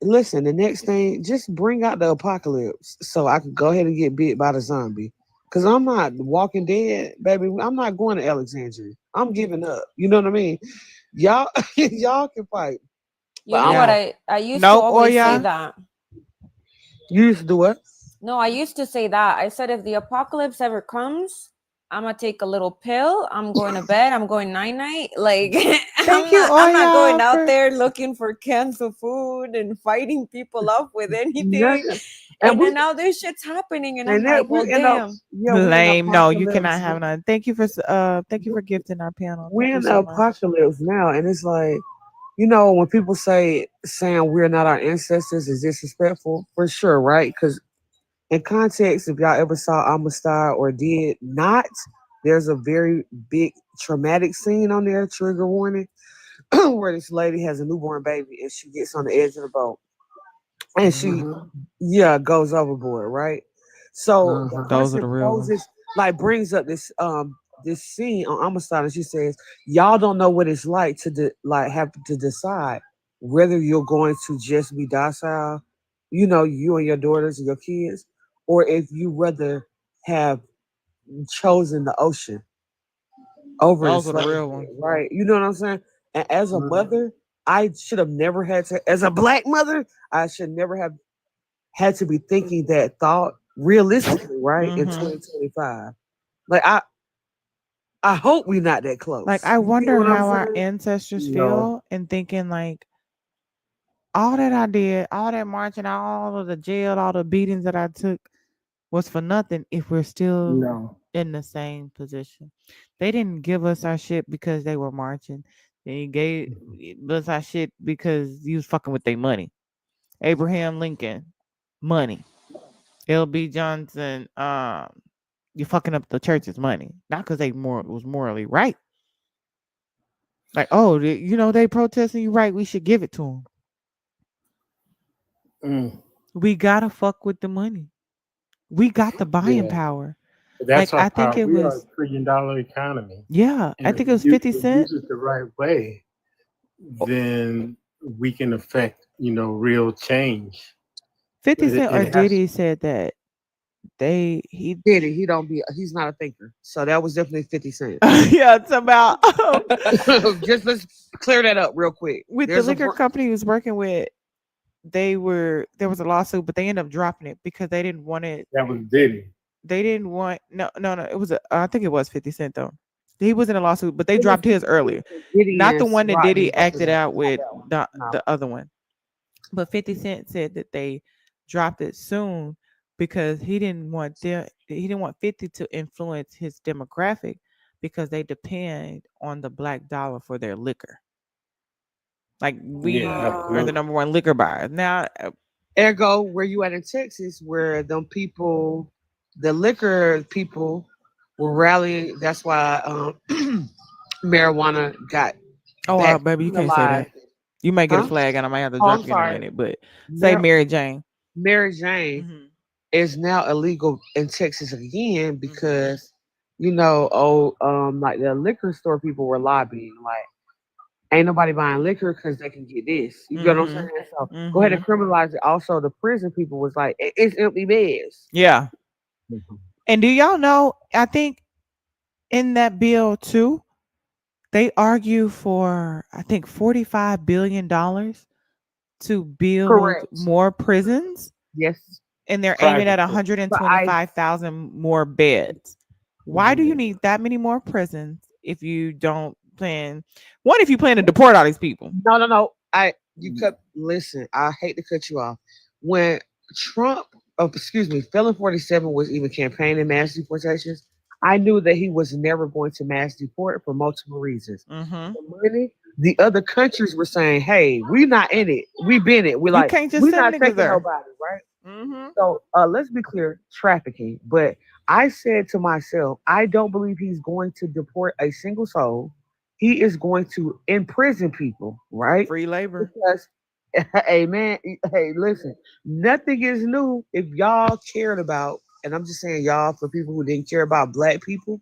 listen, the next thing, just bring out the apocalypse so I can go ahead and get bit by the zombie. Cause I'm not Walking Dead, baby. I'm not going to Alexandria. I'm giving up. You know what I mean? Y'all, y'all can fight. You But know I'm what Yeah. I used to Nope. Or always say yeah. that. You used to do what? No, I used to say that. I said if the apocalypse ever comes, I'm gonna take a little pill. I'm going to bed. I'm going night. Like Thank you, I'm not going Oya, out for there looking for cans of food and fighting people up with anything. Nothing. And And then we now this shit's happening, and I'm and that like, well, we end up damn. we in lame. No, you cannot apocalypse. have none. Thank you for gifting our panel. Thank We're you in so the much. apocalypse now, and it's like, when people saying we're not our ancestors is disrespectful, for sure, right? Because in context, if y'all ever saw Amistad or did not, there's a very big traumatic scene on there, trigger warning, where this lady has a newborn baby and she gets on the edge of the boat and she, goes overboard, right? So the Those are person the real ones. poses, like, brings up this scene on Amistad, and she says, "Y'all don't know what it's like to have to decide whether you're going to just be docile, you and your daughters and your kids, or if you rather have chosen the ocean over Those were the real enslavement, ones. right? You know what I'm saying? And as a mother, I should have never had to, as a black mother, I should never have had to be thinking that thought realistically, right? In Mm-hmm. 2025. Like I hope we're not that close. Like, I You get wonder what I'm how our saying? ancestors No. feel and thinking like all that I did, all that marching, all of the jail, all the beatings that I took was for nothing if we're still No. in the same position. They didn't give us our shit because they were marching. They gave us our shit because you was fucking with their money. Abraham Lincoln, money. L.B. Johnson, you fucking up the church's money, not because they was morally right. Like, oh, they protesting you right. We should give it to them. We gotta fuck with the money. We got the buying Yeah. power. That's Like, our I think power. it We are a was, $1 trillion economy. yeah, I And if think it we was 50 use Cent. it the right way, then we can affect, real change. 50 But Cent or it has Diddy said that he He's not a thinker. So that was definitely 50 Cent. yeah, it's about Just let's clear that up real quick. with the liquor company he was working with. There was a lawsuit, but they ended up dropping it because they didn't want it. that was Diddy. They didn't want no. It was I think it was 50 Cent though. He was in a lawsuit, but they It was dropped his earlier. Diddy Not the and one that Rodney Diddy after acted that. out with No. the other one. But 50 Cent said that they dropped it soon because he didn't want 50 to influence his demographic because they depend on the black dollar for their liquor. Like, we Yeah, are the absolutely. number one liquor buyer. Now, Ergo, where you at in Texas, where them people, the liquor people were rallying. That's why marijuana got back baby, you can't say that. penalized. You might get a Huh? flag and I might have to Oh, drop I'm you in a sorry. minute, but say Mar- Mary Jane. Mary Jane Mhm. is now illegal in Texas again Mhm. because like the liquor store people were lobbying, like ain't nobody buying liquor because they can get this. You get what I'm saying? Mhm. So go ahead and Mhm. criminalize it. Also, the prison people was like, It's empty beds." Yeah. And do y'all know, I think in that bill too, they argue for I think $45 billion to build Correct. more prisons, Yes. and they're aiming at Private. 125,000 more beds. Why do you Mhm. need that many more prisons if you don't plan? One, if you plan to deport all these people. No. Listen, I hate to cut you off. When Trump, Felon 47 was even campaigning mass deportations, I knew that he was never going to mass deport for multiple reasons. Mm-hmm. The money, the other countries were saying, hey, we not in it. We been it. You can't just We send not niggas taking there. nobody, right? Mm-hmm. So let's be clear, trafficking. But I said to myself, I don't believe he's going to deport a single soul. He is going to imprison people, right? Free labor. Because, hey man, hey, listen, nothing is new if y'all cared about, and I'm just saying y'all for people who didn't care about black people.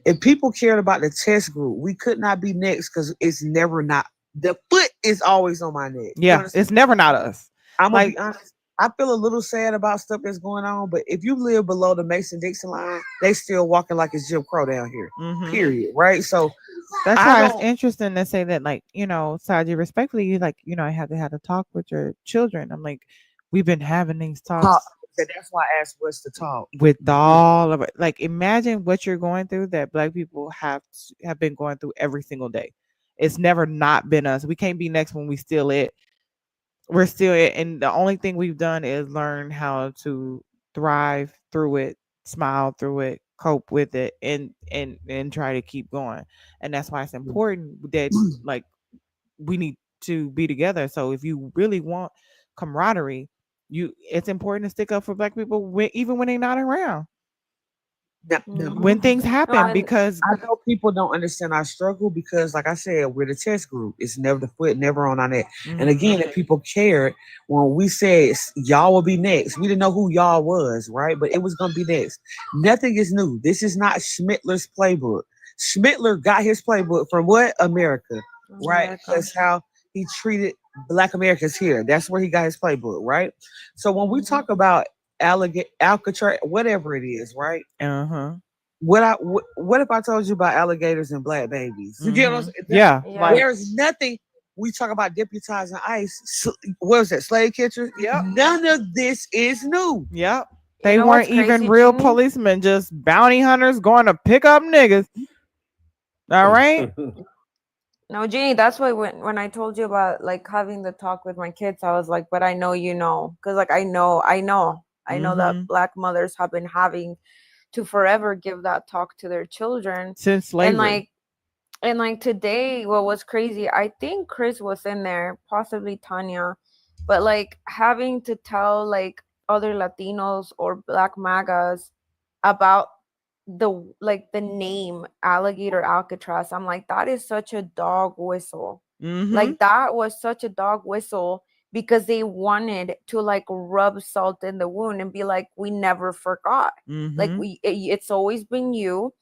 If people cared about the test group, we could not be next because it's never not. The foot is always on my neck. You Yeah, understand? it's never not us. I'm gonna Like, be honest. I feel a little sad about stuff that's going on, but if you live below the Mason-Dixon line, they still walking like it's Jim Crow down here. mm-hmm. Period. Right? So That's I why it's don't interesting to say that, like, Saji, respectfully, you like, I had to have a talk with your children. I'm like, we've been having these talk. talks That's why I asked what's the talk. with all of it. Like, imagine what you're going through that black people have been going through every single day. It's never not been us. We can't be next when we still it. We're still it, and the only thing we've done is learn how to thrive through it, smile through it, cope with it, and try to keep going. And that's why it's important that, like, we need to be together. So if you really want camaraderie, it's important to stick up for black people even when they're not around. When things No, happen, and because I know people don't understand our struggle because, like I said, we're the test group. It's never the foot, never on our neck. And again, if people cared when we said y'all will be next, we didn't know who y'all was, right? But it was gonna be next. Nothing is new. This is not Schmittler's playbook. Schmittler got his playbook from what? America, right? America. That's how he treated Black Americans here. That's where he got his playbook, right? So when we talk about Alcatraz, whatever it is, right? Uh-huh. What if I told you about alligators and black babies? You get what I'm saying? Yeah. Yeah. Like There's nothing. We talk about deputizing ICE. What was that? Slave catchers? Yep. None of this is new. Yep. You They know weren't what's even crazy, real Jeannie? policemen, just bounty hunters going to pick up niggas. All right. No, Jeannie, that's why when I told you about like having the talk with my kids, I was like, but I know you know, because like I know that Black mothers have been having to forever give that talk to their children Since slavery. and like today, what was crazy, I think Chris was in there, possibly Tanya, but like having to tell like other Latinos or Black MAGAs about the name alligator Alcatraz. I'm like, that is such a dog whistle. Like that was such a dog whistle because they wanted to like rub salt in the wound and be like, we never forgot. Like it's always been you.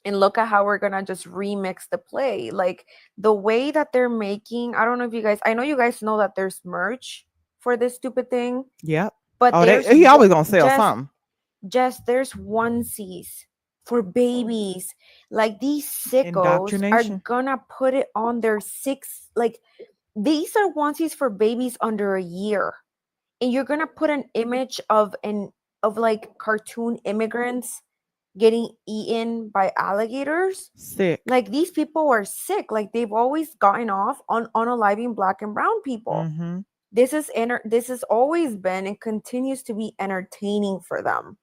And look at how we're gonna just remix the play. Like the way that they're making, I don't know if you guys, I know you guys know that there's merch for this stupid thing. Yep. But Oh, there's he always gonna sell something. just there's onesies for babies. Like these sickos are Indoctrination. gonna put it on their six. Like these are onesies for babies under a year, and you're gonna put an image of like cartoon immigrants getting eaten by alligators. Sick. Like these people are sick. Like they've always gotten off on unaliving Black and brown people. This has always been and continues to be entertaining for them.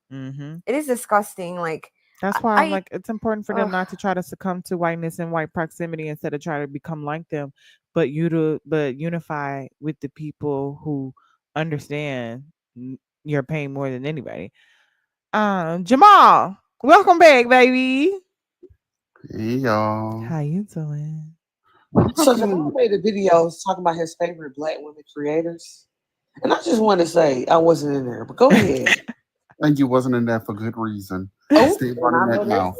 It is disgusting. Like that's why I'm like, it's important for them not to try to succumb to whiteness and white proximity instead of try to become like them, but unify with the people who understand your pain more than anybody. Jamal, welcome back, baby. Hey y'all. How you doing? So Jamal made a video talking about his favorite Black women creators. And I just want to say I wasn't in there, but go ahead. And you wasn't in there for good reason. Oh, Stay running that mouth.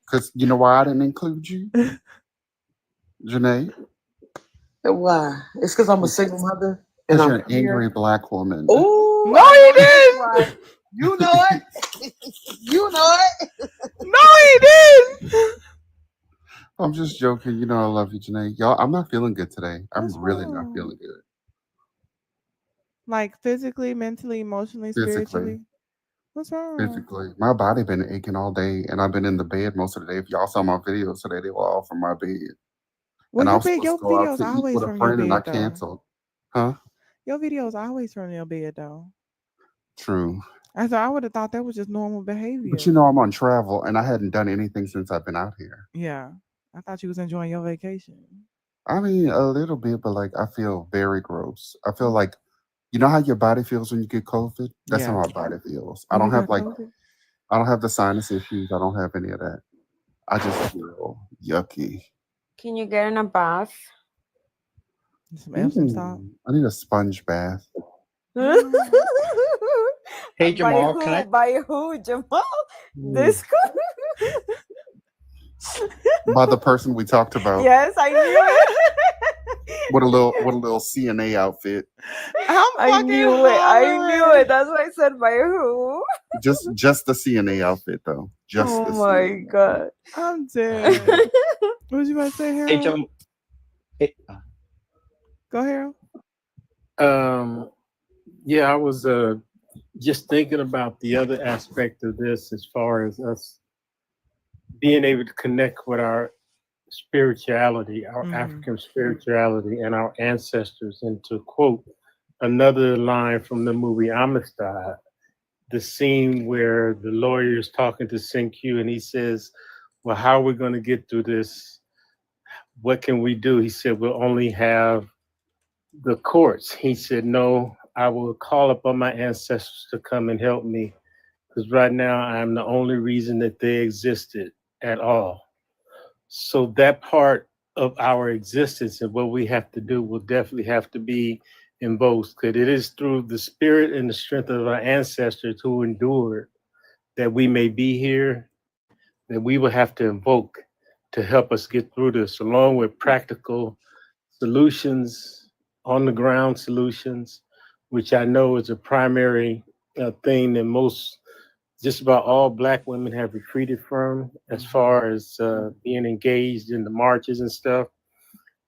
Because you know why I didn't include you? Janae? Why? It's because I'm a single mother. And Because I'm you're an angry Black woman. Oh, no, you didn't. You know it. You know it. No, he didn't. I'm just joking. You know I love you, Janae. Y'all, I'm not feeling good today. I'm really not feeling good. Like physically, mentally, emotionally, spiritually. What's wrong? Physically. My body been aching all day, and I've been in the bed most of the day. If y'all saw my videos today, they were all from my bed. Well, and I your was supposed your to go out videos to eat always with a from your friend, and I bed, though. canceled. Huh? Your videos always from your bed, though. True. I would have thought that was just normal behavior. But you know, I'm on travel, and I hadn't done anything since I've been out here. Yeah, I thought you was enjoying your vacation. I mean, a little bit, but like I feel very gross. I feel like, you know how your body feels when you get COVID? That's how my body feels. I You don't have got like, COVID? I don't have the sinus issues. I don't have any of that. I just feel yucky. Can you get in a bath? Some Epsom salt. I need a sponge bath. Hey Jamal, can I? By who, Jamal? This By the person we talked about. Yes, I knew it. With a little CNA outfit. I knew it. That's why I said by who. Just the CNA outfit though. Just Oh the my CNA. god. I'm dead. What was you about to say, Harold? Go, Harold. Yeah, I was just thinking about the other aspect of this as far as us being able to connect with our spirituality, our African spirituality, and our ancestors. And to quote another line from the movie Amistad, the scene where the lawyer is talking to Q and he says, well, how are we going to get through this? What can we do? He said, we'll only have the courts. He said, no, I will call upon my ancestors to come and help me, because right now I'm the only reason that they existed at all. So that part of our existence and what we have to do will definitely have to be invoked, because it is through the spirit and the strength of our ancestors who endured that we may be here, that we will have to invoke to help us get through this, along with practical solutions, on the ground solutions, which I know is a primary thing that just about all Black women have retreated from, as far as being engaged in the marches and stuff.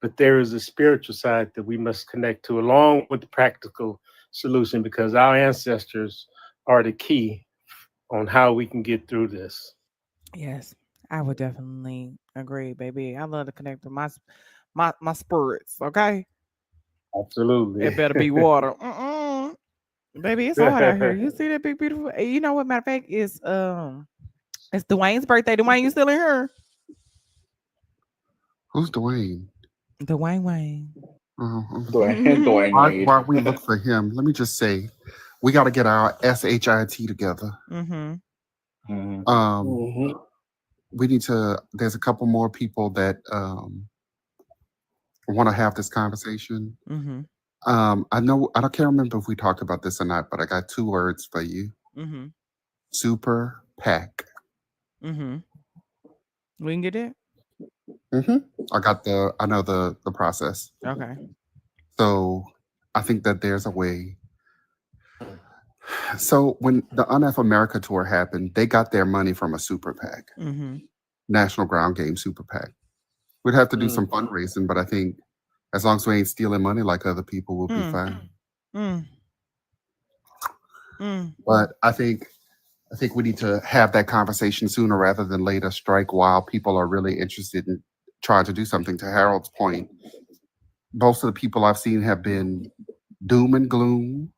But there is a spiritual side that we must connect to, along with the practical solution, because our ancestors are the key on how we can get through this. Yes, I would definitely agree, baby. I love to connect with my spirits. Okay, Absolutely. it better be water. Baby, it's hard out here. You see that big beautiful? You know what? Matter of fact, it's Dwayne's birthday. Dwayne, you still in here? Who's Dwayne? Dwayne Wayne. Dwayne While Wade. we look for him, let me just say, we got to get our SHIT together. We need to. There's a couple more people that want to have this conversation. I know. I can't remember if we talked about this or not, but I got 2 words for you. Super PAC. We can get it. I know the process. Okay. So I think that there's a way. So when the UNF America tour happened, they got their money from a super PAC, National Ground Game Super PAC. We'd have to do some fundraising, but I think as long as we ain't stealing money like other people, we'll be fine. But I think we need to have that conversation sooner rather than later. Strike while people are really interested in trying to do something. To Harold's point, most of the people I've seen have been doom and gloom,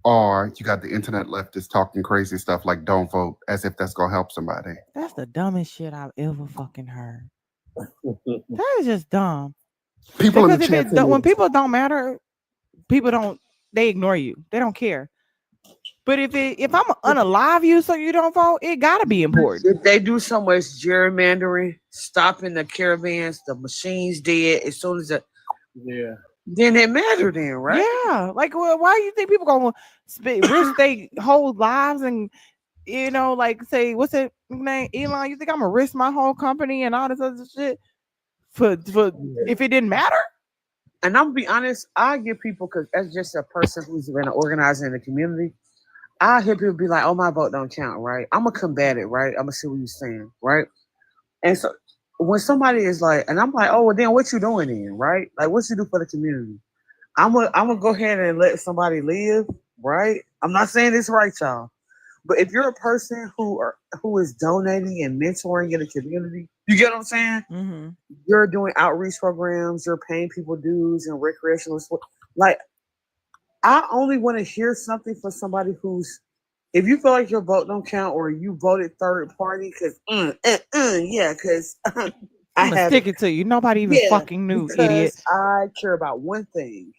or you got the internet leftists talking crazy stuff like "don't vote," as if that's gonna help somebody. That's the dumbest shit I've ever fucking heard. That is just dumb. People in the Because chat when people don't matter, they ignore you. They don't care. But if I'm unalive you so you don't vote, it gotta be important. If they do so much gerrymandering, stopping the caravans, the machines dead as soon as then it matter then, right? Yeah. Like, well, why do you think people gonna risk their whole lives and like say, what's that name, Elon? You think I'm gonna risk my whole company and all this other shit for if it didn't matter? And I'm gonna be honest, I give people, because as just a person who's been organizing in the community, I hear people be like, "Oh, my vote don't count," right? I'm gonna combat it, right? I'm gonna see what you're saying, right? And so when somebody is like, and I'm like, "Oh, well, then what you doing then, right? Like, what you do for the community?" I'm gonna go ahead and let somebody live, right? I'm not saying it's right, y'all, but if you're a person who is donating and mentoring in the community, you get what I'm saying? You're doing outreach programs, you're paying people dues and recreational sport. Like, I only want to hear something from somebody who's, if you feel like your vote don't count or you voted third party, because because I'm gonna stick it to you. Nobody even fucking knew, idiot. I care about one thing.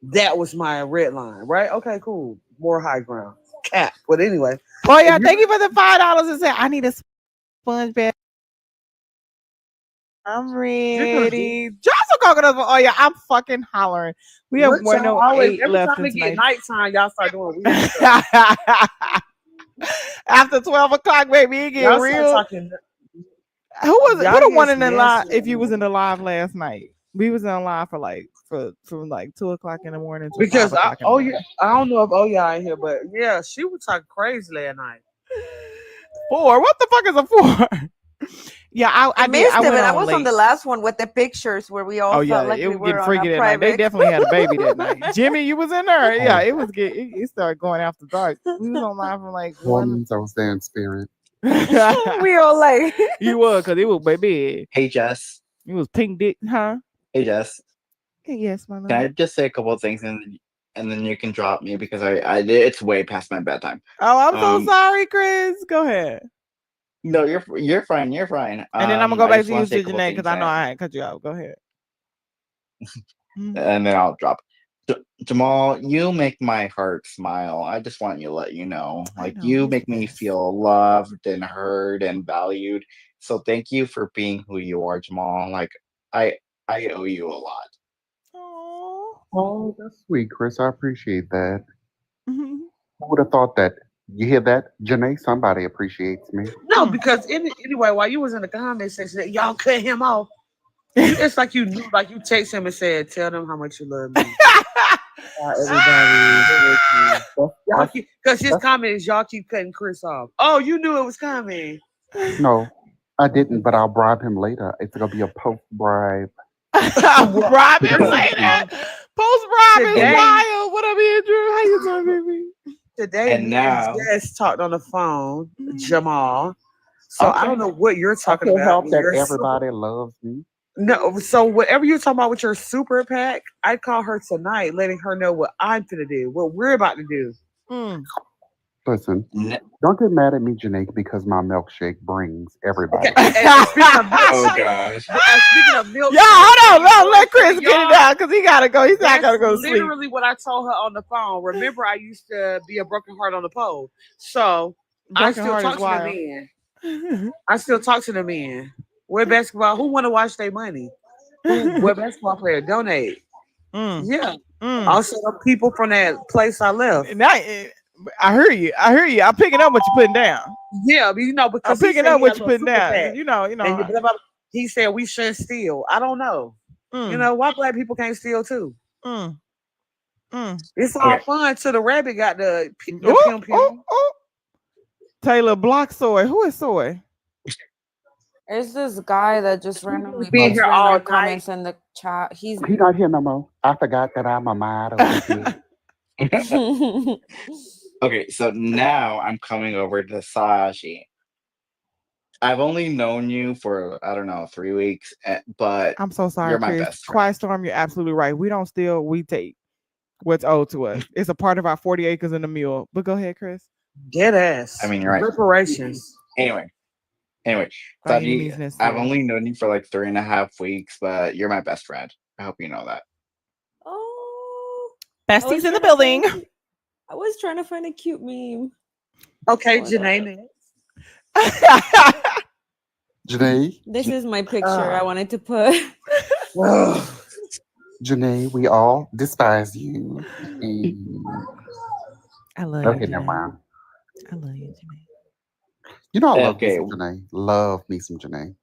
That was my red line, right? Okay, cool. More high ground. Cap. But anyway. Oh yeah, thank you for the $5 and say I need a sponge bag. I'm ready. Johnson coconuts. Oh yeah, I'm fucking hollering. We have 108 every left time in it get tonight. nighttime, y'all start doing weird stuff. After 12 o'clock, baby, it get Y'all real. start talking. Who was it? Y'all Put a get one in the live nasty. if you was in the live last night. We was in live from like 2 o'clock in the morning to Because 5 o'clock in the morning. I don't know if y'all in here, but yeah, she was talking crazy last night. 4. What the fuck is a 4? Yeah, I missed did. it, but I on was on late. the last one with the pictures where we all Oh yeah, felt like it we was getting were on freaky a that night. They private. definitely had a baby that night. Jimmy, you was in there. Yeah, it was it started going after dark. We was on live from like 1. I was there in spirit. We all like you was, because it was baby. Hey Jess. It was pink dick, huh? Hey Jess. Yes, my love. Can I just say a couple of things and then you can drop me because I it's way past my bedtime. Oh, I'm so sorry, Chris. Go ahead. No, you're fine. You're fine. And then I'm gonna go back to you, Janae, because I know I cut you out. Go ahead. And then I'll drop. Jamal, you make my heart smile. I just want to let you know. Like, you make me feel loved and heard and valued. So thank you for being who you are, Jamal. Like, I owe you a lot. Oh, that's sweet, Chris. I appreciate that. Who would have thought that? You hear that, Janae? Somebody appreciates me. No, because anyway, while you was in the comment section, y'all cut him off. It's like you knew, like you text him and said, "Tell them how much you love me." Everybody is listening. Y'all keep, because his comment is y'all keep cutting Chris off. Oh, you knew it was coming. No, I didn't, but I'll bribe him later. It's gonna be a post bribe. Well, Bribe him later. Post bribe is today, wild. What up, Andrew? How you doing, baby? today, And me and now Jess talked on the phone, Mm-hmm. Jamal. So I don't Okay. know what you're I talking can't about help when that you're everybody loves me. no. So whatever you're talking about with your super PAC, I call her tonight, letting her know what I'm gonna do, what we're about to do. Mm. Listen, n- don't get mad at me, Janae, because my milkshake brings Okay, everybody. and speaking of oh milkshake, gosh. speaking of Yo, milkshake, hold on. and going Let to the Chris get it yard, out because he gotta go. He's not that's gonna go to sleep. literally what I told her on the phone. Remember, I used to be a broken heart on the pole, so I Broken still heart is talk to the wild. men. I still talk to the men. Where basketball? Who want to watch their money? Where basketball player donate? Mm. Yeah. Mm. Also, the people from that place I left. Now, I hear you. I hear you. I'm picking up what you're putting down. Yeah, but I'm because he picking said up he had what a you're little putting super down. PAC, You know. and blah, blah, he said we shouldn't steal. I don't know. Mm, Why black people can't steal too? mm, mm. It's all Okay. fun till the rabbit got the Oh, pium oh, pium. oh. Taylor Block Soy. Who is Soy? There's this guy that just randomly Being puts here all random night. comments in the chat. He's He not here no more. I forgot that I'm a mod over here. Okay, so now I'm coming over to Sashi. I've only known you for I don't know 3 weeks, but I'm so sorry, you're my Chris. best friend. Quiet Storm, you're absolutely right. We don't steal, we take what's owed to us. It's a part of our 40 acres and a mule. But go ahead, Chris. Dead ass. I mean, you're right. Reparations. Anyway, By any Saji, means I've necessary. only known you for like 3.5 weeks, but you're my best friend. I hope you know that. Oh, Besties in the building. I was trying to find a cute meme. Okay, Hold on. Janae. Janae, This is my picture I wanted to put. Janae, we all despise you. I love Okay, you, never Janae. mind. I love you, Janae. You know I love me Okay, some Janae. Love me some Janae.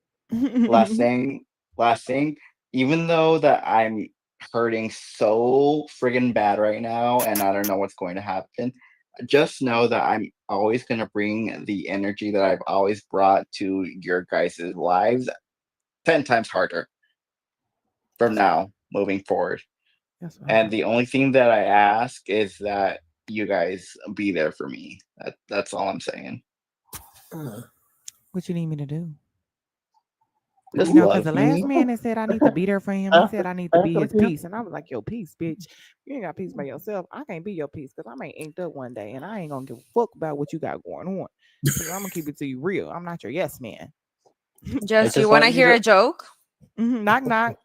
last thing. Even though that I'm hurting so friggin' bad right now, and I don't know what's going to happen, just know that I'm always gonna bring the energy that I've always brought to your guys' lives 10 times harder from now moving forward. That's what And the only thing that I ask is that you guys be there for me. That's all I'm saying. What you need me to do? Just Because the love last me. man that said I need to be there for him, he said I need to be After the his camp. peace. And I was like, yo, peace, bitch. You ain't got peace by yourself. I can't be your peace because I may inked up one day and I ain't going to give a fuck about what you got going on. Because I'm going to keep it to you real. I'm not your yes man. Just you just want to want you hear to. a joke? Knock, knock.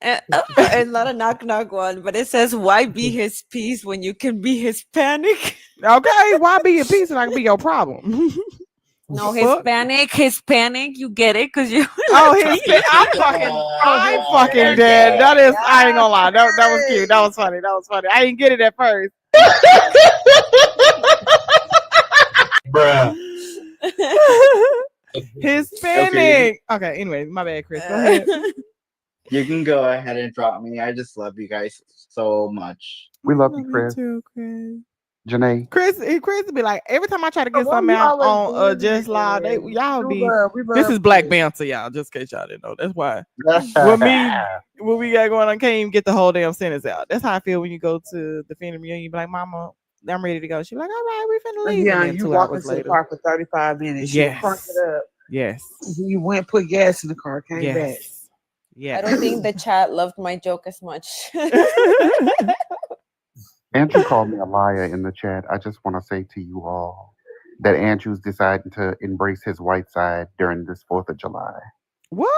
It's not a knock knock one, but it says, "Why be his peace when you can be his panic?" Okay, why be your peace and I can be your problem? No, Fuck. Hispanic. You get it because you. Oh, I'm fucking dead. That is, I ain't gonna lie. That was cute. That was funny. I didn't get it at first. Bruh. Hispanic. Okay, anyway, my bad, Chris. Go ahead. You can go ahead and drop me. I just love you guys so much. We love you, Love you Chris. too, Chris. Janae. Chris would be like, every time I try to get Why something you out always on doing Just Live, that? y'all We be. This love is black Chris. banter, y'all. Just in case y'all didn't know. That's why. What we got going on, can't even get the whole damn sentence out. That's how I feel when you go to the family reunion. You be like, Mama, I'm ready to go. She be like, all right, we finna leave. Yeah, And then you 2 walk hours into the later. car for 35 minutes. You crank Yes. it up. Yes. You went, put gas in the car, came back. Yes. I Yes. don't think the chat loved my joke as much. Andrew called me a liar in the chat. I just want to say to you all that Andrew's deciding to embrace his white side during this 4th of July. What?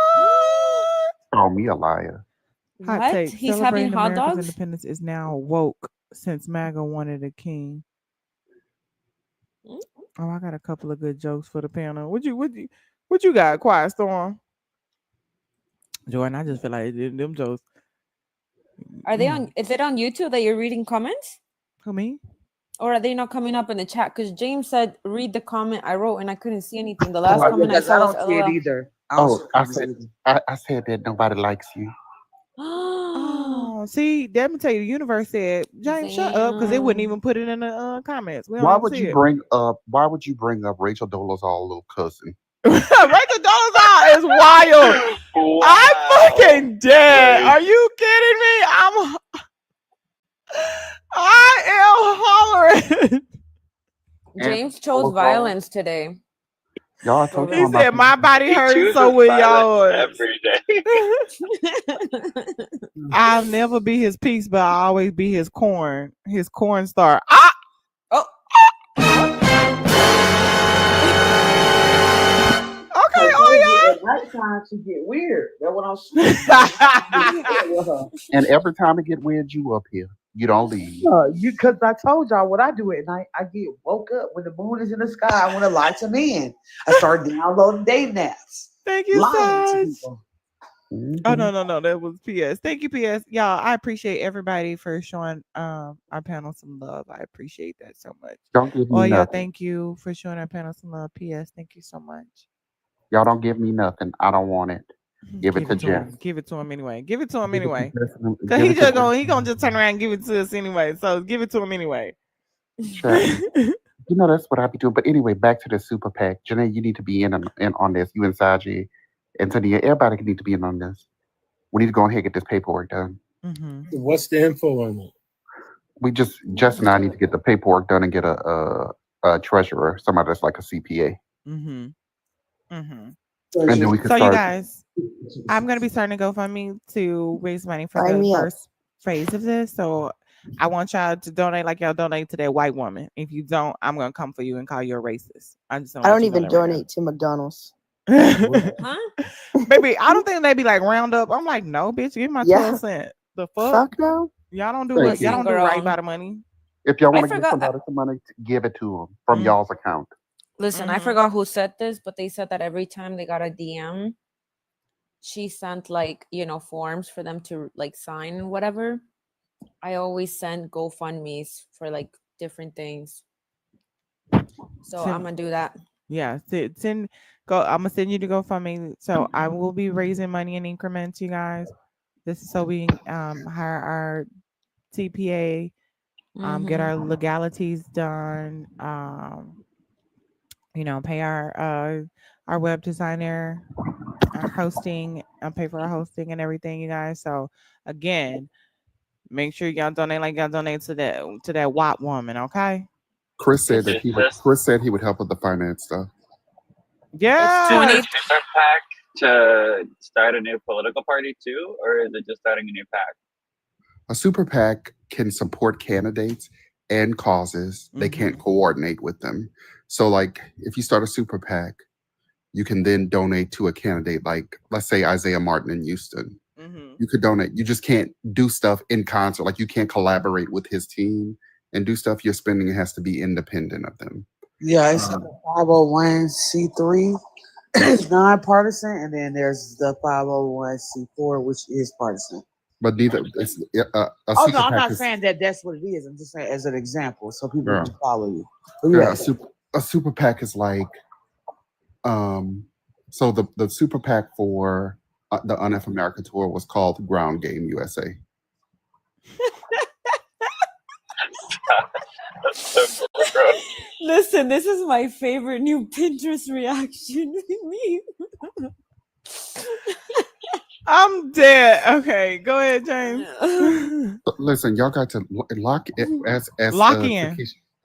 Call me a liar. Hot What? take. He's having Celebrating hot America's dogs? independence is now woke since MAGA wanted a king. Hmm? Oh, I got a couple of good jokes for the panel. What you got, Quiet Storm? Jordan, I just feel like them jokes. Are they on? Is it on YouTube that you're reading comments? Who, me? Or are they not coming up in the chat? Because James said, read the comment I wrote and I couldn't see anything. The last comment I Because saw I was don't see it LOL. either. Oh, I said that nobody likes you. Oh, see, let me tell you, the universe said, James, shut up, because they wouldn't even put it in the comments. We don't Why even would see you it. bring up? Why would you bring up Rachel Dolezal little cousin? Rachel Dolezal is wild. I'm fucking dead. Are you kidding me? I am hollering. James chose violence today. Y'all, I told He you said, my body hurts, so will yours. every day. I'll never be his piece, but I'll always be his corn star. Ah! Oh. Okay, oh At nighttime, she get weird. That's what I'm saying. And every time it get weird, you up here. You don't leave. Because I told y'all what I do at night. I get woke up when the moon is in the sky. I want to lie to men. I start downloading day naps. Thank you, lying to Saj. people. Oh no, that was PS. Thank you, PS. Y'all, I appreciate everybody for showing our panel some love. I appreciate that so much. Don't give me Oh yeah, nothing. thank you for showing our panel some love. PS, thank you so much. Y'all don't give me nothing. I don't want it. Give it to Jeff. him. Give it to him anyway. Give it to him Give it to anyway. Jeff and- Cause give he it to just Jeff. he gonna just turn around and give it to us anyway. So give it to him anyway. Sure. You know that's what I be doing. But anyway, back to the super PAC. Janae, you need to be in on this. You and Saji and Tania, everybody need to be in on this. We need to go ahead and get this paperwork done. What's the info on it? We Jess and I need to get the paperwork done and get a treasurer, somebody that's like a CPA. And then we can So start. you guys, I'm gonna be starting a GoFundMe to raise money for Sign the me up. first phase of this. So I want y'all to donate like y'all donate to that white woman. If you don't, I'm gonna come for you and call you a racist. I just I don't let you know even that right now. donate to McDonald's. Huh? Baby, I don't think they be like Roundup. I'm like, no, bitch, give me my Yeah. 12 cents. The fuck? Fuck no. Y'all don't do Thank what? Y'all you. don't do right by the money. If y'all I want to give forgot. somebody some money, give it to them from y'all's account. Listen, I forgot who said this, but they said that every time they got a DM, she sent like, forms for them to like sign and whatever. I always send GoFundMe's for like different things. So I'm gonna do that. Yeah, send go. I'm gonna send you to GoFundMe. So I will be raising money in increments, you guys. This is so we can hire our TPA, get our legalities done, pay our web designer, our hosting, pay for our hosting and everything, you guys. So again, make sure y'all donate like y'all donate to that white woman, okay? Chris said that Chris said he would help with the finance stuff. Yeah. Do you need a super PAC to start a new political party too, or is it just starting a new PAC? A super PAC can support candidates and causes. They can't coordinate with them. So, like, if you start a super PAC, you can then donate to a candidate, like, let's say Isaiah Martin in Houston. You could donate. You just can't do stuff in concert. Like, you can't collaborate with his team and do stuff. Your spending has to be independent of them. Yeah, it's a 501c3. It's nonpartisan, and then there's the 501c4, which is partisan. But neither it's a Oh super no, I'm PAC not is, saying that that's what it is. I'm just saying as an example, so people Yeah. can follow you. But yeah, yeah, a super PAC is like so the super PAC for the UNF America tour was called Ground Game USA. That's so gross. Listen, this is my favorite new Pinterest reaction meme. I'm dead. Okay, go ahead, James. But listen, y'all got to lock it as Lock in.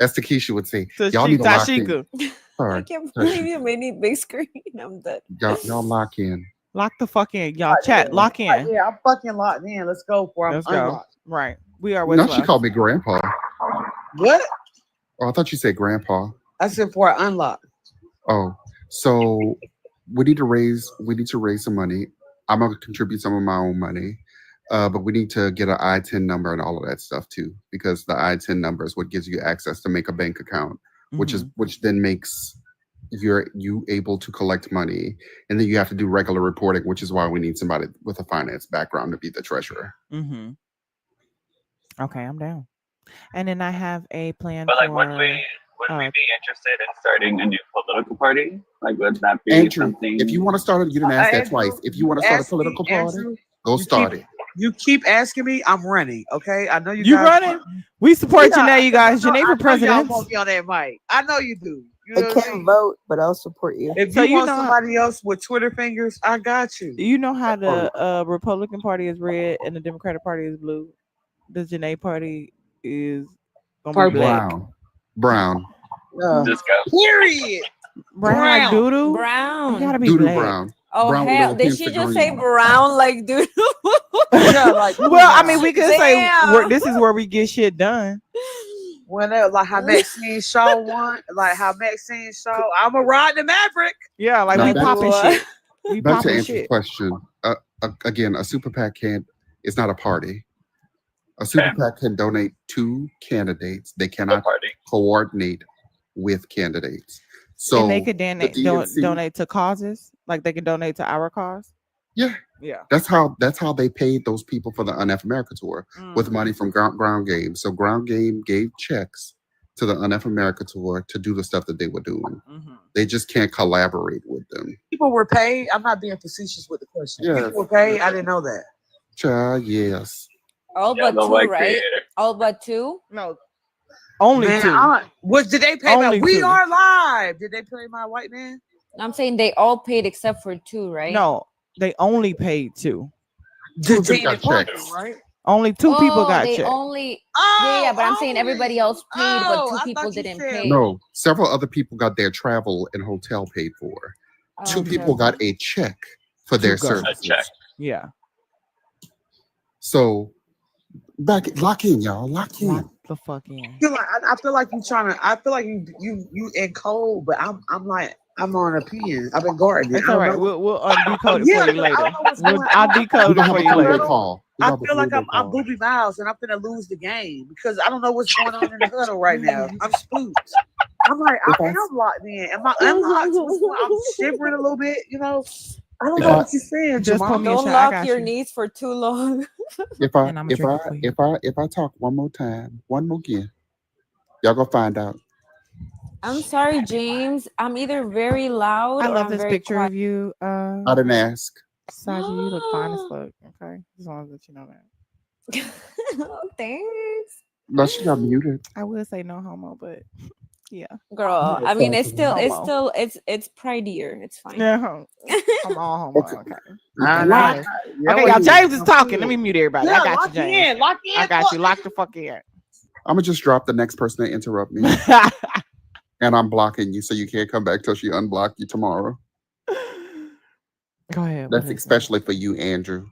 As Takesha would say. Y'all need to lock in. I Sorry, can't believe you made me big screen. I'm dead. y'all lock in. Lock the fuck in, y'all. Chat, lock in. Yeah, I'm fucking locked in. Let's go for I'm Let's go. unlocked. Right, we are. No, she called me Grandpa. What? Oh, I thought you said Grandpa. I said for unlocked. Oh, so we need to raise some money. I'm gonna contribute some of my own money, but we need to get an I-10 number and all of that stuff too, because the I-10 number is what gives you access to make a bank account, which then makes you able to collect money, and then you have to do regular reporting, which is why we need somebody with a finance background to be the treasurer. Okay, I'm down. And then I have a plan But like, for. would we be interested in starting a new political political party? Like, would that be Andrew, something? if you want to start it, you didn't ask that Andrew, twice. If you want to you start a asked me, political party, Andrew. go You start keep it. you keep asking me. I'm running. Okay, I know you You guys. running? We support Yeah, Janae, you guys. I Janae for know y'all president. want me on that mic. I know you do. You I know what I can't mean? vote, but I'll support you. If So you you want know, somebody else with Twitter fingers, I got you. you know how the Republican Party is red and the Democratic Party is blue. The Janae Party is gonna be Purple. black. Brown. Just go. Period. Brown like Brown. doodoo. You Brown. gotta be Doodoo black. brown. Oh Brown with hell! little Did hints she of just say green. brown like dude? Yeah, like Well, I mean, we could say Damn. this is where we get shit done. whenever, like how Maxine Shaw won, like how Maxine Shaw, I'm a ride the Maverick. Yeah, like Now we back- popping shit. We Back to popping Andrew's shit. question. Again, a super PAC it's not a party. A super PAC can donate to candidates. They cannot coordinate with candidates. So And they could the donate DNC, donate to causes. Like they can donate to our cause. yeah, Yeah. that's how they paid those people for the UNF America tour with money from Ground Game. So Ground Game gave checks to the UNF America tour to do the stuff that they were doing. They just can't collaborate with them. People were paid. I'm not being facetious with the question. Yes. People were paid. I didn't know that. Child, yes. All Yeah, but the two, white right? creator. All but two. No, only Man, two. did they pay Only my We two. Are Live? Did they pay my white man? I'm saying they all paid except for two, right? No, they only paid two. The Two team got in Parker, checks. right? Only two people got they checked. only. Oh, Yeah, but I'm saying everybody else paid, but Oh, two I people thought you didn't said- pay. No, several other people got their travel and hotel paid for. Two Okay. people got a check for their go. services. A check. Yeah. So lock in, y'all. Lock in. Lock the fuck in. I feel like you trying to. I feel like you in cold, but I'm like I'm on a pen. I've been guarding. It's I all don't right. know. We'll decode it Yeah, for you 'cause I later. don't know what's going on. I'll We're decode gonna it have for a you three-way later. call. I feel like I'm Booby Miles and I'm gonna lose the game because I don't know what's going on in the huddle right now. I'm spooked. I'm like, I am locked in. Am I unlocked? What's going on? I'm shivering a little bit, you know. I don't know what you're saying, Just Jamal. put me in Don't check. I lock got your you. knees for too long. If I And I'ma drink it for you. if I talk one more time, one more again, y'all gonna find out. I'm sorry, James. I'm either very loud I or love I'm this very picture quiet. of you. I didn't ask. Saji, you look fine as fuck. Okay, just want to let you know that. Oh, thanks, No, she got muted. I would say no homo, but yeah. girl. No, I mean, Homo. it's Pride year. It's fine. Yeah, I'm all homo. Okay. Okay. Nah, Okay, yeah, okay, what y'all. you- James is talking. Let me mute everybody. Yeah, I got you, lock James. in, lock in. I got you. Lock the fuck in. I'm gonna just drop the next person to interrupt me, and I'm blocking you so you can't come back till she unblock you tomorrow. Go ahead. That's especially for you, Andrew.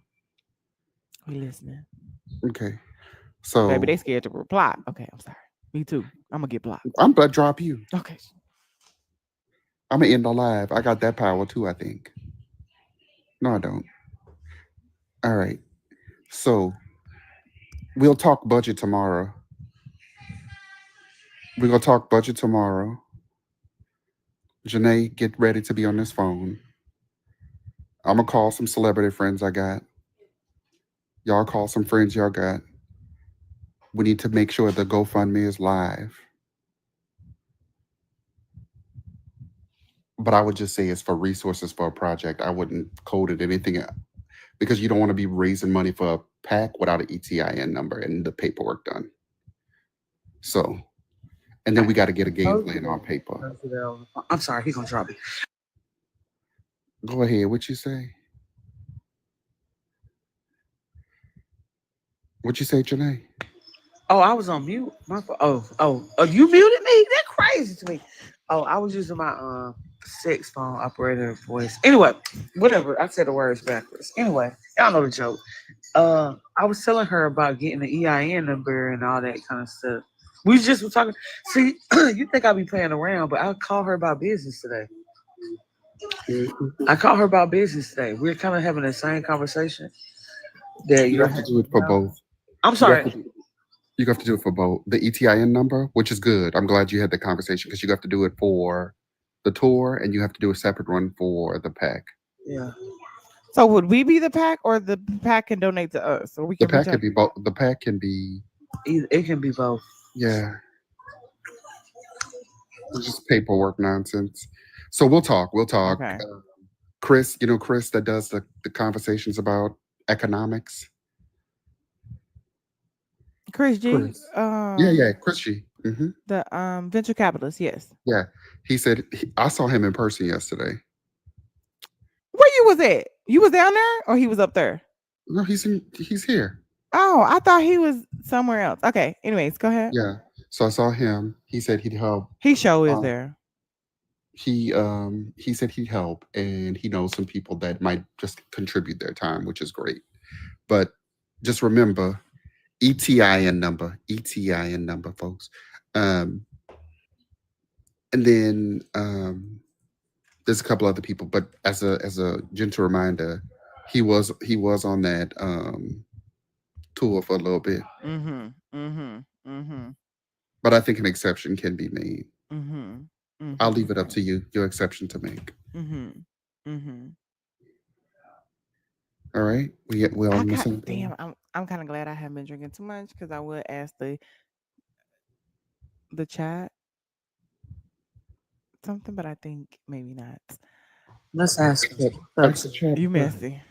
We listening. Okay. So Baby, they scared to reply. Okay, I'm sorry. Me too. I'm gonna get blocked. I'm gonna drop you. Okay. I'm gonna end the live. I got that power too, I think. No, I don't. All right. So we'll talk budget tomorrow. We're gonna talk budget tomorrow. Janae, get ready to be on this phone. I'm gonna call some celebrity friends I got. Y'all call some friends y'all got. We need to make sure the GoFundMe is live. But I would just say it's for resources for a project. I wouldn't code it anything because you don't want to be raising money for a PAC without an ETIN number and the paperwork done. So, and then we got to get a game plan on paper. I'm sorry, he's gonna drop it. Go ahead. What you say? What you say, Janae? Oh, I was on mute. My oh, you muted me? That's crazy to me. Oh, I was using my sex phone operator voice. Anyway, whatever. I said the words backwards. Anyway, y'all know the joke. I was telling her about getting the EIN number and all that kind of stuff. We just were talking. See, you think I'll be playing around, but I'll call her about business today. I called her about business today. We're kind of having the same conversation. That You have to do it for both. I'm sorry. You have to do it for both. The ETIN number, which is good. I'm glad you had the conversation because you have to do it for the tour and you have to do a separate one for the PAC. Yeah. So would we be the PAC or the PAC can donate to us? Or we The can PAC can be both. The PAC can be. It can be both. Yeah. It's just paperwork nonsense. So we'll talk. We'll talk. Okay. Chris, Chris that does the conversations about economics. Chris G, Chris. Yeah, Chris G. the venture capitalist. Yes. Yeah, he said I saw him in person yesterday. Where you was at? You was down there, or he was up there? No, he's here. Oh, I thought he was somewhere else. Okay. Anyways, go ahead. Yeah. So I saw him. He said he'd help. He show is there. He said he'd help, and he knows some people that might just contribute their time, which is great. But just remember, ETIN number, folks. And then there's a couple other people, but as a gentle reminder, he was on that tour for a little bit. But I think an exception can be made. I'll leave it up to you, your exception to make. All right, we're on the same thing. Damn, I'm kind of glad I haven't been drinking too much, because I would ask the chat something, but I think maybe not. Let's ask it. You messy.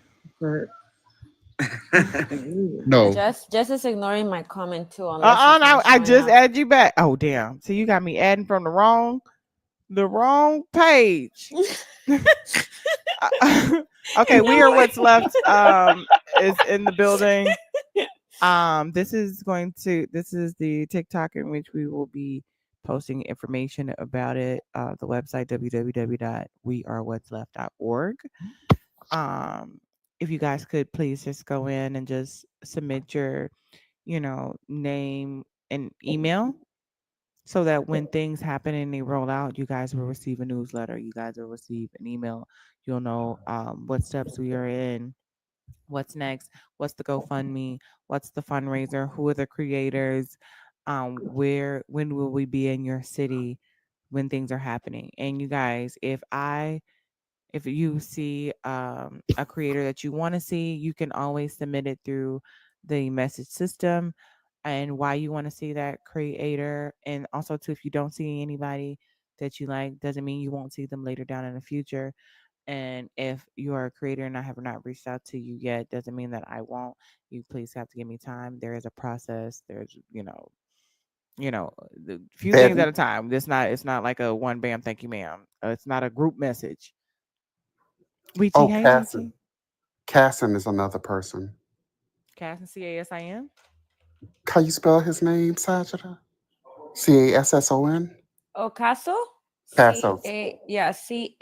No. Jess is ignoring my comment too. No, I just added you back. Oh damn! So you got me adding from the wrong page. Okay, we are what's left. Is in the building. This is the TikTok in which we will be posting information about it. The website www.wearewhatsleft.org. If you guys could please just go in and just submit your, name and email, so that when things happen and they roll out, you guys will receive a newsletter. You guys will receive an email. You'll know what steps we are in, what's next, what's the GoFundMe, what's the fundraiser, who are the creators, when will we be in your city when things are happening. And you guys, if you see a creator that you want to see, you can always submit it through the message system and why you want to see that creator. And also too, if you don't see anybody that you like, doesn't mean you won't see them later down in the future. And if you are a creator and I have not reached out to you yet, doesn't mean that I won't. You please have to give me time. There is a process. There's, the few things at a time. It's not like a one bam, thank you, ma'am. It's not a group message. Casson. Casson is another person. Casson, Cassin? How you spell his name, Sajida? Casson? Oh, Casso? Casso. Casso.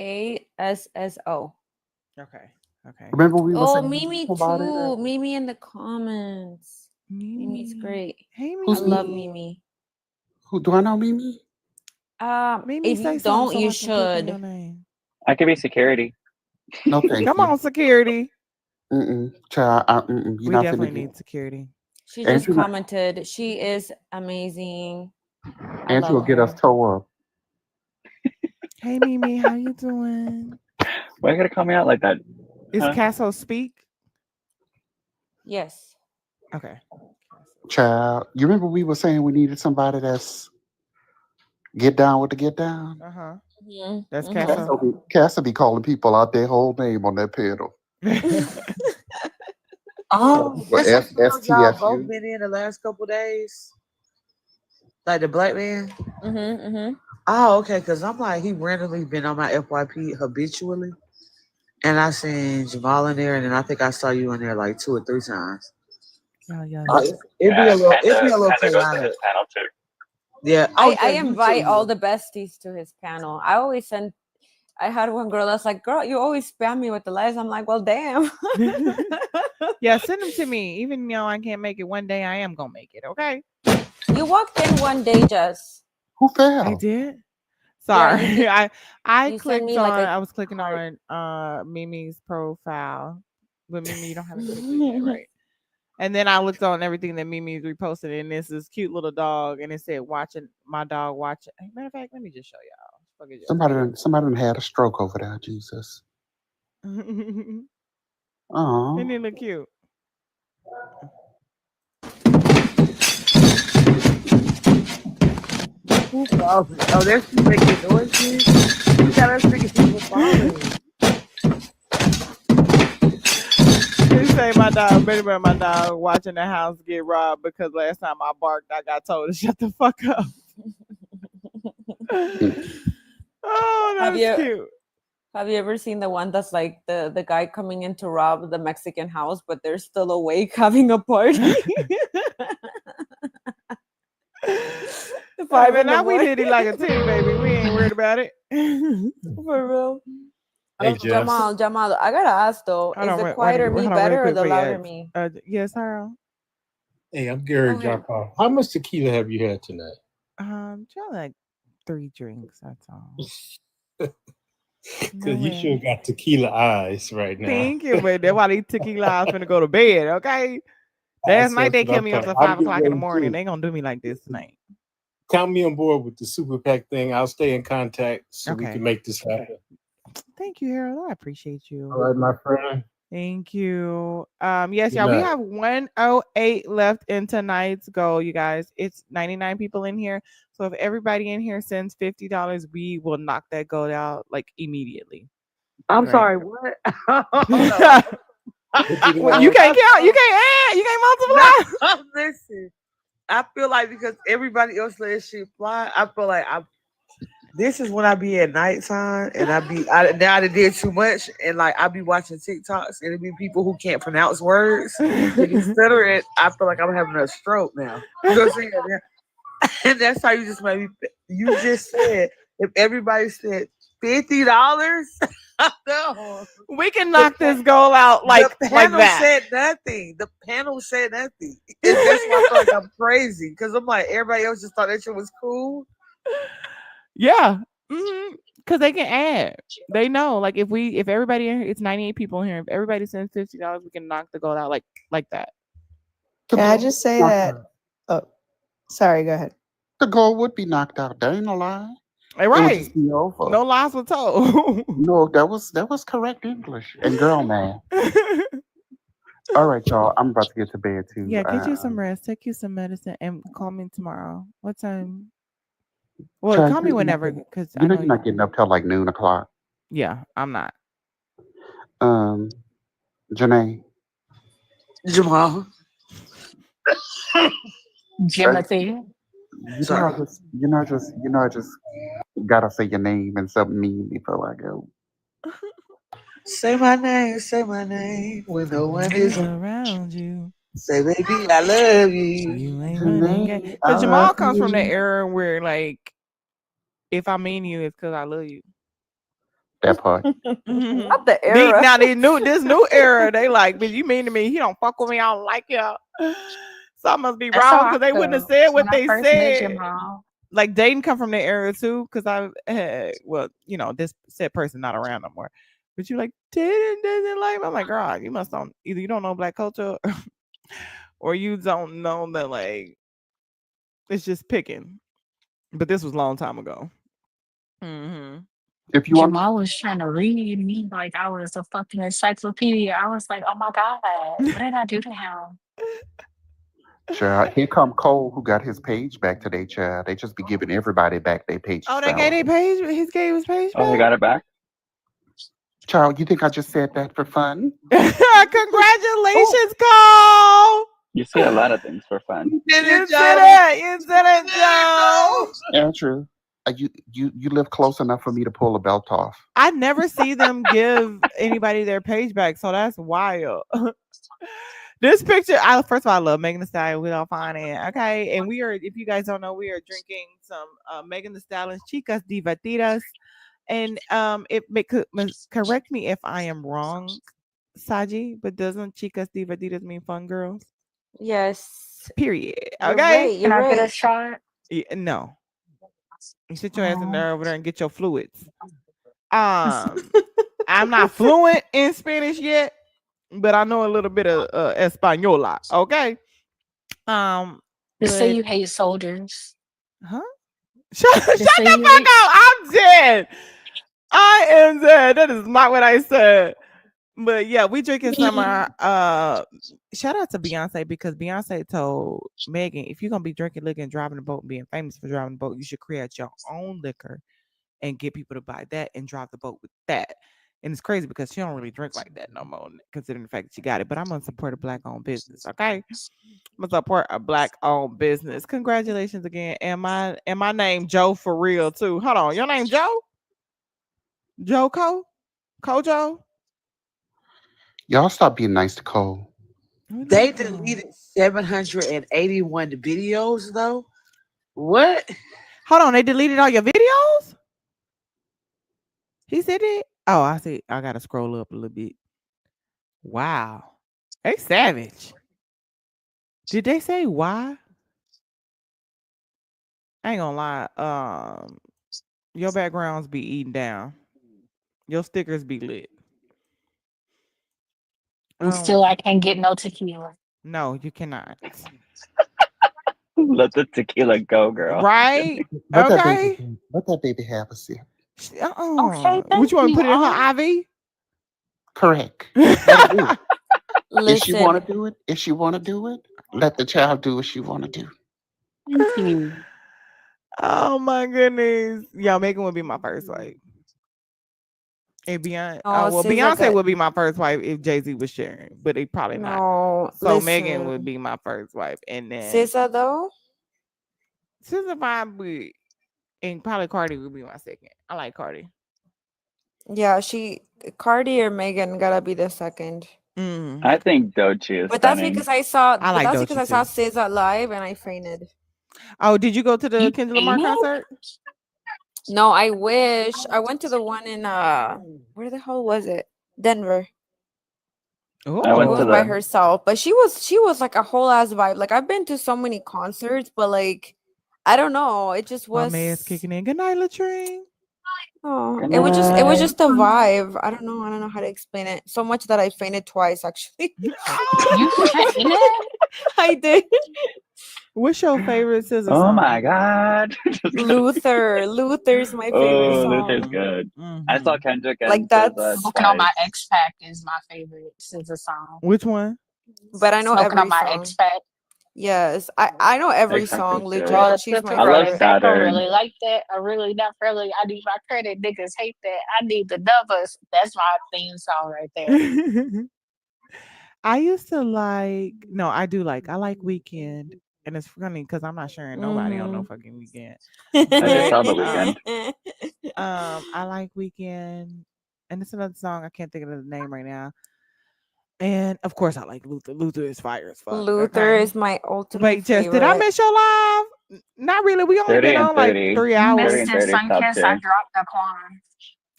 Okay. Remember we were saying Mimi too. Mimi in the comments. Mimi's great. Hey, Mimi. I love Mimi. Who do I know, Mimi? Mimi, if you don't, you should. I could be security. No, thank Come you. on, security. Child, we definitely need security. She just commented. She is amazing. Andrew will get us towed up. Hey, Mimi, how you doing? Why you gotta call me out like that? Is Casso speak? Yes. Okay. Child, you remember we were saying we needed somebody that's get down with the get down? Mm-hmm. That's Casso. Casso be calling people out their whole name on that pedal. That's y'all both been in the last couple days. Like the black man. Oh, okay. Because I'm like, he randomly been on my FYP habitually, and I seen Jamal in there, and then I think I saw you in there like 2 or 3 times. It'd be a little chaotic. Yeah. I invite all the besties to his panel. I had one girl that's like, girl, you always spam me with the lives. I'm like, well, damn. Yeah, send them to me. Even though I can't make it one day, I am gonna make it. Okay. You walked in one day, Jess. Who fell? I did. Sorry, Yeah, I clicked on. I was clicking on Mimi's profile, but Mimi, you don't have it right. And then I looked on everything that Mimi's reposted, and this cute little dog, and it said watching my dog watching. Matter of fact, let me just show y'all. Somebody done had a stroke over there, Jesus. Oh. Isn't it look cute? Oh, there's people making noises. You got us thinking people falling. You say my dog, Benjamin, my dog, watching the house get robbed because last time I barked, I got told to shut the fuck up. Oh, Have that's you cute. have you ever seen the one that's like the guy coming in to rob the Mexican house, but they're still awake having a party? Hey, 5 man, in the now we morning. did it like a team, baby. We ain't worried about it. For real. Hey, Jess. Jamal, I gotta ask though, Hold is on, the hold quieter on, me hold on, really better or quick the for you. louder me? Yes, Harold. Hey, I'm Gary Okay. Joppa. How much tequila have you had tonight? Try like 3 drinks. That's all. Because you sure got tequila eyes right now. Thank you, but that's why these tequila eyes finna go to bed. Okay. Last night they killed me up till 5 o'clock in the morning. They gonna do me like this tonight. Count me on board with the super PAC thing. I'll stay in contact so we Okay. can make this happen. Thank you, Harold. I appreciate you. All right, my friend. Thank you. Yes, Good y'all. We night. have 108 left in tonight's goal, you guys. It's 99 people in here. So if everybody in here sends $50, we will knock that goal out like immediately. I'm Right. sorry, what? Well, you can't count. You can't add. You can't multiply. Listen, I feel like because everybody else let shit fly, I feel like this is when I be at nighttime and now I did too much and like I be watching TikToks and it be people who can't pronounce words. They be stuttering. I feel like I'm having a stroke now. You know what I'm saying? And that's how you just made me. You just said if everybody said $50, no. We can knock this goal out like The panel that. said nothing. The panel said nothing. And that's why I feel like I'm crazy because I'm like everybody else just thought that shit was cool. Yeah. Because they can add. They know. Like if everybody in here, it's 98 people in here. If everybody sends $50, we can knock the goal out like that. Can I just say that? Oh, sorry. Go ahead. The goal would be knocked out. That ain't a lie. Right. It would just be over. No lies were told. No, that was correct English and girl man. All right, y'all. I'm about to get to bed too. Yeah, get you some rest. Take you some medicine and call me tomorrow. What time? Well, Chad, call me whenever because I you know know you're not getting up till like noon o'clock. Yeah, I'm not. Janae. Jamal. Timothy. I just gotta say your name and something mean before I go. Say my name when no one is around you. Say, baby, I love you. You ain't running. Janae, Because I Jamal love comes from the you. era where, like, if I mean you, it's because I love you. That part. Not the era. Now this new era, they like, but you mean to me? He don't fuck with me. I don't like you. So I must be That's how wrong I because they wouldn't have felt said what when I they first met said. Jamal. Like Dayton come from the era too, because I had, well, you know, this said person not around no more. But you like Dayton doesn't like me. I'm like, girl, you must don't either you don't know black culture or you don't know that like it's just picking. But this was a long time ago. If you want, Jamal was trying to read me like I was a fucking encyclopedia. I was like, oh my God, what did I do to him? child, here come Cole who got his page back today, child. They just be giving everybody back their page. Oh, they gave their page. He gave his page. Oh, he got it back? Child, you think I just said that for fun? Congratulations, Cole. You say a lot of things for fun. You did it, Joe. Andrew, you live close enough for me to pull a belt off. I never see them give anybody their page back, so that's wild. This picture, first of all, I love Megan Thee Stallion. We all fine and okay. And we are, if you guys don't know, we are drinking some Megan Thee Stallion's Chicas Divertidas. And correct me if I am wrong, Saji, but doesn't Chicas Divertidas mean fun girls? Yes. Period. You're Okay. right, Can I get a shot? Yeah, no. You sit your ass in there over there and get your fluids. I'm not fluent in Spanish yet, but I know a little bit of Española. Okay. Just say you hate soldiers. Huh? Shut the fuck up. I'm dead. I am dead. That is not what I said. But yeah, we drinking some. Shout out to Beyonce because Beyonce told Megan, if you're gonna be drinking liquor and driving the boat and being famous for driving the boat, you should create your own liquor and get people to buy that and drive the boat with that. And it's crazy because she don't really drink like that no more, considering the fact that she got it. But I'm gonna support a black owned business, okay? I'm gonna support a black owned business. Congratulations again. And my name Joe for real too. Hold on, your name Joe? Joe Kojo? Y'all stop being nice to Cole. They deleted 781 videos though. What? Hold on, they deleted all your videos? He said it? Oh, I see. I gotta scroll up a little bit. Wow. They savage. Did they say why? I ain't gonna lie. Your backgrounds be eaten down. Your stickers be lit. And still, I can't get no tequila. No, you cannot. Let the tequila go, girl. Right? Let Okay. that baby have a sip. Okay, What you want to thank put it in you. her IV? Correct. Let her do it. If she Listen, want to do it, let the child do what she want to do. Thank you. Oh my goodness. Yeah, Megan would be my first wife. And Beyonce, oh, well, Caesar Beyonce got would be my first wife if Jay-Z was sharing, but he probably not. no. So Megan would Listen, be my first wife. And then Caesar though. Sister Vibe would, and probably Cardi would be my second. I like Cardi. Yeah, Cardi or Megan gotta be the second. I think Doechii is But that's stunning. because I saw. I But like that's because Doechii I saw too. Caesar live and I fainted. Oh, did you go to the You Kendrick Lamar fainted? concert? No, I wish I went to the one in where the hell was it? Denver. I It went to was by the. herself, but she was like a whole ass vibe. Like I've been to so many concerts, but like I don't know, it just My man's was. kicking in. Good night, Latrine. Oh, Good it was night. just a vibe. I don't know how to explain it. So much that I fainted twice actually. You fainted? I did. What's your favorite Scissor Oh song? my God. Luther's my favorite Oh, Luther's song. good. I saw Mm-hmm. Kendrick Like and SZA that's, Smoking on my twice. X Pack is my favorite SZA song. Which one? but I know Smoking on every my X song. Pack. Yes, I know every X-Pac song. is good. Well, Legit, the she's my sister I love running favorite. back. I Saturn. really like that. I really not really. I need my credit. Niggas hate that. I need the numbers. That's my theme song right there. I used to like. No, I do like. I like Weekend, and it's funny because I'm not sharing nobody on no Mm-hmm. fucking Weekend. I just But saw the weekend. I like Weekend, and it's another song I can't think of the name right now. And of course, I like Luther. Luther is fire as fuck. Luther Okay. is my ultimate Wait, Jess, did I favorite. miss your live? Not really. We only 30 been and on like 30. 30 Missed 3 hours. and the 30 sun top kiss. I tier. dropped the climb.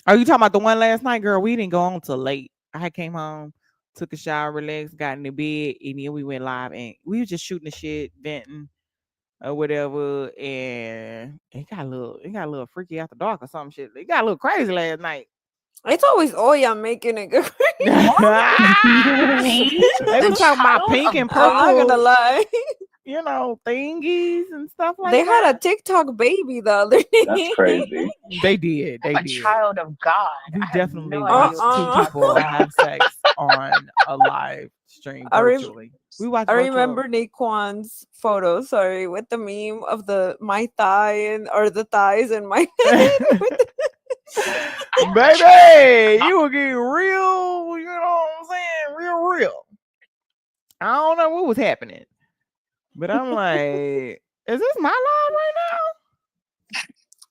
Are you talking about the one last night, girl? We didn't go on till late. I came home, took a shower, relaxed, got in the bed, and then we went live, and we were just shooting the shit, venting or whatever. And it got a little freaky after dark or some shit. It got a little crazy last night. It's always Oya making it good. Me, They the was talking about child pink of and I'm not gonna purple, God. lie. thingies and stuff like They had that. a TikTok baby the other That's day. crazy. They did. They I'm a did. child of God. We I have definitely no idea what watched you're two Uh-uh. talking people about. have sex on a live stream I rem- virtually. We watched I virtual. remember Naquan's photo, sorry, with the meme of the my thigh and or the thighs and my head. Baby, you were getting real, you know what I'm saying? Real. I don't know what was happening. But I'm like, is this my live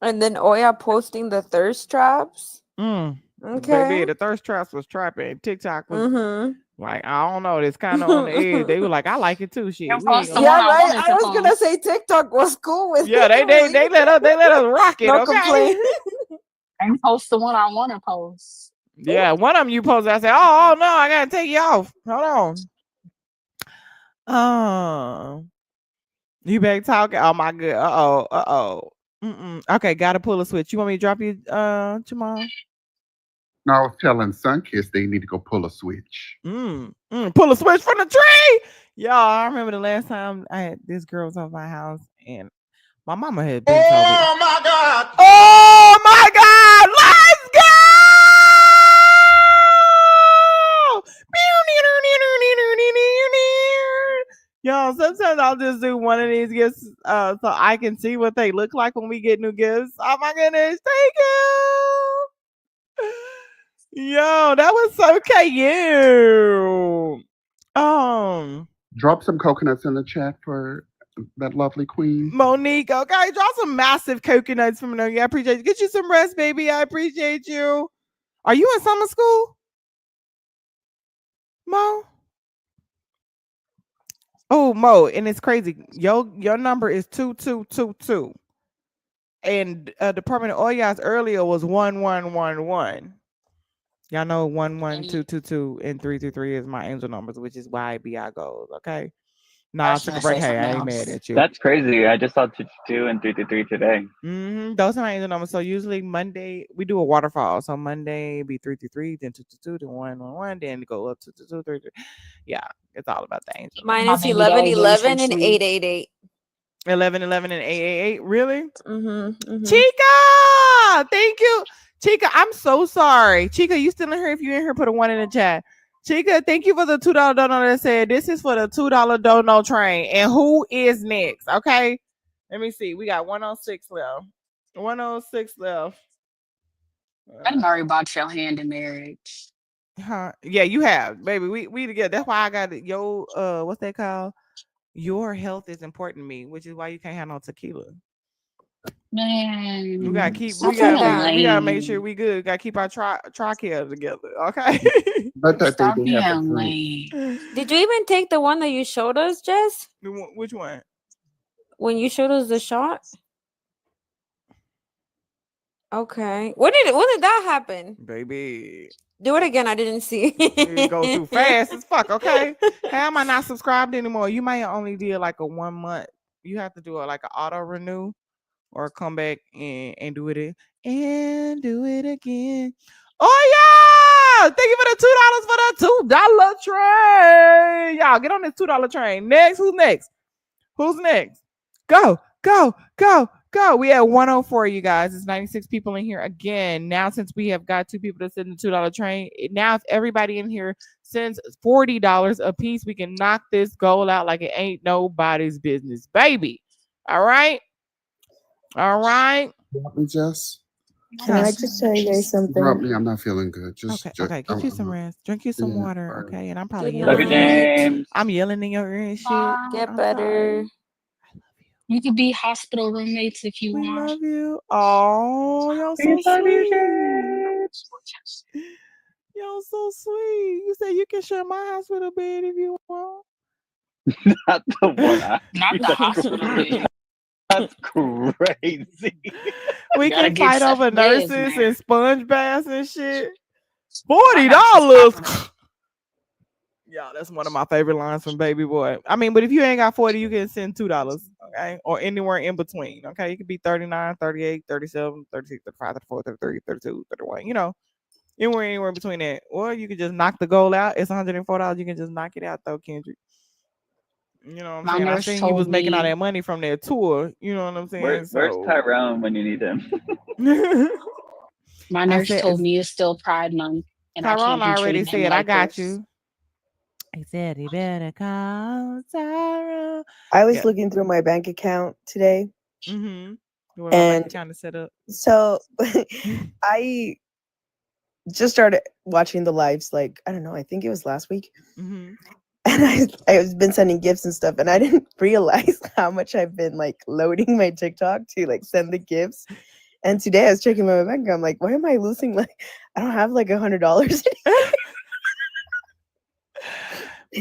And then Oya posting the thirst traps. right now? Baby, Okay. the thirst traps was trapping. TikTok was Mm-hmm. like, I don't know, it's kind of on the edge. They were like, I like it too. Shit, And we ain't post the gonna. one Yeah, I right. wanted I to was gonna post. say TikTok was cool with Yeah, it. they let us rock it, No okay? complaint. And post the one I want to post. Yeah, one of them you posted. I said, oh no, I gotta take you off. Hold on. You back talking? Oh my god. Okay, gotta pull a switch. You want me to drop you, Jamal? Now I was telling Sunkiss they need to go pull a switch. Pull a switch from the tree. Y'all, I remember the last time I had this girl was over my house, and my mama had been told me. Oh my God. Oh my god, let's sometimes I'll just do one of these gifts so I can see what they look like when we get new gifts. Oh my goodness, thank you. Yo, that was so cute. Drop some coconuts in the chat for that lovely queen. Monique, okay, drop some massive coconuts from Monique. I appreciate you. Get you some rest, baby. I appreciate you. Are you in summer school, Mo? Oh, Mo, and it's crazy. Your number is 2222. And Department of Oil's earlier was 1111. Y'all know 11222 and 333 is my angel numbers, which is why BI goes. Okay. Nah, I took a break. Hey, I ain't mad at you. That's crazy. I just saw 222 and 333 today. Those are my angel numbers. So usually Monday we do a waterfall. So Monday be 333, then 222, then 111, then go up to 233. Yeah, it's all about the angel. Mine is 1111 and 888. 1111 and 888. Really? Mm-hmm. Chica, thank you. Chica, I'm so sorry. Chica, you still in here? If you in here, put a 1 in the chat. Chica, thank you for the $2 dono that said this is for the $2 dono train. And who is next? Okay. Let me see. We got 106 left. 106 left. I done already bought your hand in marriage. Huh? Yeah, you have, baby. We together. That's why I got it. Yo, what's that called? Your health is important to me, which is why you can't have no tequila. Man, We gotta keep. stop We being gotta make sure lame. we good. Gotta keep our trachea together. Okay. But that Stop they have a being drink. lame. Did you even take the one that you showed us, Jess? Which one? When you showed us the shot? Okay. When did that happen? Baby. Do it again. I didn't see. It go too fast as fuck. Okay. How am I not subscribed anymore? You might only did like a 1 month. You have to do it like an auto renew or come back and do it and do it again. Oh yeah! Thank you for the $2 for the $2 train. Y'all get on this $2 train. Next, who's next? Who's next? Go, go, go, go. We at 104, you guys. It's 96 people in here again. Now, since we have got 2 people to send the $2 train, now if everybody in here sends $40 a piece, we can knock this goal out like it ain't nobody's business, baby. All right. All right. Drop me, Jess. Can I just tell you guys Drop something? me. I'm not feeling good. Just Okay. Get you some rest. Drink you some water. Okay. And I'm probably Good yelling. night. I'm yelling in your ear and shit. Get I'm better. sorry. You could be hospital roommates if you We want. love you. Oh, y'all so sweet. Y'all so sweet. You say you can share my hospital bed if you want. Not the one. Not the hospital bed. That's crazy. We Gotta can get fight over separate beds, nurses man. and sponge baths and shit. I got you $40. separate. Yeah, that's one of my favorite lines from Baby Boy. I mean, but if you ain't got 40, you can send $2, okay? Or anywhere in between, okay? You could be 39, 38, 37, 36, 35, 34, 33, 32, 31, you know, anywhere between that. Or you could just knock the goal out. It's $104. You can just knock it out, though, Kendrick. You know what I'm My saying? I nurse seen he was told making all me. that money from their tour. You know what I'm saying? Where's So Tyrone when you need him? My I nurse said, told me it's still Pride Month, and I Tyrone can't be already treating him said, I like got this. you. He said he better call Tyrone. I was Yeah. looking through my bank account today, Mm-hmm. What my bank and account is set up. so I just started watching the lives. Like, I don't know. I think it was last week, Mm-hmm. and I've been sending gifts and stuff, and I didn't realize how much I've been like loading my TikTok to like send the gifts. And today I was checking my bank. I'm like, why am I losing? Like, I don't have like $100.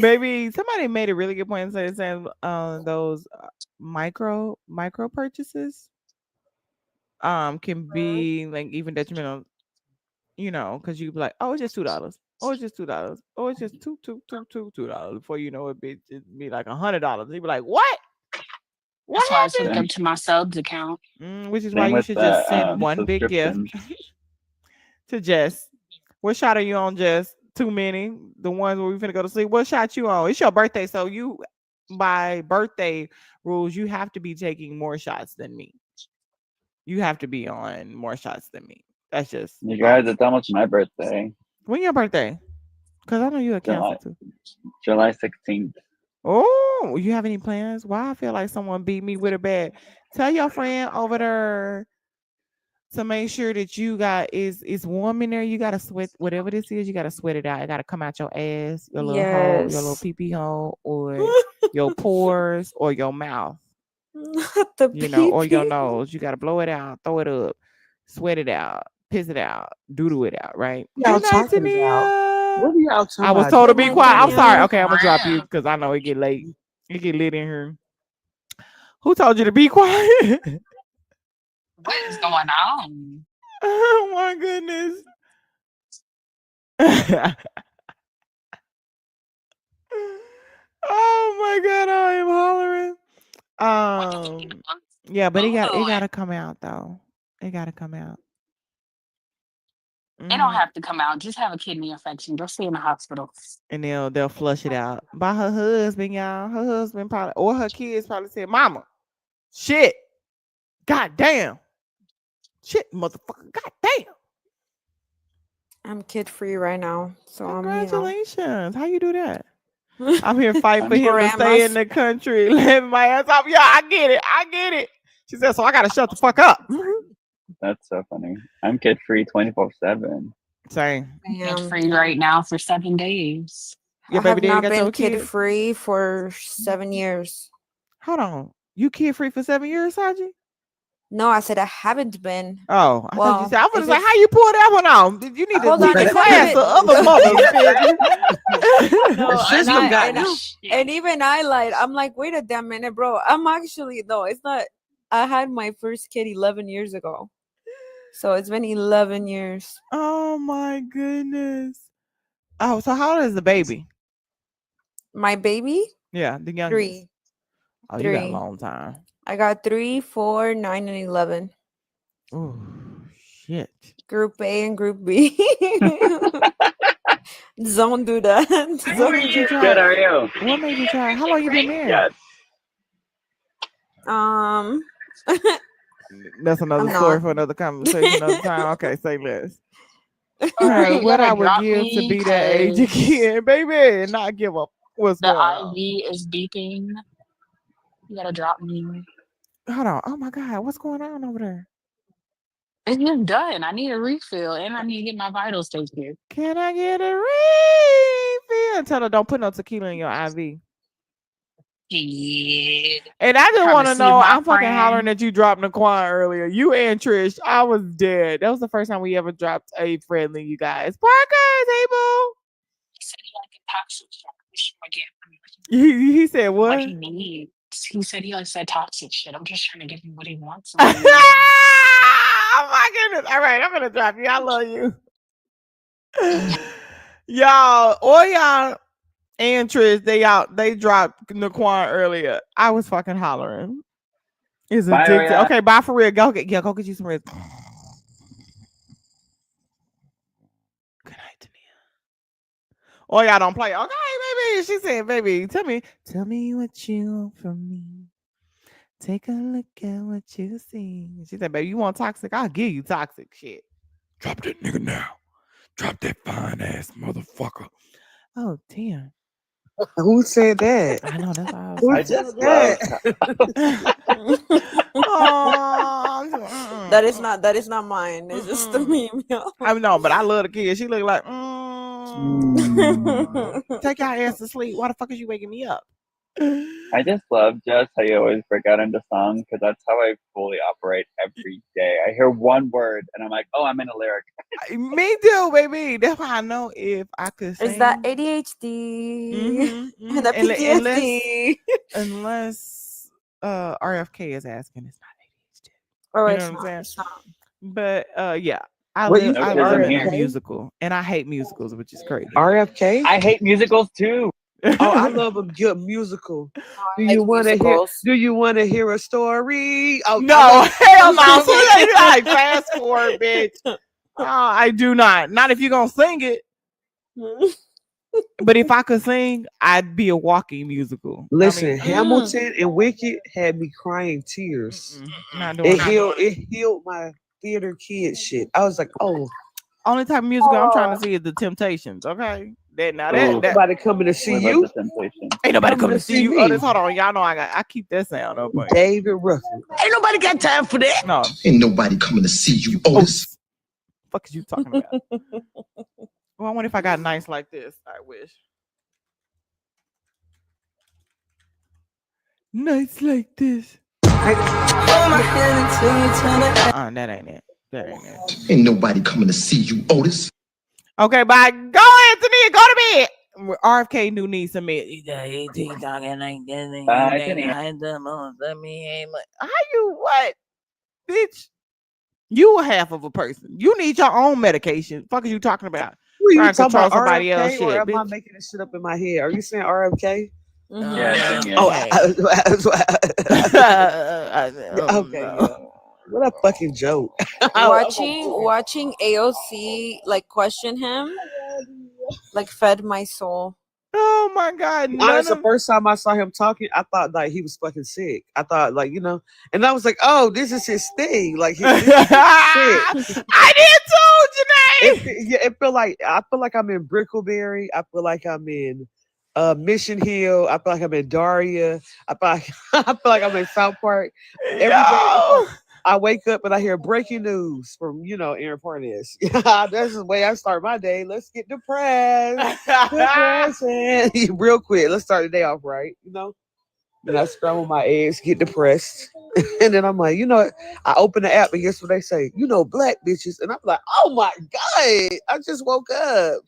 Baby, somebody made a really good point saying those micro purchases can be like even detrimental, you know, because you be like, oh, it's just $2. Oh, it's just $2. Oh, it's just $2 before you know it be like $100. You be like, what? What That's why I took happened? them to my subs account. Which is why you should just send one big gift to Jess. What shot are you on, Jess? Too many. The ones where we finna go to sleep. What shot you on? It's your birthday, so you by birthday rules, you have to be taking more shots than me. You have to be on more shots than me. That's just You guys, it's almost my birthday. when your birthday? Because I know you're a Cancer July too. July 16th. Oh, you have any plans? Why I feel like someone beat me with a bat. Tell your friend over there to make sure that you got is warm in there. You gotta sweat whatever this is. You gotta sweat it out. It gotta come out your ass, your little hole, your little Yes. pee pee hole, or your pores, or your mouth. Not the Or your baby. nose. You gotta blow it out, throw it up, sweat it out, piss it out, doodle it out. Right. What y'all Good night, talking about? Tania. What are y'all talking I was about? told to Good be night, quiet. I'm sorry. Tanya. Okay, I'm gonna drop you Real. because I know it get late. It get lit in here. Who told you to be quiet? What is going on? Oh my goodness. Oh my god, I am hollering. What the fuck? Yeah, but Who it doing? gotta come out though. It gotta come out. They don't Hmm. have to come out. Just have a kidney infection. Go stay in the hospital. And they'll flush it out. By her husband, y'all. Her husband probably or her kids probably said, "Mama, shit, god damn, shit, motherfucker, god damn." I'm kid free right now, so Congratulations. How you do that? I'm here fighting for him to stay in grandma's. the country, living my ass off. Yeah, I get it. I get it. She said, so I gotta shut the fuck up. That's so funny. I'm kid free 24/7. Same. Kid Damn. free right now for 7 days. Your I baby have daddy not got been your kid kids? free for 7 years. Hold on. You kid free for 7 years, Saji? No, I said I haven't been. Oh, I thought you said. I was If like, it's how you pull that one off? You need to hold on, teach a it's not class even to other mothers, bitch. no, The system got you. and even I lied. I'm like, wait a damn minute, bro. I'm actually no, it's not. I had my first kid 11 years ago, so it's been 11 years. Oh my goodness. Oh, so how old is the baby? My baby, Yeah, the youngest. three, Oh, you got a three. long time. I got 3, 4, 9, and 11. Oh shit. Group A and Group B. Don't do that. What made you Good, try? how are you? What made you try? How long you been married? Yes. Um, That's another I'm story not. for another conversation, another time. Okay, say less. All right, you What I gotta would drop give to me be that age because again, baby, and not give up. What's the going on? IV is beeping. You gotta drop me. Hold on. Oh my God, what's going on over there? It's just done. I need a refill and I need to get my vitals taken. Can I get a refill? Tell her don't put no tequila in your IV. Shit. And I just Trying to want to see if know, my I'm fucking hollering friend. that you dropped Naquan earlier. You and Trish, I was dead. That was the first time we ever dropped a friendly, you guys. Parker, hey boo. He said he like a toxic shit. I'm just trying to get He said him what what? he needs. He said he likes that toxic shit. I'm just trying to give him what he wants and what he needs. Oh my goodness. All right, I'm gonna drop you. I love you. Y'all, all y'all and Trish, they dropped Naquan earlier. I was fucking hollering. It's Bye, addicted. Oya. Okay, bye for real. Go get you some rest. Good night, Tania. Oh, y'all don't play. Okay, baby. She said, baby, tell me what you want from me. Take a look at what you see. She said, baby, you want toxic? I'll give you toxic shit. Drop that nigga now. Drop that fine ass motherfucker. Oh, damn. Who said that? I know, that's why I was Who I like, said just love. that? oh, that is not mine. It's just the meme. I know, but I love the kid. She look like, take your ass to sleep. Why the fuck is you waking me up? I just love just how you always break out into song because that's how I fully operate every day. I hear one word and I'm like, oh, I'm in a lyric. Me too, baby. That's why I know if I could sing. Is that ADHD? And That PTSD? unless RFK is asking, it's not ADHD. Oh, You know it's what I'm not. saying? It's not. But yeah, I What you live. said, I No live kids in in a here. musical, and I hate musicals, which is crazy. RFK? I hate musicals too. Oh, I love a good musical. No, Do I you like want to hear? musicals. Do you want to hear a story? Oh, I No, love hell no. So you like fast forward, bitch. I do not. Not if you're gonna sing it. But if I could sing, I'd be a walking musical. Listen, Hamilton and Wicked had me crying tears. Not doing it. It healed my theater kid shit. I was like, oh, Only type of musical I'm trying to see is the Temptations. Okay, Ain't nobody coming to see you. Ain't nobody coming to see you. Oh, me. this hold on, y'all know I keep that sound up. But David Ruffin. Ain't nobody got time for that. no, Ain't nobody coming to see you, Otis. fuck is you talking about? Well, I wonder if I got nice like this. I wish. Nice like this. That ain't it. That ain't it. Ain't nobody coming to see you, Otis. Okay, bye. Go, Anthony. Go to bed. RFK new needs some me. You got 18 talking like this. How you what? Bitch. You a half of a person. You need your own medication. Fuck is you talking about? Who are you Trying to talking control about, somebody else RFK, shit, or am I bitch. making this shit up in my head? Are you saying RFK? Mhm. Oh, Okay. okay. Yeah. What a fucking joke. Watching AOC like question him like fed my soul. Oh my god! Honestly, the first time I saw him talking, I thought like he was fucking sick. I thought like and I was like, oh, this is his thing. Like this is his shit. I did too, Janae. It feel like I'm in Brickleberry. I feel like I'm in Mission Hill. I feel like I'm in Daria. I feel like I'm in South Park. Every day it's like, I wake up and I hear breaking news from Aaron Parnas. That's the way I start my day. Let's get depressed. Depressing. Real quick. Let's start the day off right. And I scramble my eggs, get depressed. And then I'm like, I open the app and guess what they say? Black bitches. And I'm like, oh my God, I just woke up.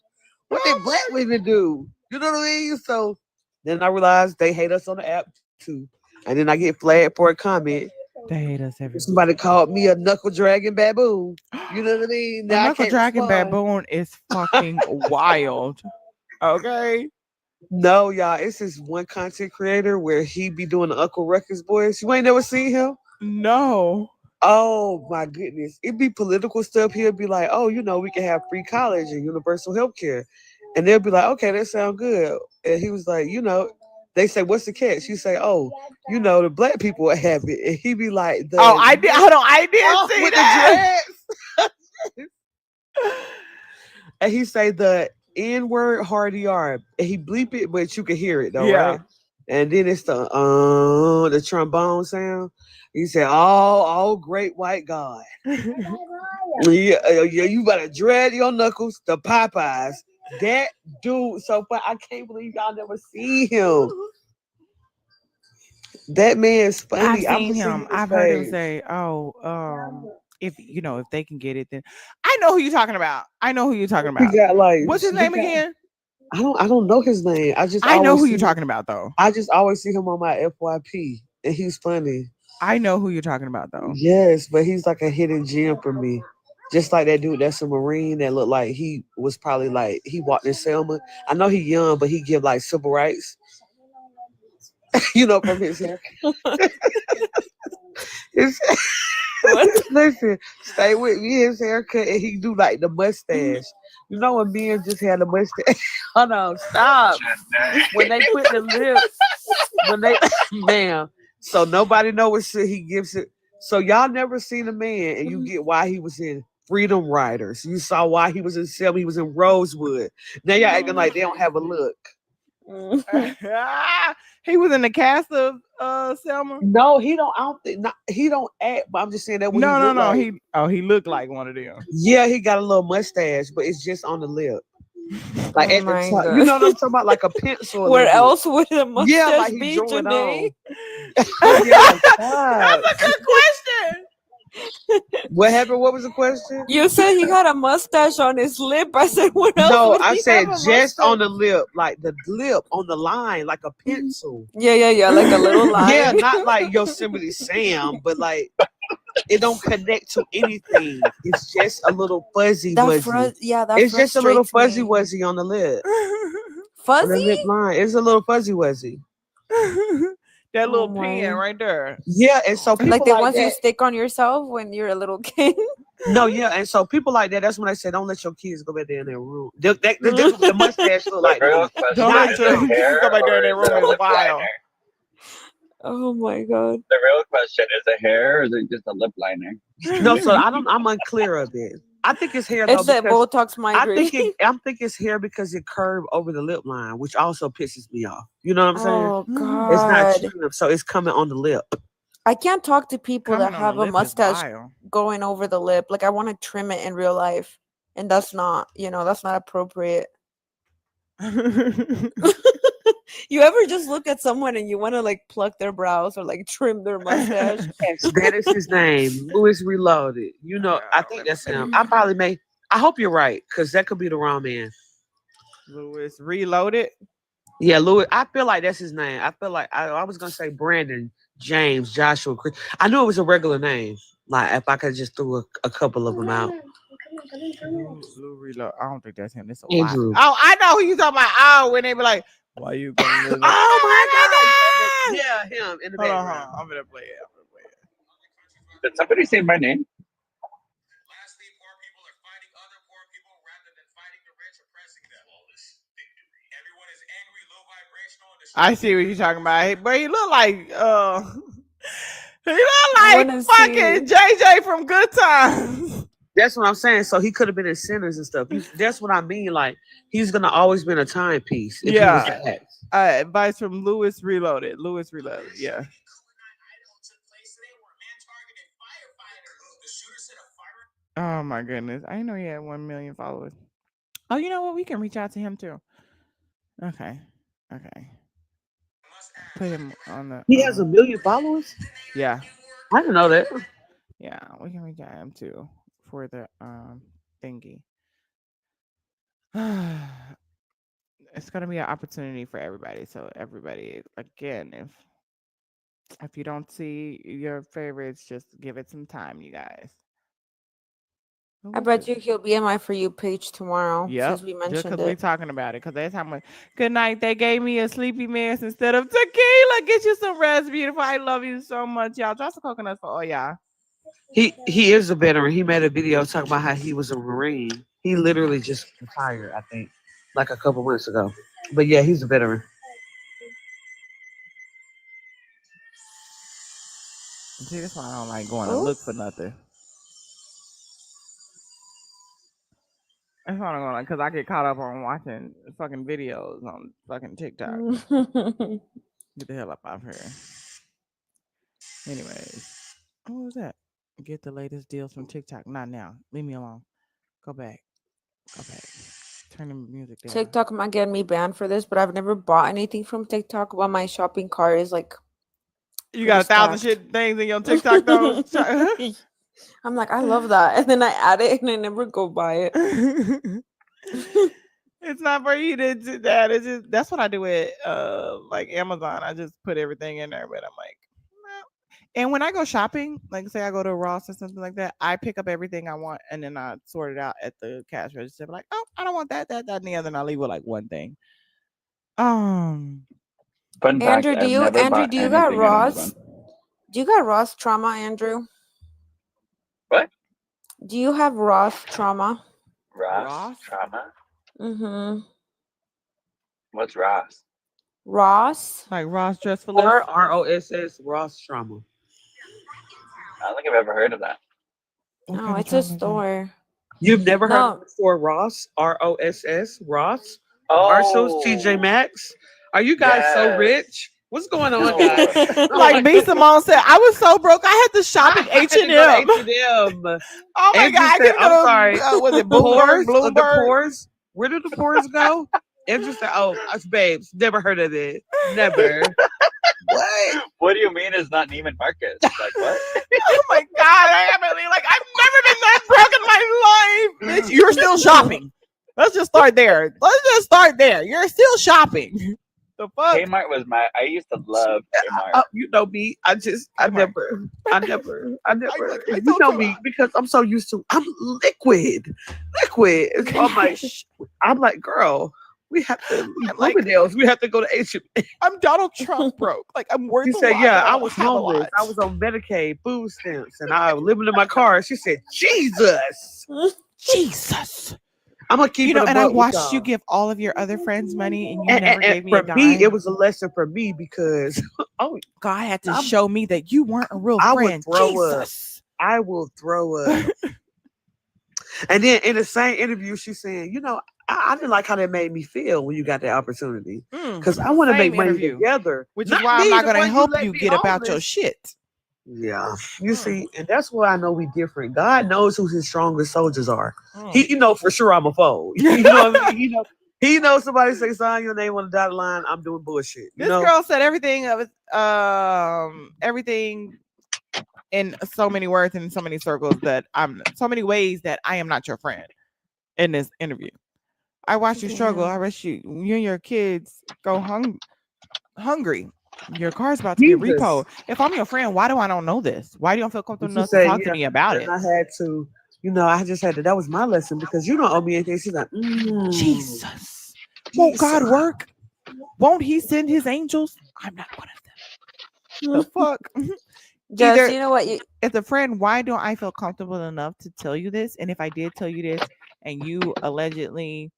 What did black women do? You know what I mean? So then I realized they hate us on the app too. And then I get flagged for a comment. They hate us everywhere. Somebody called me a knuckle dragging baboon. You know what I mean? Now A knuckle dragging baboon is fucking wild. Okay. No, y'all, it's this one content creator where he be doing the Uncle Ruckus voice. You ain't never seen him? No. Oh my goodness. It'd be political stuff. He'll be like, oh, we can have free college and universal health care. And they'll be like, okay, that sounds good. And he was like, they say, what's the catch? You say, oh, the black people will have it. And he be like, I did see with that. the dreads. And he say the N-word hard R. And he bleep it, but you can hear it though, Yeah. right? And then it's the trombone sound. He said, "Oh, great white God." Yeah, you better dread your knuckles, the Popeyes. That dude, so far, I can't believe y'all never see him. That man's funny. I've seen him. I've heard him say, if they can get it, then I know who you're talking about. I know who you're talking about. He got like, what's his name again? I don't know his name. I know who you're talking about though. I just always see him on my FYP, and he's funny. I know who you're talking about though. Yes, but he's like a hidden gem for me. Just like that dude that's a Marine that looked like he was probably like he walked in Selma. I know he young, but he give like civil rights. From his hair. Listen, stay with me. His haircut, and he do like the mustache. You know when men just had a mustache? Hold on, stop. When they put the lips, ma'am. So nobody know what shit he gives it. So y'all never seen a man, and you get why he was in Freedom Riders. You saw why he was in Selma. He was in Rosewood. Now y'all acting like they don't have a look. He was in the cast of Selma. No, he don't. I don't think. Not, he don't act. But I'm just saying that. No. Like. He looked like one of them. Yeah, he got a little mustache, but it's just on the lip. Like at the top. God. You know what I'm talking about? Like a pencil. Where else would a mustache he be drew it today? That's a good question. What happened? What was the question? You said he had a mustache on his lip. I said, what else? No, would I he said have a just on mustache? the lip, like the lip on the line, like a pencil. Yeah, like a little line. Yeah, not like Yosemite Sam, but like it don't connect to anything. It's just a little fuzzy wuzzy. It's just a little fuzzy wuzzy on the lip. Fuzzy? On the lip line. It's a little fuzzy wuzzy. That little pen right there. Yeah, and so people like the like ones that, you stick on yourself when you're a little kid. No, yeah, and so people like that. That's when I say, don't let your kids go back there in their room. The mustache look like Don't let your kids go back there in their room. Is wild. Oh my God. The real question is it hair or is it just a lip liner? No, so I'm unclear of it. I think it's hair though It's that because Botox migraine. I'm thinking it's hair because it curved over the lip line, which also pisses me off. You know what I'm saying? Oh It's not God. trimmed, so it's coming on the lip. I can't talk to people that Coming on the have a lip is mustache wild. going over the lip. Like I want to trim it in real life. And that's not, that's not appropriate. You ever just look at someone and you want to like pluck their brows or like trim their mustache? Yes, that is his name, Louis Reloaded. You know, I think that's him. I hope you're right, because that could be the wrong man. Louis Reloaded. Yeah, Louis. I feel like that's his name. I feel like I was gonna say Brandon, James, Joshua, Chris. I knew it was a regular name. Like if I could just throw a couple of them out. Blue Reload. I don't think that's him. It's a lot. Andrew. Oh, I know who you talking about. Oh, when they be like, "Why you gonna live?" Oh my God! Yeah, him in the Hold on, background. I'm gonna play it. Did somebody say my name? I see what you're talking about, but he look like he look I like wanna fucking see. JJ from Good Times. That's what I'm saying. So he could have been in Sinners and stuff. That's what I mean. Like he's gonna always been a timepiece if he was Yeah. to act. Advice from Louis Reloaded. Louis Reloaded. Yeah. Oh my goodness. I didn't know he had 1 million followers. Oh, you know what? We can reach out to him too. Okay. Put him on the He has 1 million followers. yeah. I didn't know that. Yeah, we can reach out to him too for the thingy. It's gonna be an opportunity for everybody. So everybody, again, if you don't see your favorites, just give it some time, you guys. I bet you he'll be in my For You page tomorrow Yep, since we just mentioned because we it. talking about it. Because that's how much. Good night. They gave me a sleepy mess instead of tequila. Get you some rest, beautiful. I love you so much, y'all. Drop some coconuts for all y'all. He is a veteran. He made a video talking about how he was a Marine. He literally just retired, I think, like a couple months ago. But yeah, he's a veteran. See, that's why I don't like going to Oh. look for nothing. That's why I'm going because I get caught up on watching fucking videos on fucking TikTok. Get the hell up out of here. Anyways, what was that? Get the latest deals from TikTok. Not now. Leave me alone. Go back. Turn the music down. TikTok might get me banned for this, but I've never bought anything from TikTok. But my shopping cart is like You got 1,000 shit things in your TikTok though. I'm like, I love that, and then I add it, and I never go buy it. It's not for you to do that. It's just that's what I do with like Amazon. I just put everything in there, but I'm like, no. And when I go shopping, like say I go to Ross or something like that, I pick up everything I want and then I sort it out at the cash register. Like, oh, I don't want that, and the other, and I leave with like one thing. Fun fact, Andrew, I've never bought do you got anything on Ross? Amazon. Do you got Ross trauma, Andrew? What? Do you have Ross trauma? Ross? Trauma? Mm-hmm. What's Ross? Ross? Like Ross Dress for Less? ROSS, Ross Trauma. I don't think I've ever heard of that. Oh, it's a store. You've never heard of No. the store Ross? ROSS, Ross? Oh. Marshalls, TJ Maxx? Are you guys so Yes. rich? What's going on, guys? Like B. Simone said, I was so broke. I had to shop at H&M. H&M. Oh my Andrew God, I said, couldn't I'm go to, sorry. was it Pores? Bloomberg? The pores? Where do the pores go? Andrew said, oh, us babes. Never heard of it. Never. What? What do you mean it's not Neiman Marcus? Like what? Oh my God, I mean, like I've never been that broke in my life. Bitch, you're still shopping. Let's just start there. You're still shopping. The fuck? Kmart was I used to love Kmart. You know me. I never. You know me because I'm so used to. I'm liquid. I'm like, girl. We have to Bloomingdale's. We have to go to H&M. I'm Donald Trump broke. Like I'm worth. She a said, lot, "Yeah, but I don't was have a homeless. lot." I was on Medicaid, food stamps, and I was living in my car." She said, "Jesus, Jesus." I'm gonna keep it a and I buck with watched you y'all." give all of your other friends money, and you never gave me for a dime. me, it was a lesson for me because God had to show me that you weren't a real I friend. would throw Jesus. up. I will throw up. And then in the same interview, she's saying, I didn't like how that made me feel when you got that opportunity. Because I want to Same make money interview. together. Which is Not why I'm me, not the gonna one you help let you me get about your homeless. shit. Yeah. You see, and that's why I know we different. God knows who his strongest soldiers are. Mm. He for sure I'm a foe. You know what I mean? He knows somebody say sign your name on the dotted line, I'm doing bullshit. This girl said everything of everything in so many words and in so many circles that I'm so many ways that I am not your friend in this interview. I watched you struggle. I wish you and your kids go hungry. Your car's about to get Jesus. repoed. If I'm your friend, why do I don't know this? Why do you don't feel comfortable She enough to said, talk to me about and it? I had to, I just had to, that was my lesson because you don't owe me anything. She's like, Jesus. Won't God work? Won't he send his angels? I'm not one of them. The fuck? Just, Either you know what? as a friend, why don't I feel comfortable enough to tell you this? And if I did tell you this and you allegedly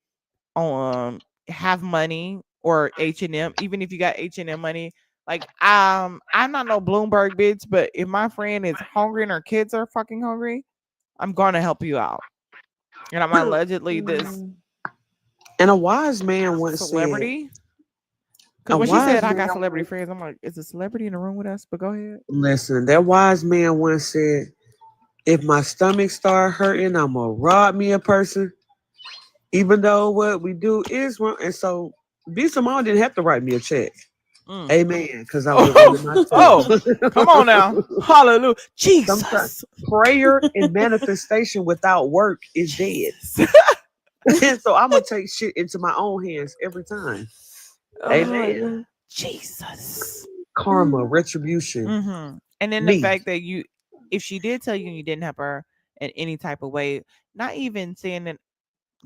have money or H&M, even if you got H&M money, like I'm not no Bloomberg bitch, but if my friend is hungry and her kids are fucking hungry, I'm gonna help you out. And I'm allegedly this and a wise man once celebrity. said, Because when she said I got celebrity friends, I'm like, is a celebrity in the room with us? But go ahead. listen, that wise man once said, if my stomach start hurting, I'm gonna rob me a person, even though what we do is wrong. And so B. Simone didn't have to write me a check. Amen. Because I was under myself. Come on now. Hallelujah. Jesus. Sometimes prayer and manifestation without work is dead. And so I'm gonna take shit into my own hands every time. Amen. Jesus. Karma, retribution. Mm-hmm. And then the fact that if she did tell you and you didn't help her in any type of way, not even saying that,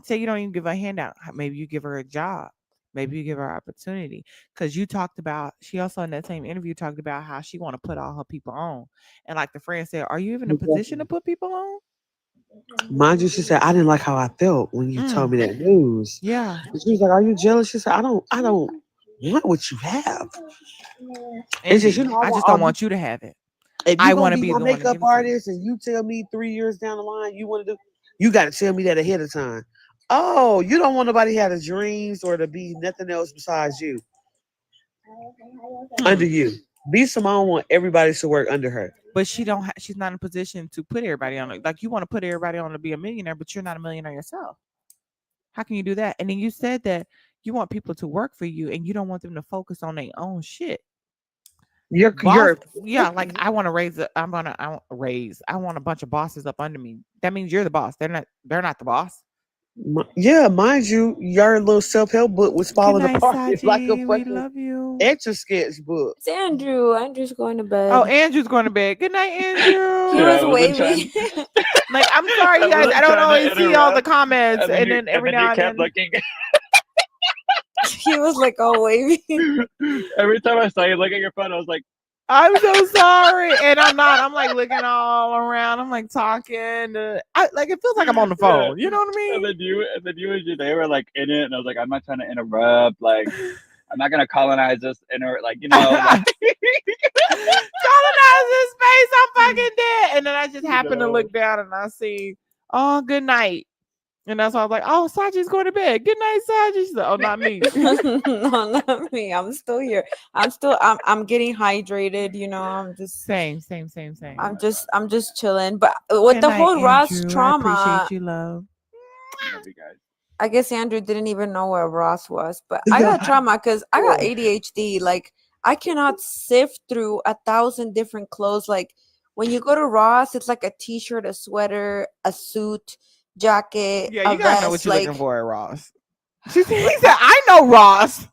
say you don't even give her a handout, maybe you give her a job, maybe you give her opportunity. Because you talked about, she also in that same interview talked about how she want to put all her people on, and like the friend said, are you even in a position to put people on? Mind you, she said, I didn't like how I felt when you told me that news. Yeah. And she was like, are you jealous? She said, I don't want what you have. It's just, I just don't want you to have it. If I you want gonna to be be my the one to makeup give it to you. artist and you tell me 3 years down the line you want to do, you got to tell me that ahead of time. Oh, you don't want nobody to have the dreams or to be nothing else besides you. Under you. B. Simone want everybody to work under her. But she's not in a position to put everybody on it. Like you want to put everybody on to be a millionaire, but you're not a millionaire yourself. How can you do that? And then you said that you want people to work for you and you don't want them to focus on their own shit. Yeah, like I want to I want a bunch of bosses up under me. That means you're the boss. They're not the boss. Yeah, mind you, your little self-help book was falling apart. It's like a Saji, we fucking love you. Etch-a-sketch book. It's Andrew. Andrew's going to bed. Oh, Andrew's going to bed. Good night, Andrew. He was waving. Like, I'm sorry, you guys. I don't always see all the comments, and then every now and then. Looking. He was like all waving. Every time I saw you look at your phone, I was like, I'm so sorry, and I'm not. I'm like looking all around. I'm like talking. Like it feels like I'm on the phone. You know what I mean? And then you and Janae were like in it, and I was like, I'm not trying to interrupt. Like, I'm not gonna colonize this like colonize this space. I'm fucking dead. And then I just happened to look down and I see, oh, good night. And that's why I was like, oh, Saji's going to bed. Good night, Saji. She's like, oh, not me. No, not me. I'm still here. I'm getting hydrated, I'm just same. I'm just chilling. But with the whole Ross trauma, I appreciate you, love. Love you guys. I guess Andrew didn't even know where Ross was, but I got trauma because I got ADHD. Like I cannot sift through 1,000 different clothes. Like when you go to Ross, it's like a t-shirt, a sweater, a suit, jacket. Yeah, you a gotta vest, know what you're looking for at Ross. He said, I know Ross.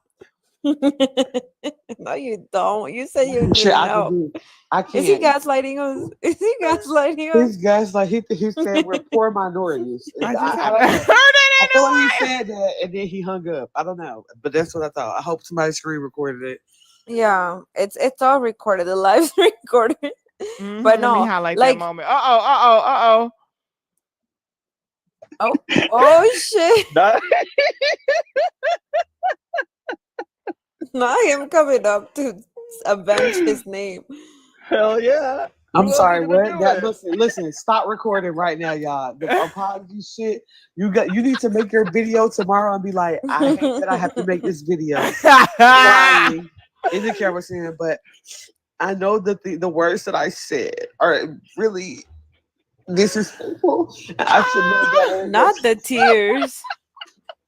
No, you don't. You said you didn't know. I can't. Is he gaslighting us? Is he gaslighting us? He's gaslighting. He said we're poor minorities. I just I don't know. heard it. I feel like he said that and then he hung up. I don't know, but that's what I thought. I hope somebody screen recorded it. Yeah, it's all recorded. The live's recorded. But no, Let me highlight like that moment. Uh-oh. Oh shit! Not him coming up to avenge his name. Hell yeah! I'm Who else sorry. is gonna What? do That it? listen. Stop recording right now, y'all. The apology shit. You need to make your video tomorrow and be like, I hate that I have to make this video, crying in the camera saying, but I know that the words that I said are really disrespectful. I should know better. Not the tears.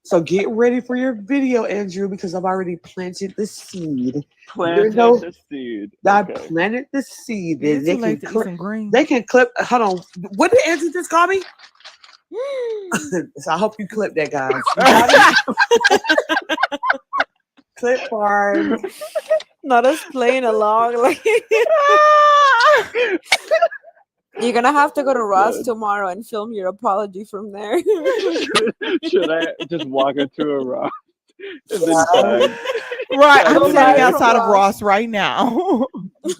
So get ready for your video, Andrew, because I've already planted the seed. You Planted know, the seed. I Okay. planted the seed, Is and it too late to eat some they greens? can clip. Hold on, what did Andrew just call me? So I hope you clip that, guys. You got it. Clip farm. Not us playing along. Like you're gonna have to go to Ross Good. tomorrow and film your apology from there. Should I just walk into a rock and then tag? Right, Tag I'm you standing Live guys? from outside of Ross. Ross right now.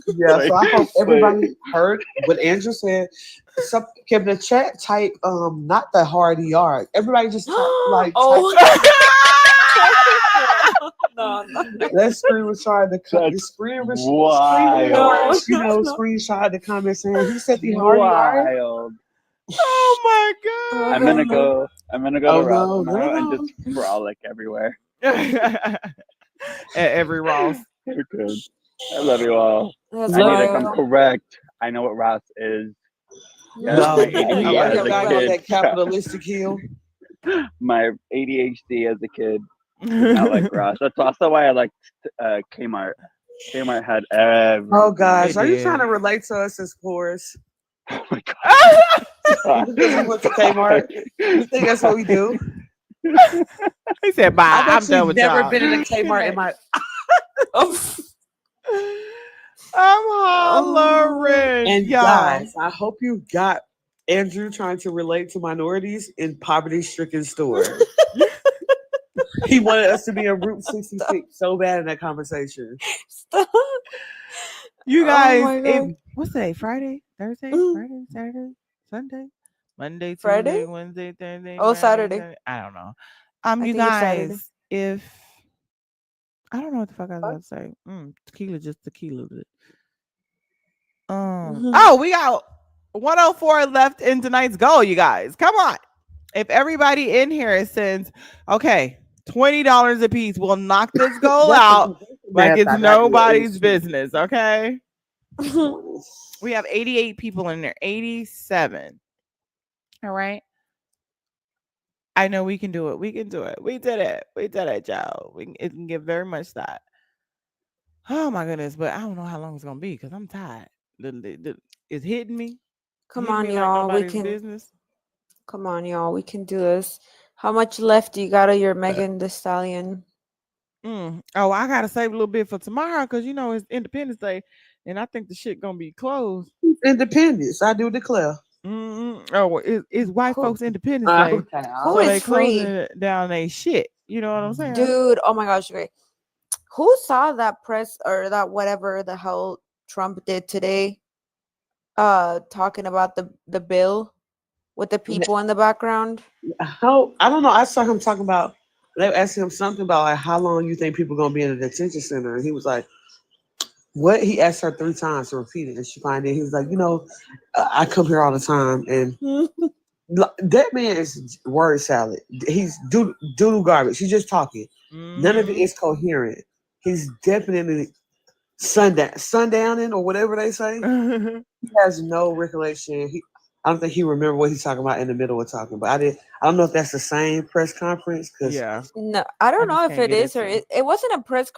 Yeah, so I hope Wait. everybody heard what Andrew said. Some can the chat type not the hard ER. Everybody just type like type. No, no, Let's screenshot the That's screen wild. record, screenshot the comment saying he said the hard ER. Wild. Oh my god. I'm gonna go. I'm gonna go Oh to Ross no, no, tomorrow and no, just frolic everywhere. At every Ross. Okay. I love you all. that's I need to wild. come correct. I know what Ross is. Yes, no. my He ADD as a died on kid. that capitalistic hill. My ADHD as a kid did not like Ross. That's also why I liked Kmart. Kmart had everything. Oh gosh, It are you trying to did. relate to us as poors? Oh my god. Because we went to Kmart. You think that's what we do? He said, "Bye. I've I'm actually done with never y'all." been in a Good Kmart in night. my. I'm Oh, hollering, And y'all. guys, I hope you got Andrew trying to relate to minorities in poverty-stricken store. He wanted us to be in Route 66 so bad in that conversation. stop. You Oh guys, my if god. what's today? Friday, Thursday, Mm. Friday, Saturday, Sunday, Monday, Friday? Tuesday, Wednesday, Thursday, Oh, Friday, Saturday. Saturday. I don't know. I You think it's Saturday. guys, if I don't know what the fuck I was about to say. Tequila, just tequila. Oh, we got 104 left in tonight's goal, you guys. Come on. If everybody in here sends, okay, $20 a piece, we'll knock this goal That's out the like math it's I got to do at nobody's least. business, okay? We have 88 people in there, 87. All right. I know we can do it. We can do it. We did it. We did it, Joe. It can get very much that. Oh my goodness, but I don't know how long it's gonna be because I'm tired. It's hitting me. Come Hitting on, me like y'all. We nobody's can. business. Come on, y'all. We can do this. How much left do you got of your Megan Thee Stallion? Oh, I gotta save a little bit for tomorrow because you know it's Independence Day, and I think the shit gonna be closed. Independence, I do declare. Oh, well, it's white Who, folks Independence Day, Okay. who so is they free? closing down they shit. You know what I'm saying? Dude, oh my gosh, okay. Who saw that press or that whatever the hell Trump did today? Talking about the bill with the people in the background. How I don't know. I saw him talking about. They were asking him something about like how long you think people gonna be in a detention center, and he was like, "What?" He asked her 3 times to repeat it, and she finally he was like, I come here all the time, and that man is word salad. He's doodle garbage. He's just talking. None of it is coherent. He's definitely sundowning or whatever they say. He has no recollection. I don't think he remember what he's talking about in the middle of talking. But I don't know if that's the same press conference because Yeah. No, I don't I just know if can't it get is or into. it wasn't a press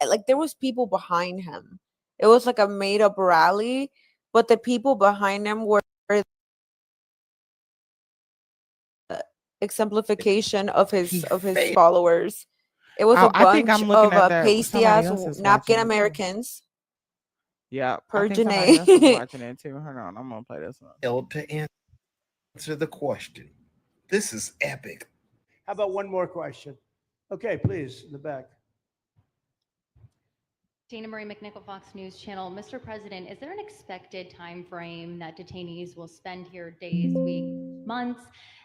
like there was people behind him. It was like a made up rally, but the people behind him were exemplification of his followers. It was a I think bunch I'm looking of at that. pasty Somebody ass else is napkin watching it too. Americans. Yeah, I Per think somebody else is Janae. watching it too. Hold on, I'm gonna play this one. To answer the question. This is epic. How about one more question? Okay, please, in the back. Dana Marie McNichol, Fox News Channel. Mr. President, is there an expected time frame that detainees will spend here days, weeks, months?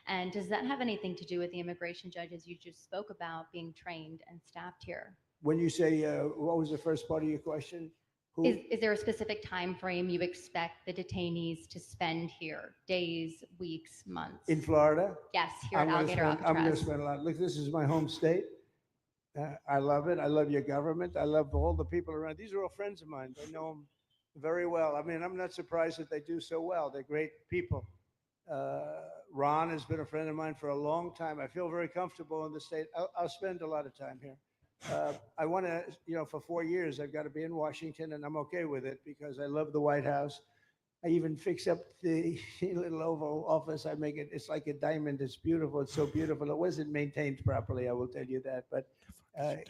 And does that have anything to do with the immigration judges you just spoke about being trained and staffed here? When you say, what was the first part of your question? Is there a specific time frame you expect the detainees to spend here? Days, weeks, months? In Florida? Yes, here at I'm Alligator going to Alcatraz. spend a lot. Look, this is my home state. I love it. I love your government. I love all the people around. These are all friends of mine. I know them very well. I mean, I'm not surprised that they do so well. They're great people. Ron has been a friend of mine for a long time. I feel very comfortable in the state. I'll spend a lot of time here. I want to, for 4 years, I've got to be in Washington, and I'm okay with it because I love the White House. I even fix up the little Oval Office. I make it, it's like a diamond. It's beautiful. It's so beautiful. It wasn't maintained properly, I will tell you that. But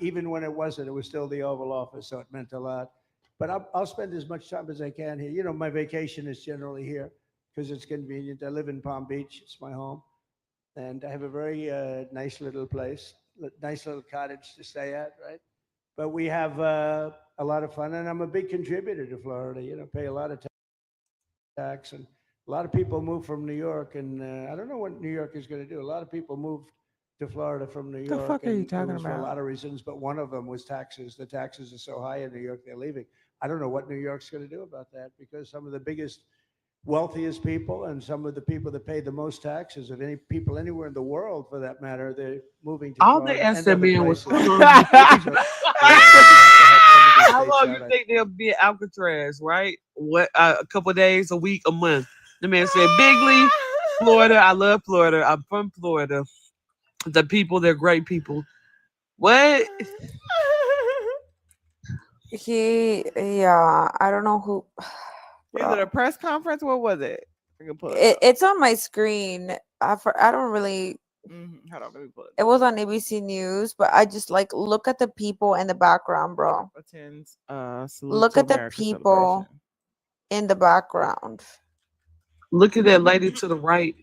even when it wasn't, it was still the Oval Office, so it meant a lot. But I'll spend as much time as I can here. My vacation is generally here because it's convenient. I live in Palm Beach. It's my home. And I have a very nice little place, nice little cottage to stay at, right? But we have a lot of fun. And I'm a big contributor to Florida, pay a lot of tax. And a lot of people move from New York. And I don't know what New York is going to do. A lot of people moved to Florida from New The York. fuck are you And it talking was for a about? lot of reasons. But one of them was taxes. The taxes are so high in New York, they're leaving. I don't know what New York's going to do about that because some of the biggest wealthiest people and some of the people that pay the most taxes of any people anywhere in the world for that matter, they're moving to All they Florida asked and that other man was, places. how How long you think they'll be at Alcatraz, right? What, a couple of days, a week, a month? The man said, Bigley, Florida. I love Florida. I'm from Florida. The people, they're great people. What? I don't know who. Is it a press conference? What was it? I can pull it up. It's on my screen. I don't really. Hold on, let me pull it. It was on ABC News, but I just like look at the people in the background, bro. Attends salute Look to at the America people celebration. in the background. Look at that lady to the right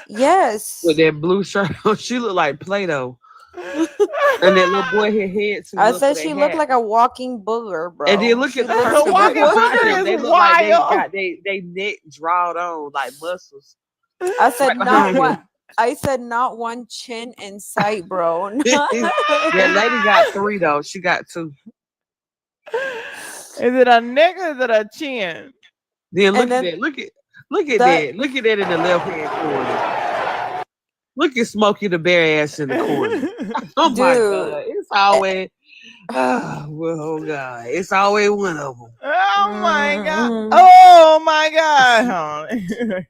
Yes. with that blue shirt on. She looked like Play-Doh. And that little boy, his head too I little for said that she looked hat. like a walking booger, bro. And then look She at the looks person right Walking behind booger him. They is look like they wild. got they neck drawed on like muscles. I said Right not behind one. him. I said not one chin in sight, bro. That lady got 3 though. She got 2. Is it a neck or is it a chin? Then look And at then that. Look at that that. Look at that in the left hand corner. Look at Smokey the Bear ass in the corner. Oh my dude. God. It's always oh God. It's always one of them. Oh my god! Mm-mm. Oh my god!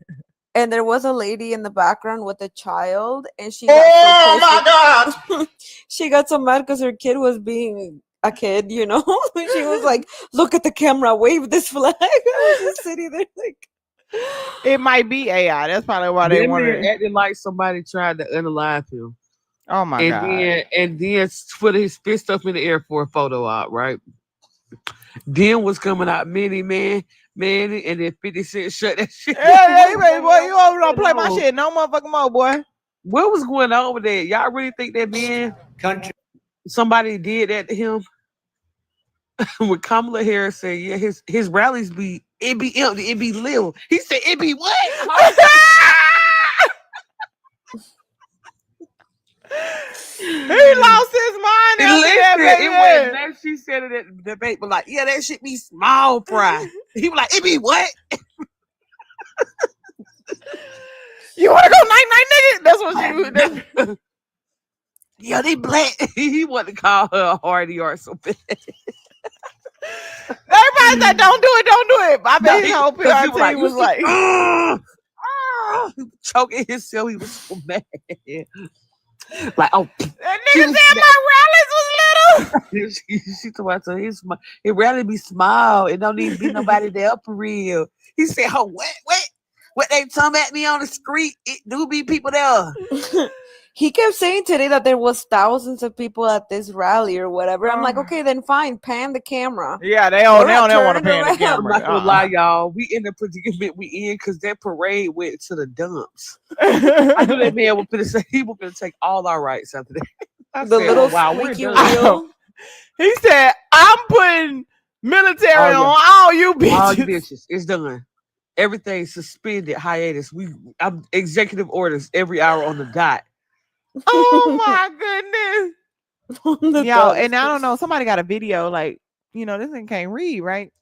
And there was a lady in the background with a child, and she got Oh so my pissed. She got so mad because her kid was being a kid, She was like, "Look at the camera, wave this flag." I was just sitting there like, It might be AI. That's probably why they That man wanted. acting like somebody tried to unalive him. Oh my god! And then put his fist up in the air for a photo op, right? Then was coming out man, and then 50 Cent shut that shit down. Yeah, you ready, boy? You over don't play my shit no motherfucking more, boy. What was going on with that? Y'all really think that man Country. somebody did that to him? When Kamala Harris said, yeah, his rallies be empty, it be little. He said it be what? He lost his mind after that, baby. It wasn't that she said it at the debate, but like, yeah, that shit be small fry. He was like, it be what? You want to go night night, nigga? That's what she would. Yeah, they black. He wanted to call her a hardy or something. Everybody said, "Don't do it, don't do it." I bet his whole PR Because team was like, choking himself. He was so mad. Like, oh, that nigga said my rallies was little. she told me his rarely be small. It don't need to be nobody there for real. He said, "Oh, what they talking at me on the street? It do be people there." he kept saying today that there was thousands of people at this rally or whatever. I'm like, okay, then fine, pan the camera. Yeah, they don't want to pan the I'm camera. not gonna lie, y'all. We in the predicament we in because that parade went to the dumps. I knew that man was gonna say he was gonna take all our rights after that. I The said, little oh, wow, we're squeaky done. wheel. He said, "I'm putting military Oh, yeah. on all you bitches." All you bitches. It's done. Everything suspended, hiatus. I'm executive orders every hour on the dot. Oh my goodness. The Yo, dumps. and I don't know, somebody got a video, like, this thing can't read, right?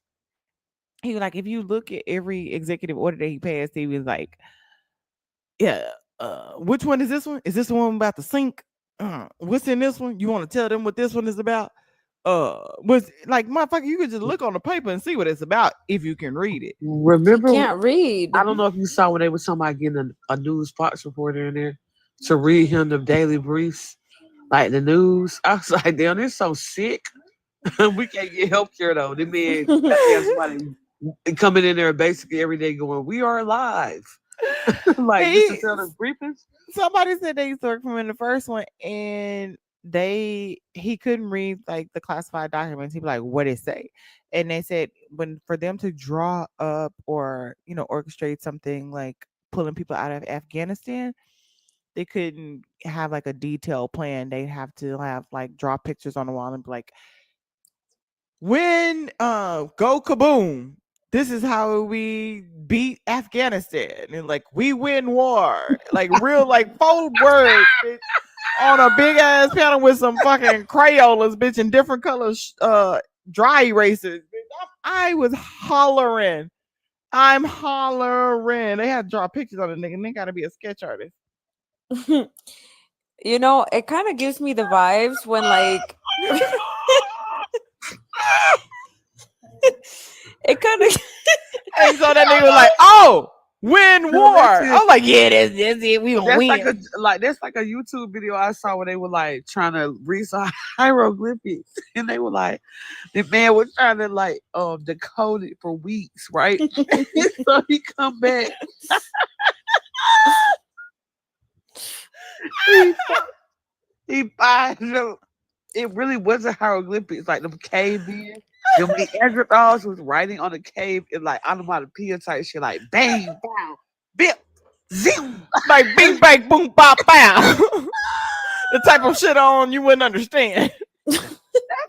he was like, if you look at every executive order that he passed, he was like, yeah, which one is this one? Is this the one about the sink? What's in this one? You want to tell them what this one is about? Was like, motherfucker, you could just look on the paper and see what it's about if you can read it. Remember, Can't read. I don't know if you saw when they was talking about getting a news Fox reporter in there to read him the daily briefs, like the news. I was like, damn, they're so sick. We can't get health care though. They man have somebody coming in there basically every day going, "We are live." Like just to He tell the briefings. somebody said they used to work from in the first one, and he couldn't read like the classified documents. He'd be like, "What it say?" And they said when for them to draw up or orchestrate something like pulling people out of Afghanistan, they couldn't have like a detailed plan. They'd have to have like draw pictures on the wall and be like, when go kaboom, this is how we beat Afghanistan, and like we win war, like real like 4 words, bitch, on a big ass panel with some fucking Crayolas, bitch, in different colors, dry erasers, bitch. I was hollering. I'm hollering. They had to draw pictures on the nigga, and they gotta be a sketch artist. It kind of gives me the vibes when like it kind of And so that nigga was like, "Oh, win No, war." that's it. I'm like, "Yeah, that's it. We gonna That's win." that's like a YouTube video I saw where they were like trying to read some hieroglyphics, and they were like, the man was trying to like decode it for weeks, right? So he come back. he he finds them. It really wasn't hieroglyphics like them cavemen. Them Neanderthals was writing on the cave in like onomatopoeia type shit, like bang, bow, bip, zoom. Like bing bang boom bop bow. The type of shit on you wouldn't understand. That's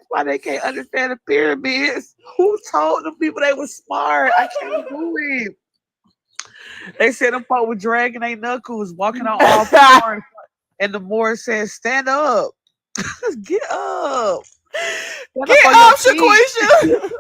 why they can't understand the pyramids. Who told them people they were smart? I can't do it. They said them folk were dragging their knuckles, walking on all fours, and the Moor said, "Stand up, get up, stand up Get on your up, feet, Shaquisha.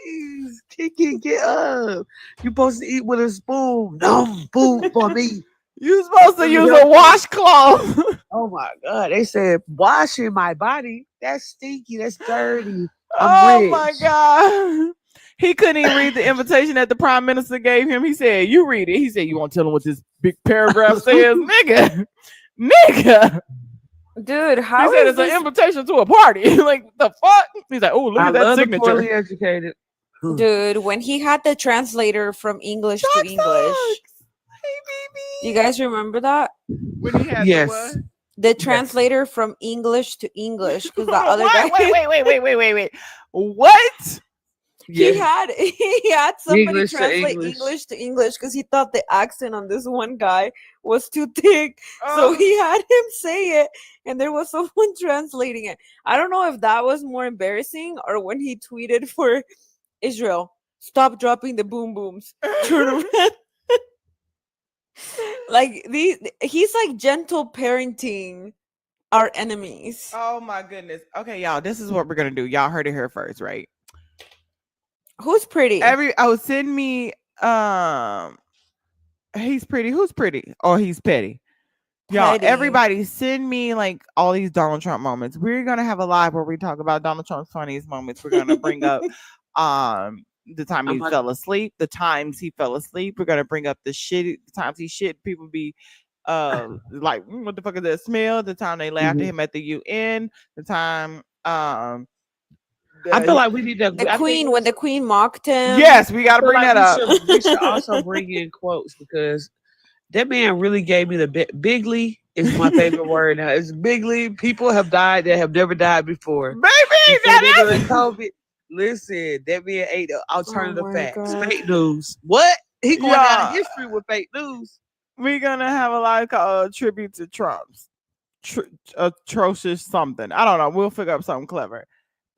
please, Kiki, get up. You supposed to eat with a spoon. No food for me. You supposed to use a Healthy. washcloth. Oh my God. They said, washing my body. That's stinky. That's dirty. I'm Oh rich. my god. He couldn't even read the invitation that the prime minister gave him. He said, "You read it." He said, "You want to tell him what this big paragraph says?" Nigga. Nigga. dude, He how said is it's an this invitation to a party. Like, the fuck? He's like, "Oh, look I at that love the signature." poorly educated. dude when he had the translator from English to English? Hey, You guys remember that? when he had the what? Yes. The translator from English to English because the other What? guy Wait. What? he Yes. had he had somebody English to translate English. English to English because he thought the accent on this one guy was too thick. So Oh. he had him say it, and there was someone translating it. I don't know if that was more embarrassing or when he tweeted for Israel, "Stop dropping the boom booms. Turn around." Like he's like gentle parenting our enemies. Oh my goodness. Okay, y'all, this is what we're gonna do. Y'all heard it here first, right? Who's pretty? Send me he's pretty. Who's pretty? Or he's petty. Y'all, Petty. everybody send me like all these Donald Trump moments. We're gonna have a live where we talk about Donald Trump's funniest moments. We're gonna bring up the time he fell asleep, the times he fell asleep. We're gonna bring up the times he shit. People be like, what the fuck is that smell? The time they laughed at him at the UN, the time I feel like we need to. The queen, when the queen mocked him. yes, we gotta I feel bring like that up. we should also bring in quotes because that man really gave me the bigly is my favorite word now. It's bigly. People have died that have never died before. Baby, that is COVID. Listen, that man ate the alternative facts. Fake news. What? He going down in history with fake news. We're gonna have a live called tribute to Trump's atrocious something. I don't know. We'll figure up something clever.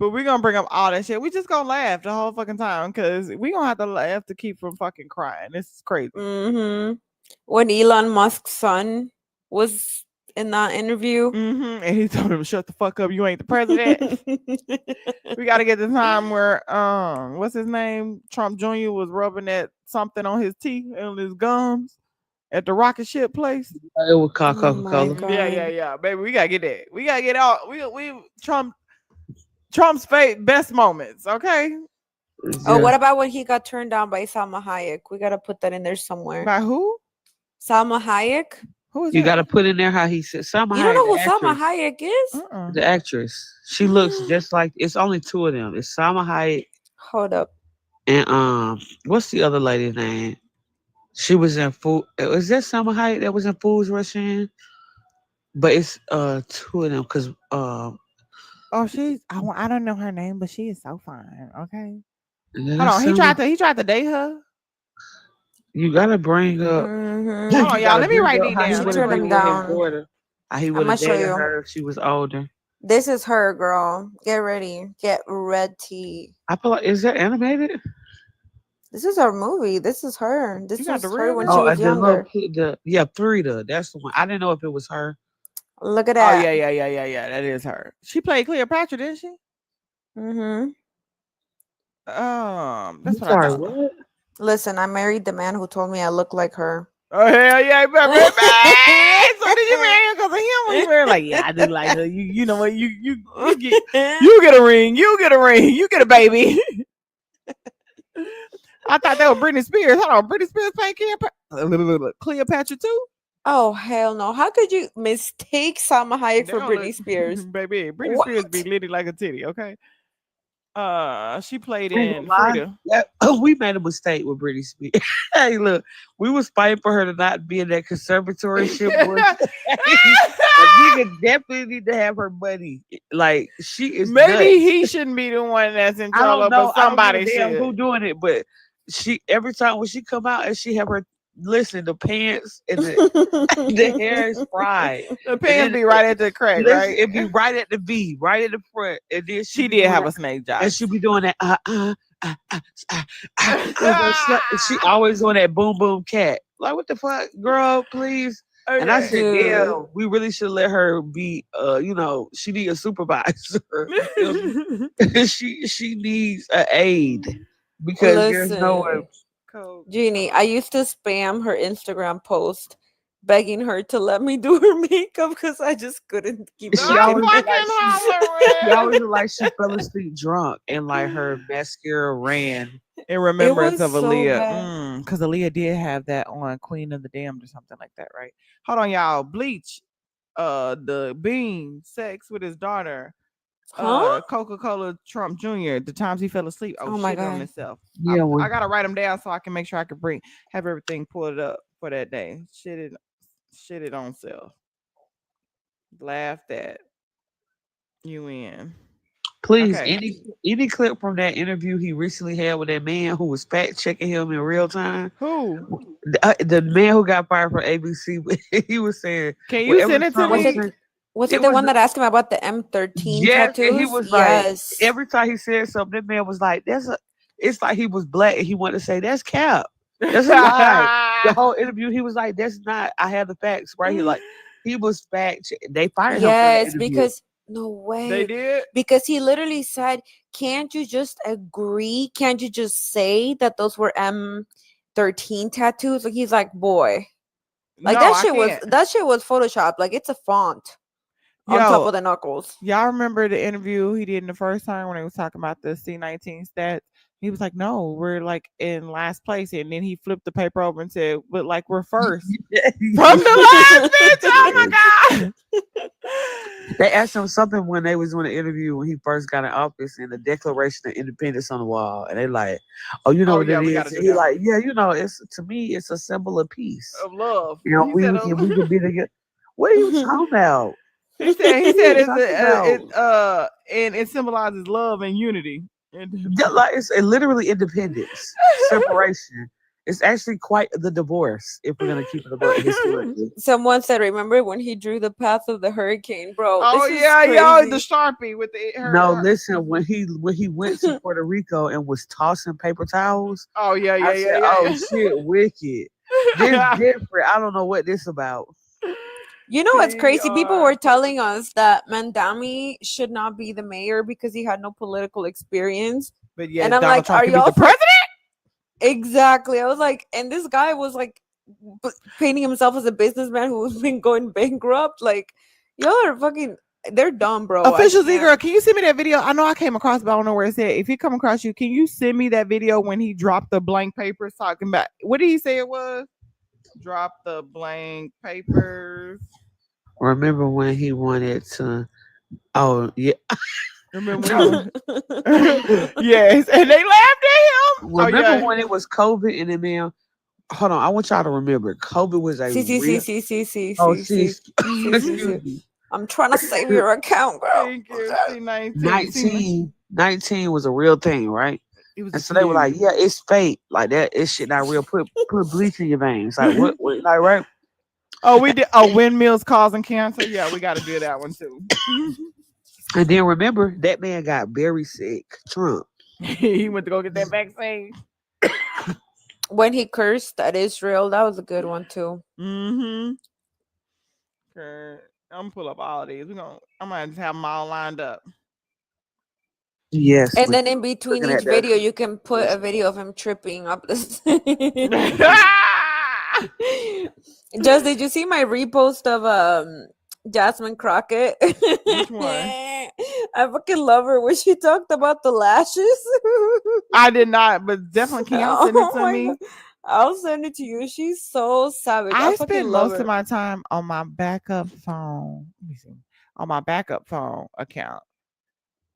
But we're gonna bring up all that shit. We just gonna laugh the whole fucking time because we gonna have to laugh to keep from fucking crying. This is crazy. When Elon Musk's son was in that interview. And he told him, "Shut the fuck up. You ain't the president." We got to get the time where what's his name? Trump Jr. was rubbing that something on his teeth and his gums at the rocket ship place. It was called Oh my Coca-Cola. Yeah, baby. We gotta get that. We gotta get out. We Trump's best moments. Okay. Oh, what about when he got turned down by Salma Hayek? We gotta put that in there somewhere. By who? Salma Hayek. Who is You that? got to put in there how he said. Salma You don't Hayek, know who the Salma actress. Hayek is? The actress. She looks just like. It's only two of them. It's Salma Hayek Hold up. and what's the other lady's name? She was in Food. Is that Salma Hayek that was in Foods Russian? But it's two of them because Oh, I don't know her name, but she is so fine. Okay. yeah, Hold that's on. Salma. He tried to date her. You gotta bring up. Mm-hmm. Hold on, You y'all. gotta Let me bring write up these how he down. She would Let me have turned write him been these with his down. down. daughter. How he I'm would gonna have show dated you. her if she was older. This is her, girl. Get ready. Get ready. I feel like is that animated? This is her movie. This is her. You This got the was her real when girl? she Oh, was the little younger. kid, Frida. That's the one. I didn't know if it was her. Look at Oh that. yeah. That is her. She played Cleopatra, didn't she? Mm-hmm. That's I'm what I sorry, thought. what? Listen, I married the man who told me I look like her. Oh hell yeah, baby. So did you marry her because of him? Or you married like, yeah, I do like her. You know what? You get a ring. You get a ring. You get a baby. I thought that was Britney Spears. Hold on, Britney Spears playing Cleopatra too. Oh hell no! How could you mistake Salma Hayek They for don't Britney look, Spears? baby. Britney What? Spears be litty like a titty. Okay. She played I ain't gonna in lie. Frida. Yeah, we made a mistake with Britney Spears. Hey, look, we was fighting for her to not be in that conservatorship bullshit. A nigga definitely need to have her money. Like she is Maybe nuts. he shouldn't be the one that's in I don't trouble, know. but I don't give a somebody damn should. who doing it, but she every time when she come out and she have her listen, the pants and the hair is fried. The And pants then be right at the crack, listen, right? it be right at the V, right in the front, and then She be did doing have that, a snake and she job. be doing that. She always on that boom boom cat. Like what the fuck, girl? Please. And I Okay. said, Dude. damn, we really should let her be. She need a supervisor. she needs an aide because there's no way. Listen, Jeannie, I used to spam her Instagram post begging her to let me do her makeup because I just couldn't keep She I'm looking. always look fucking like she hollering. always look like she fell asleep drunk and like her mascara ran. In It remembrance was of so Aaliyah. bad. Because Aaliyah did have that on Queen of the Damned or something like that, right? Hold on, y'all. Bleach, the Bean, sex with his daughter, Huh? Coca-Cola Trump Jr., the times he fell asleep. Oh, Oh my shit on god. himself. Yeah, I gotta write them down so I can make sure I can have everything pulled up for that day. Shit it on self. Laughed at you in. please, Okay. any clip from that interview he recently had with that man who was fact checking him in real time. Who? The man who got fired from ABC, he was saying, Can well, you every send it to time Was he it me? said, was it it the was one that asked him about the M13 yes, and he tattoos? was like, Yes. every time he said something, that man was like, it's like he was black and he wanted to say, that's cap. That's a lie. The whole interview, he was like, that's not, I have the facts right here. Like, he was they fired him for the Yes, interview. because no They way. did? Because he literally said, "Can't you just agree? Can't you just say that those were M13 tattoos?" Like he's like, "Boy, like No, I can't. that shit was Photoshop. Like it's a font on top Yo, of the knuckles." y'all remember the interview he did in the first time when he was talking about the C19 stats? He was like, "No, we're like in last place," and then he flipped the paper over and said, "But like we're first from the last bitch." Oh my god! They asked him something when they was doing the interview when he first got in office and the Declaration of Independence on the wall. And they like, oh, you know Oh what yeah, that we is? got to And do he that one like, yeah, it's to me, it's a symbol of peace. of love. You know, He we said, we can be together. What are you talking about? he said What are you it's talking about? and it symbolizes love and unity. And Yeah, like it's literally independence, separation. It's actually quite the divorce if we're gonna keep it about historically. Someone said, "Remember when he drew the path of the hurricane, bro? oh This is yeah, y'all, the crazy." Sharpie with No, her. listen, when he went to Puerto Rico and was tossing paper towels, Oh yeah, I said, "Oh yeah. shit, wicked. This different. I don't know what this about." You know what's crazy? People were telling us that Mandami should not be the mayor because he had no political experience. But yeah, And I'm Donald like, Trump are can be y'all the president. Exactly. I was like, and this guy was like painting himself as a businessman who's been going bankrupt. Like, y'all are fucking, they're dumb, bro. I Official Z can't. girl, can you send me that video? I know I came across, but I don't know where it said. If he come across you, can you send me that video when he dropped the blank papers talking about what did he say it was? Drop the blank papers. Remember when he wanted to? Oh yeah. Remember when he was yes, and they laughed at him. Oh Remember yeah. when it was COVID and then man, hold on, I want y'all to remember COVID was a See, real. Oh, see, excuse me. I'm trying to save your account, girl. Thank you. C19. 19 was a real thing, right? It was And a so they were like, flu. yeah, it's fake. Like that, it's shit not real. Put bleach in your veins. Like what like right? Oh, we did. Oh, windmills causing cancer. Yeah, we got to do that one too. And then remember that man got very sick. Trump. He went to go get that vaccine. When he cursed at Israel, that was a good one too. Mm-hmm. Okay. I'm gonna pull up all of these. I'm gonna just have them all lined up. Yes. And then in between looking each at that. video, you can put a video of him tripping up the Just did you see my repost of Jasmine Crockett? Which one? I fucking love her when she talked about the lashes. I did not, but definitely can y'all send it to me? God. I'll send it to you. She's so savage. I I fucking spend love most her. of my time on my backup phone. Let me see. On my backup phone account.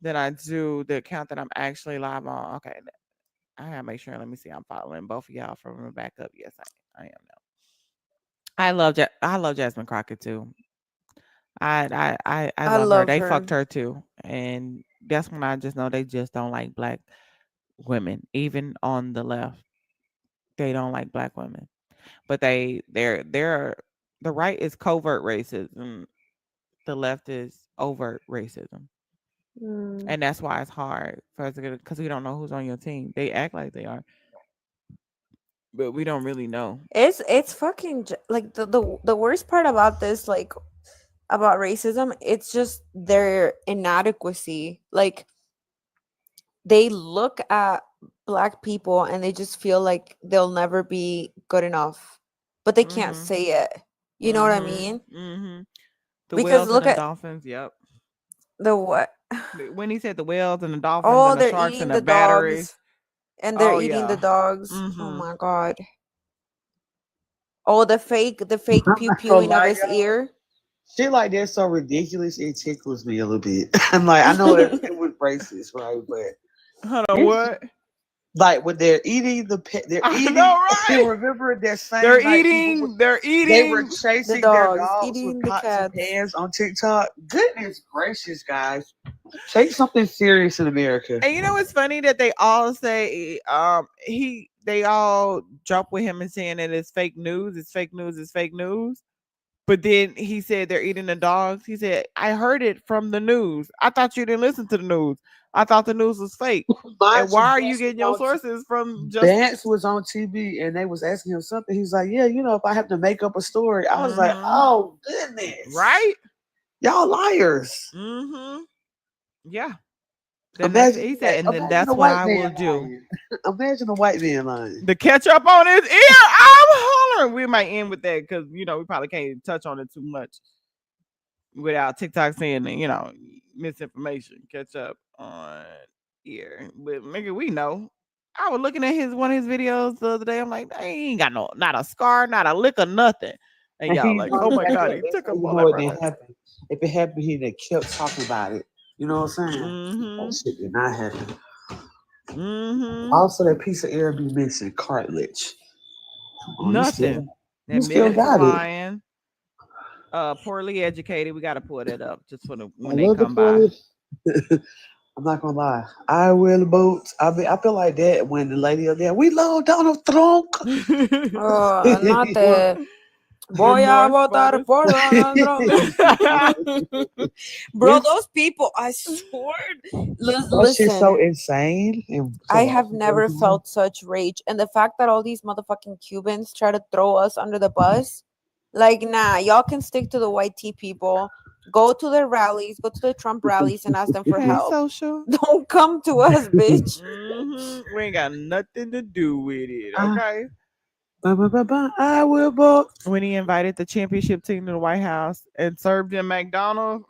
Then I do the account that I'm actually live on. Okay. I gotta make sure. Let me see. I'm following both of y'all from a backup. Yes, I am now. I love Jasmine Crockett too. I love her. love They her. fucked her too, and that's when I just know they just don't like black women, even on the left. They don't like black women, but they're the right is covert racism, the left is overt racism, Mm. and that's why it's hard for us to get because we don't know who's on your team. They act like they are, but we don't really know. It's fucking like the worst part about this, like about racism, it's just their inadequacy. Like they look at black people and they just feel like they'll never be good enough, but they can't Mm-hmm. say it. You know what I mean? Mm-hmm. The Because whales and look the at dolphins. Yep. the what? When he said the whales and the dolphins Oh, and the they're sharks eating and the the batteries. dogs. And they're Oh eating the yeah. dogs. Oh Mm-hmm. my god. Oh, the fake I'm pew not gonna pewing of lie, his y'all. ear. Shit like that's so ridiculous. It tickles me a little bit. I'm like, I know it was racist, right? But Hold on, what? like when they're eating the pet, they're I eating. know, right? Remember that They're same night eating. They're they were eating. The chasing their dogs dogs with eating the pots and cats. pans on TikTok. Goodness gracious, guys, take something serious in America. And you know it's funny that they all say they all jump with him and saying that it's fake news, it's fake news, it's fake news. But then he said they're eating the dogs. He said, I heard it from the news. I thought you didn't listen to the news. I thought the news was fake. And why are you getting your sources from just Vance was on TV and they was asking him something. He's like, yeah, you know, if I have to make up a story, I was like, oh goodness, right? y'all liars. Mm-hmm. Yeah. Then that's he said, and then Imagine a that's what white I man will do. lying. Imagine a white man lying. The ketchup on his ear. I'm hollering. We might end with that because we probably can't touch on it too much without TikTok saying misinformation. Ketchup on ear. But nigga, we know. I was looking at one of his videos the other day. I'm like, he ain't got not a scar, not a lick of nothing. And y'all like, oh my god, he took a You know bullet what from didn't it. happen. If it happened, he'd have kept talking about it. You know what I'm saying? Mm-hmm. That shit did not happen. Mm-hmm. Also, that piece of air be missing cartilage. Nothing. You still got it. Flying. Poorly educated. We got to pull that up just for I when they love the come by. I'm not gonna lie. I wear the boots. I feel like that when the lady up there, we love Donald Trump. Oh, not the voy a votar por Donald Trump. Bro, those people, I swear. That shit's so Listen, insane. And so I have never felt such rage. And the fact that all these motherfucking Cubans try to throw us under the bus. Like, nah, y'all can stick to the white tea people. Go to their rallies, go to the Trump rallies and ask them for Hey, help. social. Don't come to us, bitch. We ain't got nothing to do with it. Okay. I will vote. When he invited the championship team to the White House and served them McDonald's.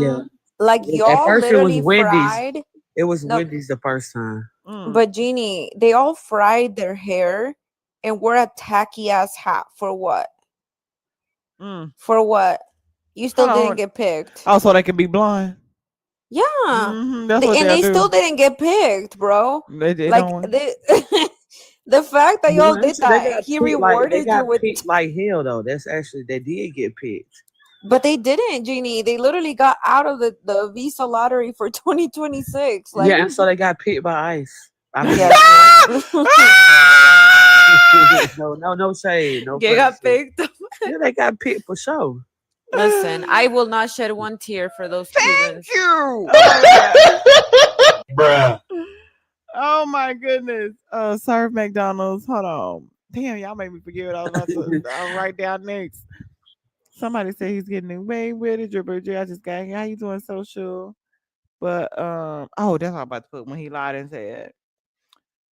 Yeah. Like, At y'all first, it was literally Wendy's. fried. It was No, Wendy's the first time. but Jeannie, they all fried their hair and wore a tacky ass hat for what? For what? You still Hold didn't on. get picked. Oh, so they can be blind. Yeah. That's what And they'll they do. still didn't get picked, bro. They Like, don't. the fact that No, y'all did actually, they that, got he picked like they rewarded you got with. picked like hell though. That's actually they did get picked. But they didn't, Jeannie. They literally got out of the visa lottery for 2026. Like, Yeah, and so they got picked by ICE. I mean, yeah, true. no shade, no They funny got shit. picked. Yeah, they got picked for sure. Listen, I will not shed one tear for those Cubans. You. Oh my god. Bruh. Oh my goodness. Serve McDonald's. Hold on. Damn, y'all made me forget what I was about to write down next. Somebody said he's getting away with it. Dribble, I just got here. How you doing, social? But oh, that's what I'm about to put when he lied and said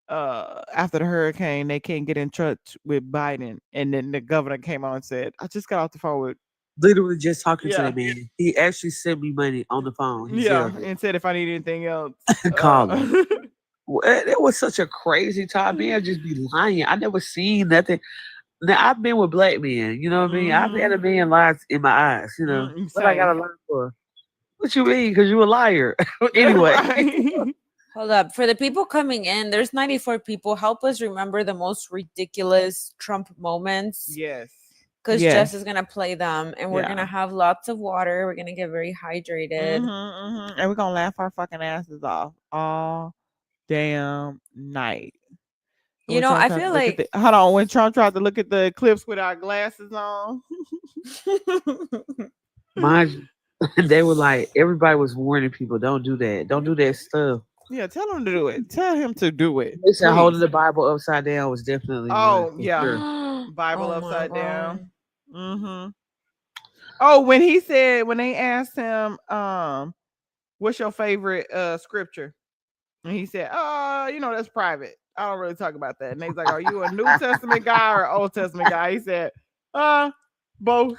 after the hurricane they can't get in touch with Biden, and then the governor came on and said, I just got off the phone with Literally just talking to yeah. that man. He actually sent me money on the phone. He Yeah, said and said if I need anything else, call him. It was such a crazy time. Man, just be lying. I never seen nothing. Now I've been with black men, you know what I mean? I've had a man lie in my eyes, you know. What I got to same. lie for? What you mean? Because you a liar. Anyway. Right. Hold up. For the people coming in, there's 94 people. Help us remember the most ridiculous Trump moments. Yes. Because Yes. Jess is going to play them, and we're Yeah. going to have lots of water. We're going to get very hydrated. And we're gonna laugh our fucking asses off all damn night. You When know, Trump I tried to feel look at like hold on, when Trump tried to look at the eclipse with our glasses on. Mind you, they were like, everybody was warning people, don't do that. Don't do that stuff. Yeah, tell him to do it. Tell him to do it. They said holding Please. the Bible upside down was definitely one. Oh For yeah. sure. Bible Oh my upside down. God. Oh, when he said when they asked him, what's your favorite scripture? And he said, that's private. I don't really talk about that. And he's like, are you a New Testament guy or Old Testament guy? He said, both.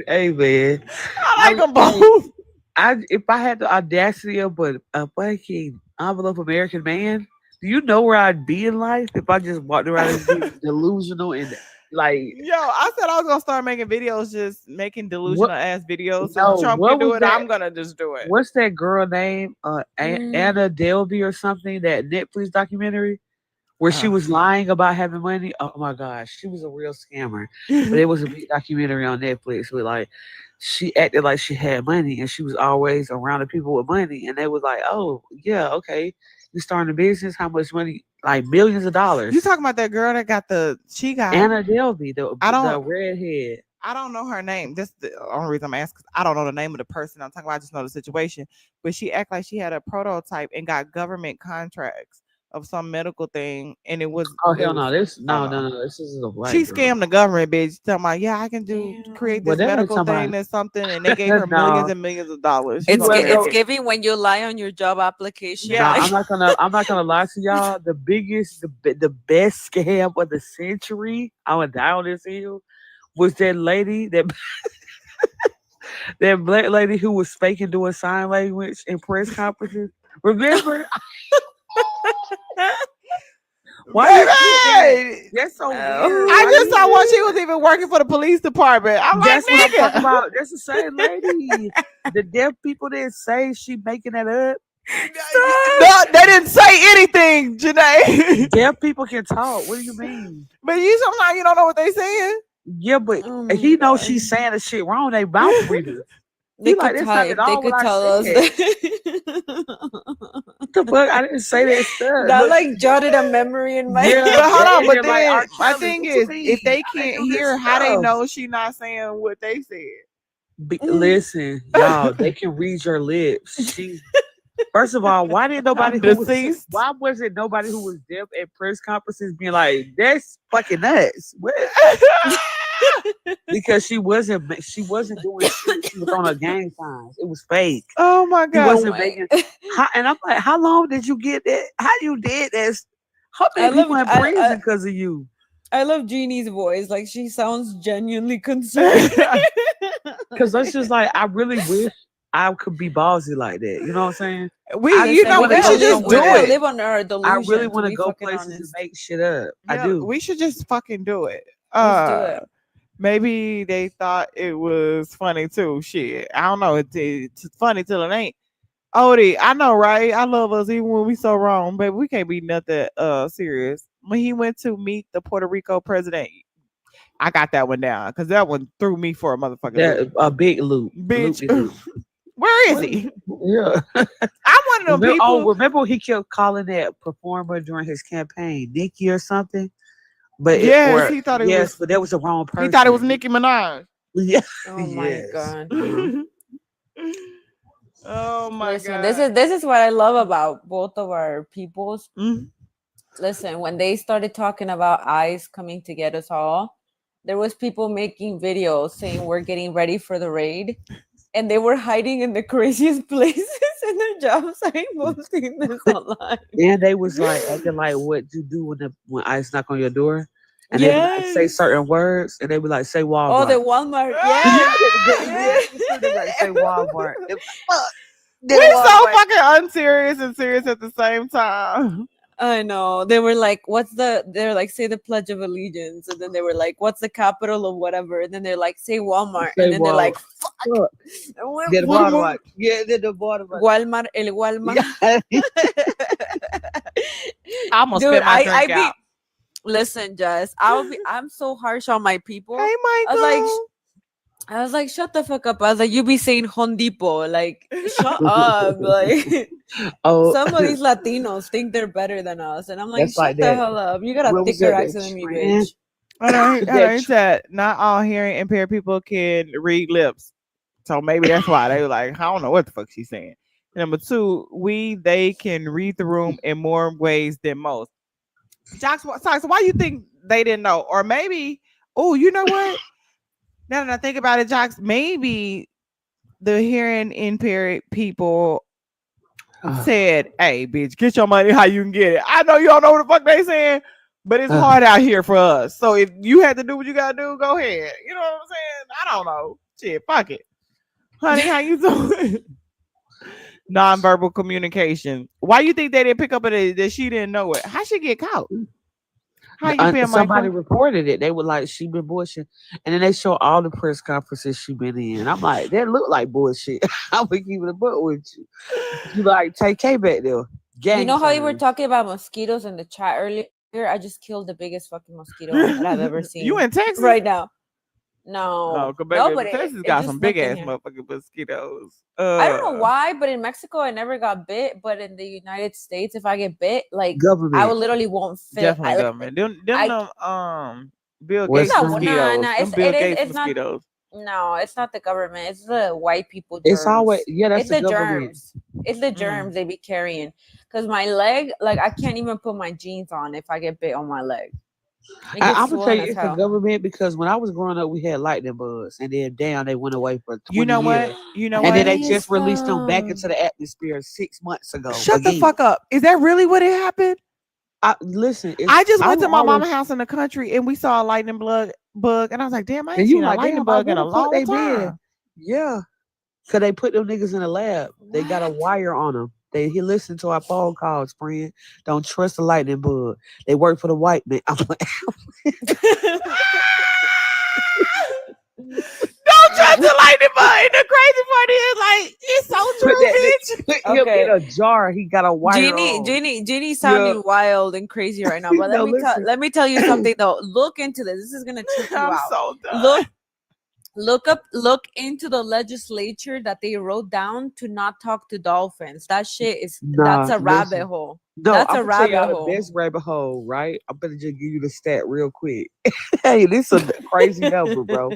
Hey man. I like them both. If I had the audacity of a fucking envelope American man, do you know where I'd be in life if I just walked around and being delusional and like Yo, I said I was gonna start making videos, just making delusional ass videos. no, Since Trump what can do was it, that? I'm gonna just do it. What's that girl name? Anna Delvey or something, that Netflix documentary where she was lying about having money. Oh my gosh, she was a real scammer. But it was a big documentary on Netflix with like she acted like she had money and she was always around the people with money, and they was like, oh yeah, okay, you starting a business? How much money? Like millions of dollars. You talking about that girl that got she got Anna Delvey, the don't redhead. I don't know her name. That's the only reason I'm asking. I don't know the name of the person I'm talking about. I just know the situation. But she act like she had a prototype and got government contracts of some medical thing, and it was. Oh it hell was no! No! This is a black She girl. scammed the government, bitch. Talking about, yeah, I can create Well, this that ain't medical talking thing about. and something, and they gave her millions and millions of dollars. She's gonna It's make it. giving when you lie on your job application. Yeah. Nah, I'm not gonna lie to y'all. The biggest, the best scam of the century, I would die on this hill, was that lady that black lady who was faking doing sign language in press conferences. Remember? Why Baby! That's so weird. I just saw when she was even working for the police department. I'm like, That's what I'm talking nigga. about. That's the same lady. The deaf people didn't say she making that up. No, they didn't say anything, Janae. Deaf people can talk. What do you mean? But sometimes you don't know what they saying. Yeah, but he knows she's saying the shit wrong. They mouth readers. They He could like, that's not type. at They all could what I tell us said. What the fuck? I didn't say that stuff. that But- like jotted a memory in my Yeah, But hold on, but they're then like, my R. Kelly, thing what you is, mean? if they I didn't can't do this hear, how they stuff. know she not saying what they said? Listen, y'all, they can read your lips. First of all, why didn't nobody I'm who was deceased. why was it nobody who was deaf at press conferences being like, that's fucking nuts? What? Because she wasn't doing shit. She was on her gang signs. It was fake. Oh my She god. wasn't making. And I'm like, how long did you get that? How you did that? How many people in prison because of you? I love Jeannie's voice. Like she sounds genuinely concerned. Because that's just like, I really wish I could be ballsy like that. You know what I'm saying? We I you know wanna we go should just do we gotta it. live on our I delusion. really to want to be go fucking places honest. and make shit up. I Yeah, do. we should just fucking do it. Let's do it. Maybe they thought it was funny too. Shit, I don't know. It's funny till it ain't. Odie, I know, right? I love us even when we so wrong, but we can't be nothing serious. When he went to meet the Puerto Rico president, I got that one down because that one threw me for a motherfucking loop. That a big loop. Bitch, Loop-de-loop. where is he? Yeah. I'm one of them people. Remember he kept calling that performer during his campaign Nikki or something? But Yes, he thought it was. but that was the wrong person. He thought it was Nicki Minaj. Yeah. Oh my god. Oh my Listen, god. this is what I love about both of our peoples. Mhm. Listen, when they started talking about ICE coming to get us all, there was people making videos saying we're getting ready for the raid, and they were hiding in the craziest places in their jobs. I posting this online. And they was like acting like what you do when ICE knock on your door. And they would like say certain words, and they would like say Walmart. Oh, the Walmart, They would like say Walmart. We so fucking unserious and serious at the same time. I know. They were like, they're like, say the Pledge of Allegiance. And then they were like, what's the capital of whatever? And then they're like, say Walmart. Say And then they're like, fuck. Get Walmart. Yeah, the Walmart. Walmart, el Walmart. I almost Dude, spit my drink out. Listen, Jess, I'm so harsh on my people. Hey, Michael. I was like, shut the fuck up. I was like, you be saying Home Depot. Like, shut up. Like, some of these Latinos think they're better than us. And I'm like, That's shut like the that. hell up. You got a What was thicker that, accent than me, trend? bitch. I know he said not all hearing impaired people can read lips. So maybe that's why they were like, I don't know what the fuck she's saying. Number two, they can read the room in more ways than most. Jocks, so why you think they didn't know? Or maybe, oh, you know what? Now that I think about it, Jocks, maybe the hearing impaired people said, hey, bitch, get your money how you can get it. I know you don't know what the fuck they saying, but it's hard out here for us. So if you had to do what you gotta do, go ahead. You know what I'm saying? I don't know. Shit, fuck it. Honey, how you doing? Nonverbal communication. Why you think they didn't pick up on it that she didn't know it? How she get caught? How you been, somebody Michael? reported it. They were like, she been bullshit. And then they show all the press conferences she been in. I'm like, that look like bullshit. I would keep it a butt with you. You like, take K back there. You know how you were signs. talking about mosquitoes in the chat earlier? I just killed the biggest fucking mosquito that I've ever seen. You in Texas? Right now. No. Oh, No, but Texas it got just some big looked in ass here. motherfucking mosquitoes. I don't know why, but in Mexico I never got bit. But in the United States, if I get bit, like Government. I will literally won't fit. Definitely I, like, government. Them Bill What's Gates that? mosquitoes. no, Them Bill Gates it's not. mosquitoes. No, it's not the government. It's the white people germs. It's always, yeah, that's It's the the government. germs. It's the germs they be carrying. Cause my leg, like I can't even put my jeans on if I get bit on my leg. It gets I'm gonna tell swollen you, as it's the hell. government because when I was growing up, we had lightning bugs, and then damn, they went away for 20 You know years. what? You know And what? then they just released them back into the atmosphere 6 months ago. Shut the again. fuck up. Is that really what it happened? Listen, I just went to my always- mama's house in the country and we saw a lightning bug, and I was like, damn, I ain't And you seen a like, lightning damn, bug in where a the fuck long they been? time. Yeah, cause they put them niggas in the lab. They got a wire on them. He listened to our phone calls, friend. Don't trust the lightning bug. They work for the white man. I'm like, Don't trust the lightning bug. And the crazy part is, like, it's so true, bitch. He'll Okay. get a jar. He got a wire on. Jeannie sounding wild and crazy right now. But No, let me tell you something though. Look into this. This is gonna trip you I'm out. so done. look into the legislature that they wrote down to not talk to dolphins. That shit is that's Nah, a rabbit listen. hole. No, That's I'm a gonna tell rabbit y'all the hole. best rabbit hole, right? I'm gonna just give you the stat real quick. Hey, this is a crazy number, bro.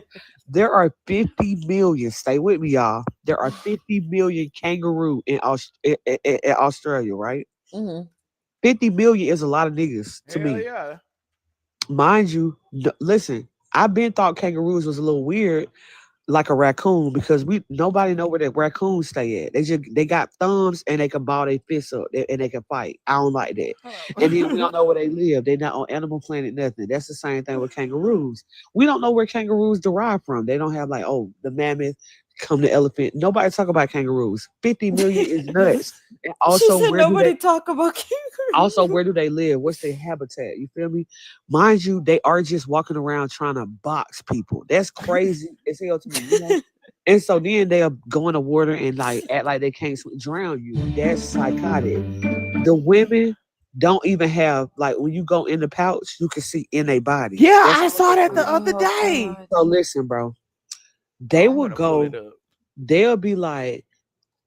There are 50 million. Stay with me, y'all. There are 50 million kangaroo in Australia, right? Mhm. 50 million is a lot of niggas to Hell me. yeah. Mind you, listen, I've been thought kangaroos was a little weird, like a raccoon, because nobody know where that raccoons stay at. They got thumbs and they can ball their fists up and they can fight. I don't like that. And then we don't know where they live. They're not on Animal Planet, nothing. That's the same thing with kangaroos. We don't know where kangaroos derive from. They don't have like, oh, the mammoth come the elephant. Nobody talk about kangaroos. 50 million is nuts. And She also, said where do nobody they talk about kangaroos. also, where do they live? What's their habitat? You feel me? Mind you, they are just walking around trying to box people. That's crazy as hell to me, you know? And so then they'll go in the water and like act like they can't drown you. That's psychotic. The women don't even have like when you go in the pouch, you can see in their body. Yeah, That's I saw that the Oh other day. so listen, bro. They will go, they'll be like,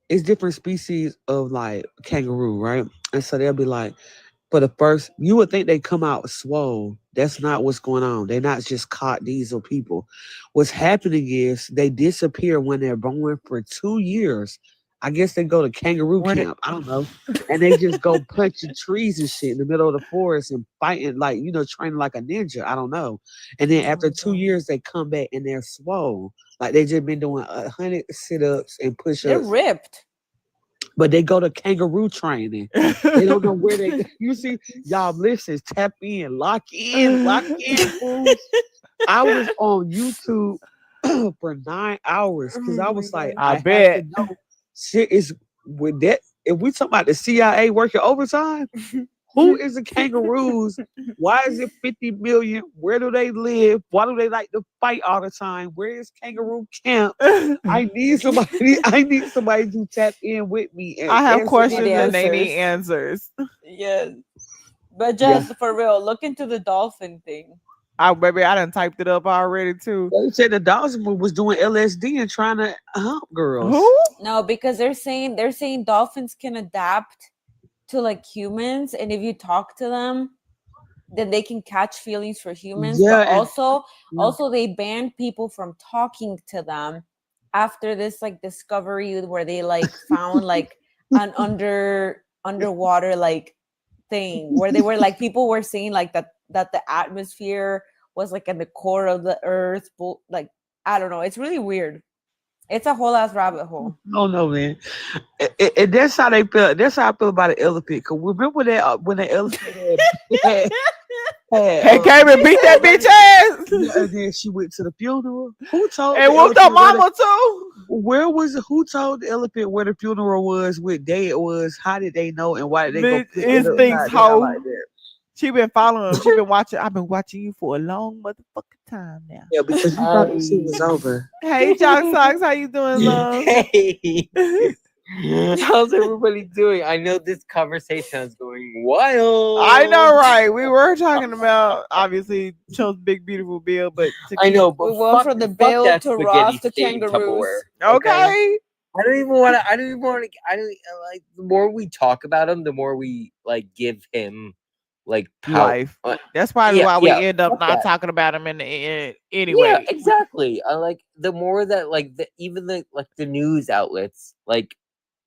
it's different species of like kangaroo, right? And so they'll be like, for the first, you would think they come out swole. That's not what's going on. They're not just caught diesel people. What's happening is they disappear when they're born for 2 years. I guess they go to kangaroo Where they- camp. I don't know. And they just go punching trees and shit in the middle of the forest and fighting like, training like a ninja. I don't know. And then after 2 years, they come back and they're swole. Like they just been doing 100 sit-ups and They're push-ups. ripped. But they go to kangaroo training. They don't know where they. You see, y'all listen, tap in, lock in, fools. I was on YouTube for 9 hours because I was like, I I have bet. to know. Shit is with that. If we talk about the CIA working overtime, who is the kangaroos? Why is it 50 million? Where do they live? Why do they like to fight all the time? Where is kangaroo camp? I need somebody. I need somebody to tap in with me and I have answer questions my and they questions. need answers. Yeah. But Yeah. just for real, look into the dolphin thing. Oh, baby, I done typed it up already too. They said the Dawson was doing LSD and trying to hump girls. Who? No, because they're saying dolphins can adapt to like humans, and if you talk to them, then they can catch feelings for humans. Yeah, But and also they banned people from talking to them after this like discovery where they like found like an underwater like thing where they were like people were saying like that the atmosphere was like in the core of the earth, like I don't know, it's really weird. It's a whole ass rabbit hole. I don't know, man. And that's how they feel. That's how I feel about an elephant. Cause remember that when the elephant had Hey, Kevin, beat that bitch ass. and then she went to the funeral. Who told And the whooped her elephant mama too. where was who told the elephant where the funeral was, what day it was, how did they know, and why did they go Bitch, put it instincts, upside down hoe. like that? She been following him. She been watching. I've been watching you for a long motherfucking time now. Yeah, because you thought the shit was over. Hey, Jock Socks, how you doing, love? Hey, how's everybody doing? I know this conversation is going wild. I know, right? We were talking about obviously Chunk's big beautiful bill, but I know, but We went from the bill that to Ross spaghetti to stained kangaroos. Tupperware. Okay. I don't even want to. I don't even want to. I don't like. The more we talk about him, the more we like give him like power. Life. That's probably why we end up fuck not that. talking about him in the end Yeah, anyway. exactly. I like the more that like even the news outlets like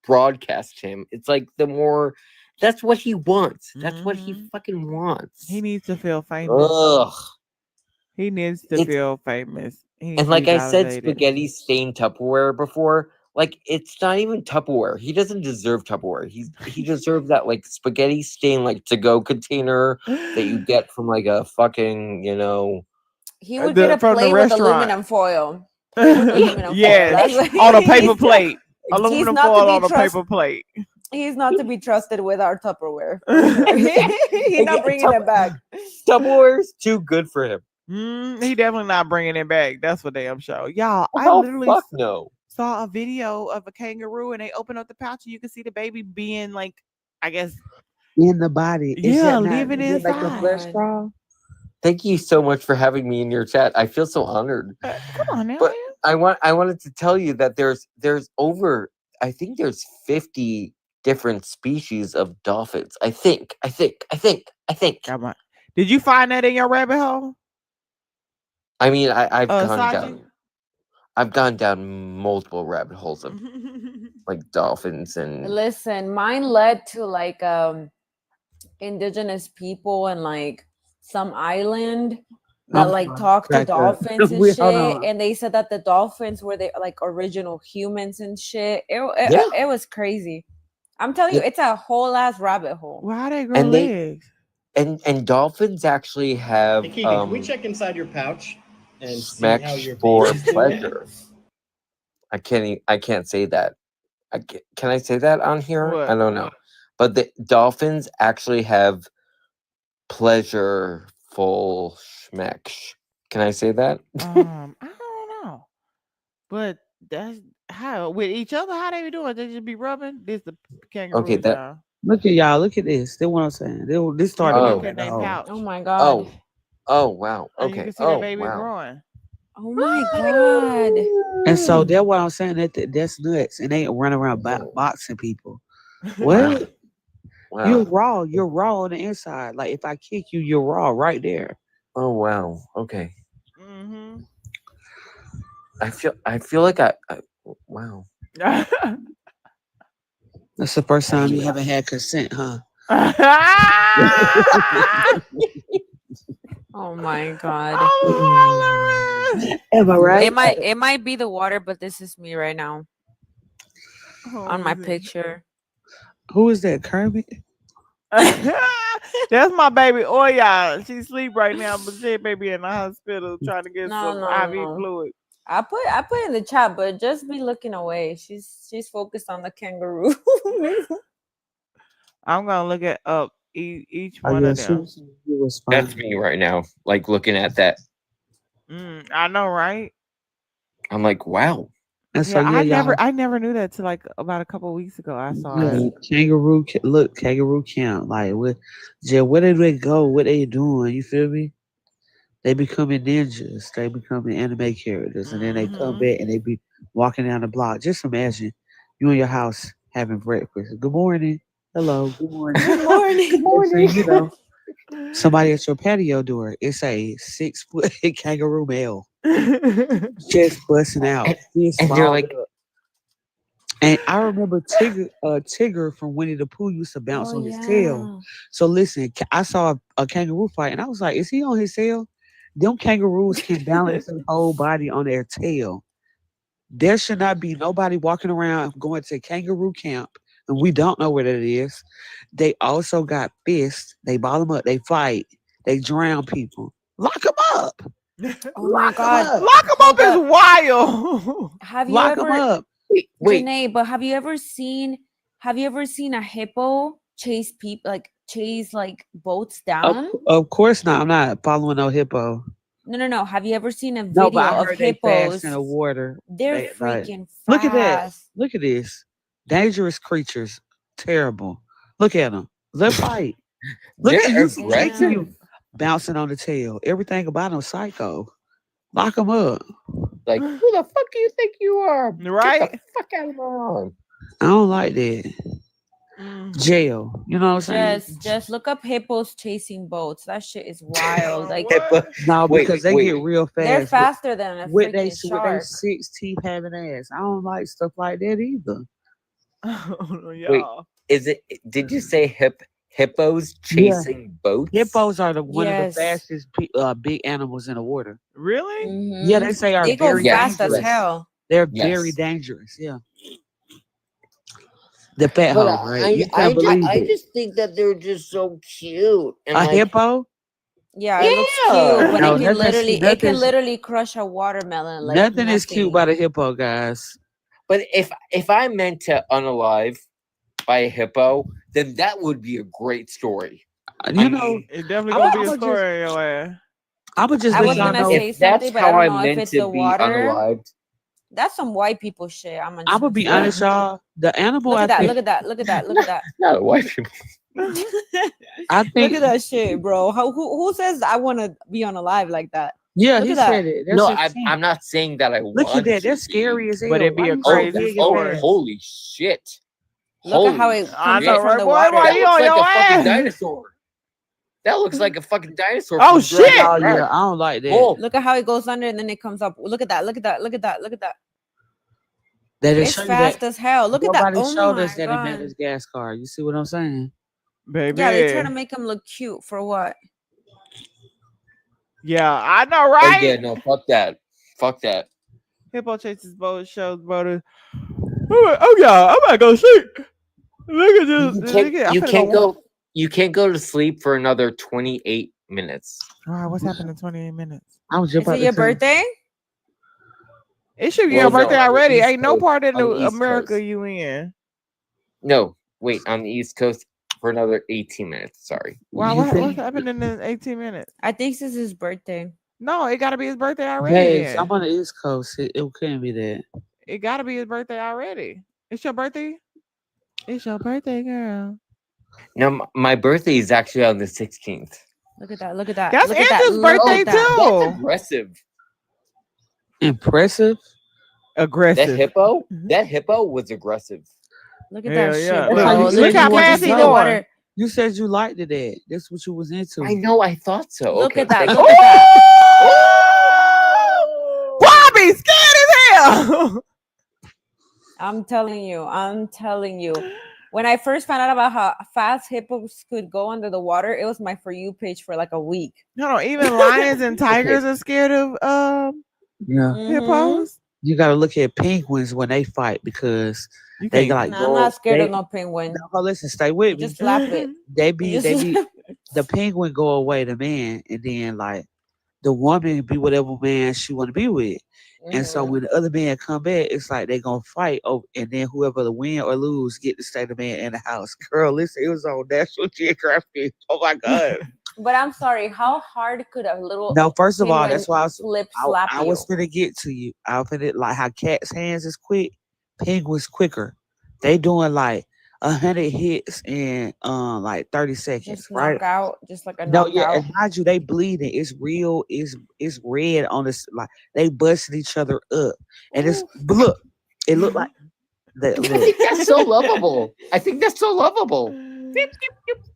broadcast him. It's like the more that's what he wants. That's what he fucking wants. He needs to feel famous. Ugh. He needs to feel famous. He needs And to like be I said, validated. spaghetti stained Tupperware before. Like it's not even Tupperware. He doesn't deserve Tupperware. He deserves that like spaghetti stained like to go container that you get from like a fucking He would get a from the plate with restaurant. aluminum foil. Aluminum foil. Yes, That's on a paper he's- plate. he's Aluminum not to foil be on a trust- paper plate. He's not to be trusted with our Tupperware. For sure. He's not bringing it back. Tupperware's too good for him. He definitely not bringing it back. That's for damn sure. Y'all, I Oh, literally fuck no. saw a video of a kangaroo and they open up the pouch and you can see the baby being like, I guess, in the body. yeah, living is it like a inside. flesh crawl? Thank you so much for having me in your chat. I feel so honored. Come on now. But I wanted to tell you that there's over, I think there's 50 different species of dolphins. I think. Come on. Did you find that in your rabbit hole? I mean, I've gone Saji? down. I've gone down multiple rabbit holes of like dolphins and Listen, mine led to like indigenous people and like some island that I'm like sorry. talk to Back up. dolphins and Hold shit, on. and they said that the dolphins were the like original humans and shit. Yeah. It was crazy. I'm telling you, Yeah. it's a whole ass rabbit hole. Well, how they grow and they legs? and dolphins actually have Hey, Keegan, can we check inside your pouch and see how smecks your for baby's doing? pleasure. I can't say that. Can I say that on here? What? I don't know. But the dolphins actually have pleasureful schmecks. Can I say that? I don't know. But that's how with each other, how they be doing? They just be rubbing. This the Okay, kangaroos, that y'all. Look at y'all. Look at this. That's what I'm saying. This You started can a look oh at rabbit their hole. pouch. Oh my god. Oh wow. And you Okay. can see their Oh baby wow. growing. Oh my god. And so that's why I'm saying that's nuts. And they ain't running around boxing people. What? Wow. You're Wow. raw. You're raw on the inside. Like if I kick you, you're raw right there. Oh wow. Okay. Mm-hmm. I feel like I wow. That's the first time you haven't had consent, huh? Oh my god. Am I right? It might be the water, but this is me right now. On my picture. Who is that, Kermit? That's my baby Oya. She sleep right now, but she baby in the hospital trying to get some IV fluid. I put in the chat, but just be looking away. She's focused on the kangaroo. I'm gonna look at up each Oh, one yeah, of them. you was That's fine. me right now. Like looking at that. I know, right? I'm like, wow. And so Yeah, yeah, I never knew that till like about a couple of weeks ago. I saw yeah, it. kangaroo camp. Like where did they go? What they doing? You feel me? They becoming ninjas. They becoming anime characters, and then they come back and they be walking down the block. Just imagine you in your house having breakfast. Good morning. Hello. Good morning. Good morning. Good morning. You know, somebody at your patio door. It's a 6-foot kangaroo male just busting out. And they're like, And I remember Tigger from Winnie the Pooh used to bounce on his tail. So listen, I saw a kangaroo fight, and I was like, "Is he on his tail?" Them kangaroos can balance their whole body on their tail. There should not be nobody walking around going to kangaroo camp, and we don't know where that is. They also got fists. They ball them up. They fight. They drown people. Lock them up. Oh my god. Lock them up is wild. Have you Lock them ever up. Wait. Janae, but have you ever seen a hippo chase boats down? Of course not. I'm not following no hippo. No. Have you ever seen a No, video but I of heard they fast hippos? in the water. They're They, like, freaking fast. look at that. Look at this. Dangerous creatures. Terrible. Look at them. Let's fight. Look they're at you aggressive. bouncing on the tail. Everything about them psycho. Lock them up. Like, who the fuck do you think you are? Right? Get the fuck out of my arm. I don't like that. Jail. You know what I'm saying? Just look up hippos chasing boats. That shit is wild. Like No, because they get real fast. they're faster than a with they freaking shark. 6 teeth having ass. I don't like stuff like that either. Wait, is it? Did you say hippos chasing boats? Hippos are one of the Yes. fastest big animals in the water. Really? Yeah, they say are They go very fast as dangerous. hell. They're Yes. very dangerous. Yeah. The fat But hog, right? You can't believe I it. just think that they're just so cute. And A like, hippo? Yeah, it looks Yeah. cute, but No, it can nothing's- literally crush a watermelon. Like nothing is cute about a hippo, guys. But if I'm meant to unalive by a hippo, then that would be a great story. You know, It's definitely I'ma gonna be a just- story in your ass. I'm gonna just I let was y'all gonna know. say If that's something, but I how don't I'm know if meant it's to the be water. unalived, That's some white people shit. I'm I'm gonna be honest, y'all. The animal Look I at that! think, Look at that! Look at that! Look at that! no white people. I Look think at that shit, bro. Who says I want to be on alive like that? Yeah, Look he at that. said it. That's No, his I'm team. I'm not saying that I Look at want that. to That's be. scary as But hell. it'd Why be a you so Oh, crazy big and oh, fast? force. holy shit! Look at how Holy it I comes know, up shit! from right, the boy? water. Why That you looks on like your a fucking ass? dinosaur. That looks like a fucking dinosaur Oh from Jurassic shit! Oh Park. yeah, I don't like that. Oh, Look at how it goes under and then it comes up. Look at that. Look at that. Look at that. Look at that. They just It's show you that fast as hell. Look at that. nobody Oh showed us my that in god. Madagascar. You see what I'm saying? Yeah, they trying to Baby. make him look cute for what? Yeah, I know, oh right? yeah, no, fuck that, fuck that. Hippo chases boat shows brother. Oh yeah, I'm about to go sleep. Look at this. You Look can't, at, I'm you finna can't go. go, you can't go to sleep for another 28 minutes. All right, what's happening in 28 minutes? I was just Is about it to your say. birthday? It should be Well, your no, birthday on the already. East Ain't no Coast, part in on the East America Coast. you in. No, wait, on the East Coast for another 18 minutes. Sorry. Wow, You what's think, happening in 18 minutes? I think this is his birthday. No, it got to be his birthday already. babes, I'm Then on the East Coast. It can't be that. it got to be his birthday already. It's your birthday. It's your birthday, girl. No, my birthday is actually on the 16th. Look at that. Look at that. That's Look at that. Andrew's Look birthday at that. That's too. aggressive. Impressive. That Aggressive. hippo was aggressive. Look at Hell that yeah. shit, That's how bro. you Look said Look you how at, did you wanted fast to he see the go. going. water? You said you liked it. That. That's what you was into. I know, I thought so. Look Okay, at that. thank Look you. at that. Bobby, scared as hell. I'm telling you. I'm telling you. When I first found out about how fast hippos could go under the water, it was my For You page for like a week. No, even lions and tigers Okay. are scared of Yeah. hippos. You got to look at penguins when they fight because You they can't. like No, I'm not scared they of no penguin. no, listen, stay with You me. just slap it. They You be just the penguin go away the man and then like the woman be whatever man she want to be with. And so when the other man come back, it's like they gonna fight over, and then whoever the win or lose get to stay the man in the house. Girl, listen, it was on National Geographic. Oh my god! But I'm sorry, how hard could a little No, first of all, penguin that's why flip slap I you? was finna get to you. I was finna like how cats' hands is quick, penguins quicker. They doing like 100 hits in like 30 seconds, Just right? knock out, just like a No, yeah, knockout. and mind you, they bleeding. It's real. It's red on this. Like they busting each other up, and it's but look. It looked like that. I Look, think that's so lovable. I think that's so lovable.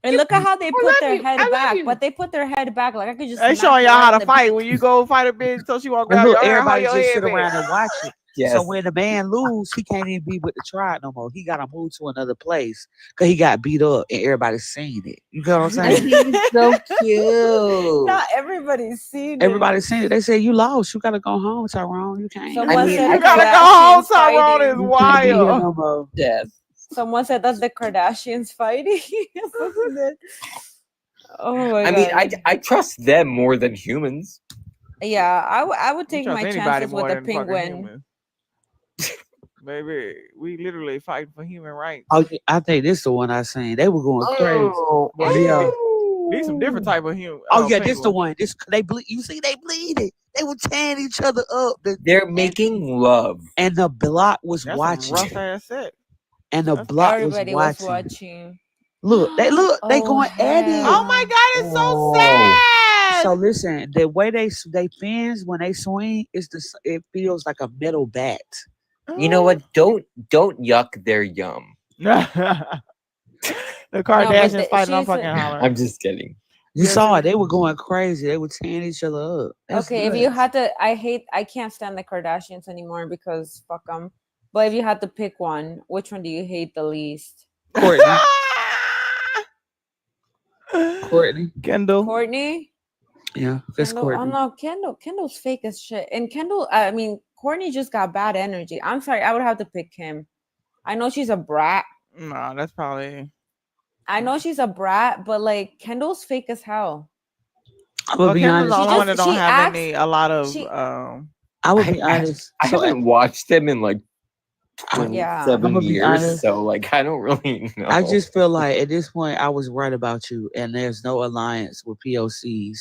And look at how they put their head I love back, you. but they put their head back like I could just They smack showing you y'all right how in to the fight beak. when you go fight a bitch so she won't and grab look, your hair. Hold everybody your just head sit back. around and watch it. Yes. So when the man lose, he can't even be with the tribe no more. He gotta move to another place because he got beat up and everybody's seen it. You know what I'm saying? He's so cute. Not everybody's seen it. Everybody's seen it. They said you lost. You gotta go home, Tyrone. You can't. Someone said You the gotta go home. Kardashians Tyrone is fighting. You can't be here wild. no more. Yes. Someone said that's the Kardashians fighting. Oh my I mean, god. I trust them more than humans. Yeah, I would You take trust my anybody chances more with a than fucking penguin. humans. Baby, we literally fighting for human rights. Oh, yeah, I think this the one I seen. They were going crazy. Oh, Yeah. These some different type of human. Oh yeah, this the penguins. one. This they bleed. You see, they bleeding. They were tearing each other up. They're making love. And the block was That's watching. some rough ass sex. And the That's block Everybody was was watching. Look, they Oh, going at it. Oh my god, it's so Oh. sad. So listen, the way they fins when they swing is it feels like a metal bat. You know what? Don't yuck their yum. The but Kardashians fighting on she's fucking holler. I'm just kidding. You Yes, saw it it. They were going crazy. They were tearing each other up. That's okay, if good. you had to, I can't stand the Kardashians anymore because fuck them. But if you had to pick one, which one do you hate the least? Courtney. Courtney. Kendall. Courtney? Yeah, that's Kendall? Oh Courtney. no, Kendall's fake as shit. And Kendall, I mean, Courtney just got bad energy. I'm sorry, I would have to pick him. I know she's a brat. No, that's probably. I know she's a brat, but like Kendall's fake as hell. I would Well, be Kendall's the honest. only one that don't she have acts- a lot of. she- I would be honest. I So haven't watched them in like Yeah. 27 I'ma be years, honest. so like I don't really know. I just feel like at this point I was right about you, and there's no alliance with POCs.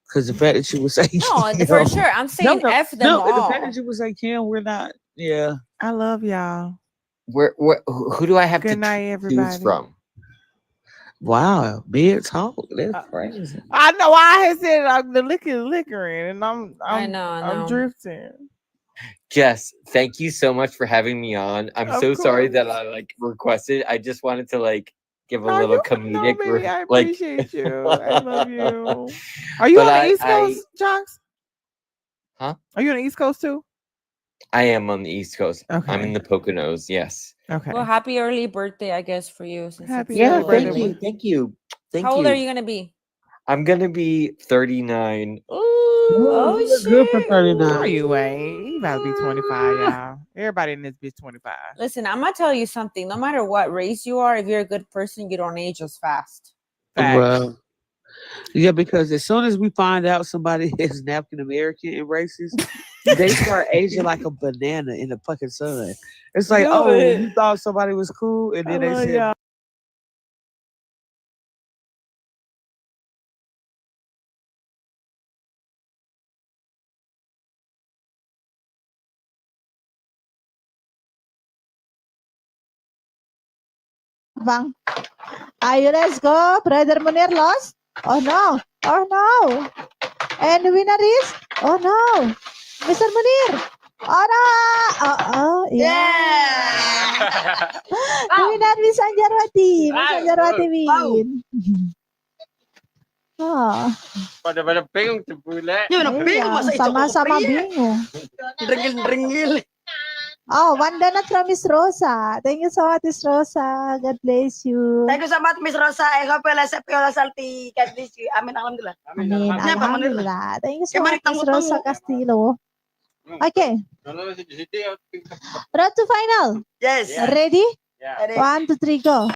Because the fact that you would say No, Kim, for sure. I'm saying F them no, all. the fact that you would say Kim, we're not. Yeah, I love y'all. Who do I have Good to night, choose everybody. from? Wow, big talk. That's crazy. I know I had said the liquoring, and I know. I'm drifting. Jess, thank you so much for having me on. I'm Of so sorry that course. I requested. I just wanted to give a No, little you no, comedic baby. I like. appreciate you. I love you. Are you But on the East I Coast, Jocks? huh? Are you on the East Coast too? I am on the East Coast. I'm Okay. in the Poconos. Yes. Okay. Well, happy early birthday, I guess, for you. Since Happy it's early so birthday, Thank you. boy. Thank you. Thank How you. old are you gonna be? I'm gonna be 39. Oh you look good for shit! 39. No, you ain't. You about to be 25, y'all. Everybody in this bitch 25. Listen, I'm gonna tell you something. No matter what race you are, if you're a good person, you don't age as fast. Facts. Well, yeah, because as soon as we find out somebody is African American and racist, they start aging like a banana in the fucking sun. It's like, Do oh, it. you thought somebody was cool, and I then they love said, y'all. Bang. Ayo, let's go. Brother Munir lost. Oh no. Oh no. And the winner is. Oh no. Mr. Munir. Oh no. Oh, yeah. The winner is Anjarwati. Miss Anjarwati win. Oh. Pada bingung tuh bule. Iya, sama-sama bingung. Drenggil. Oh, one donut from Miss Rosa. Thank you so much, Miss Rosa. God bless you. Thank you so much, Miss Rosa. I hope you accept your salty. God bless you. Amin. Alhamdulillah. Amin. Alhamdulillah. Thank you so much, Miss Rosa Castillo. Okay. Road to final. Yes. Ready? Yeah. 1, 2, 3, go.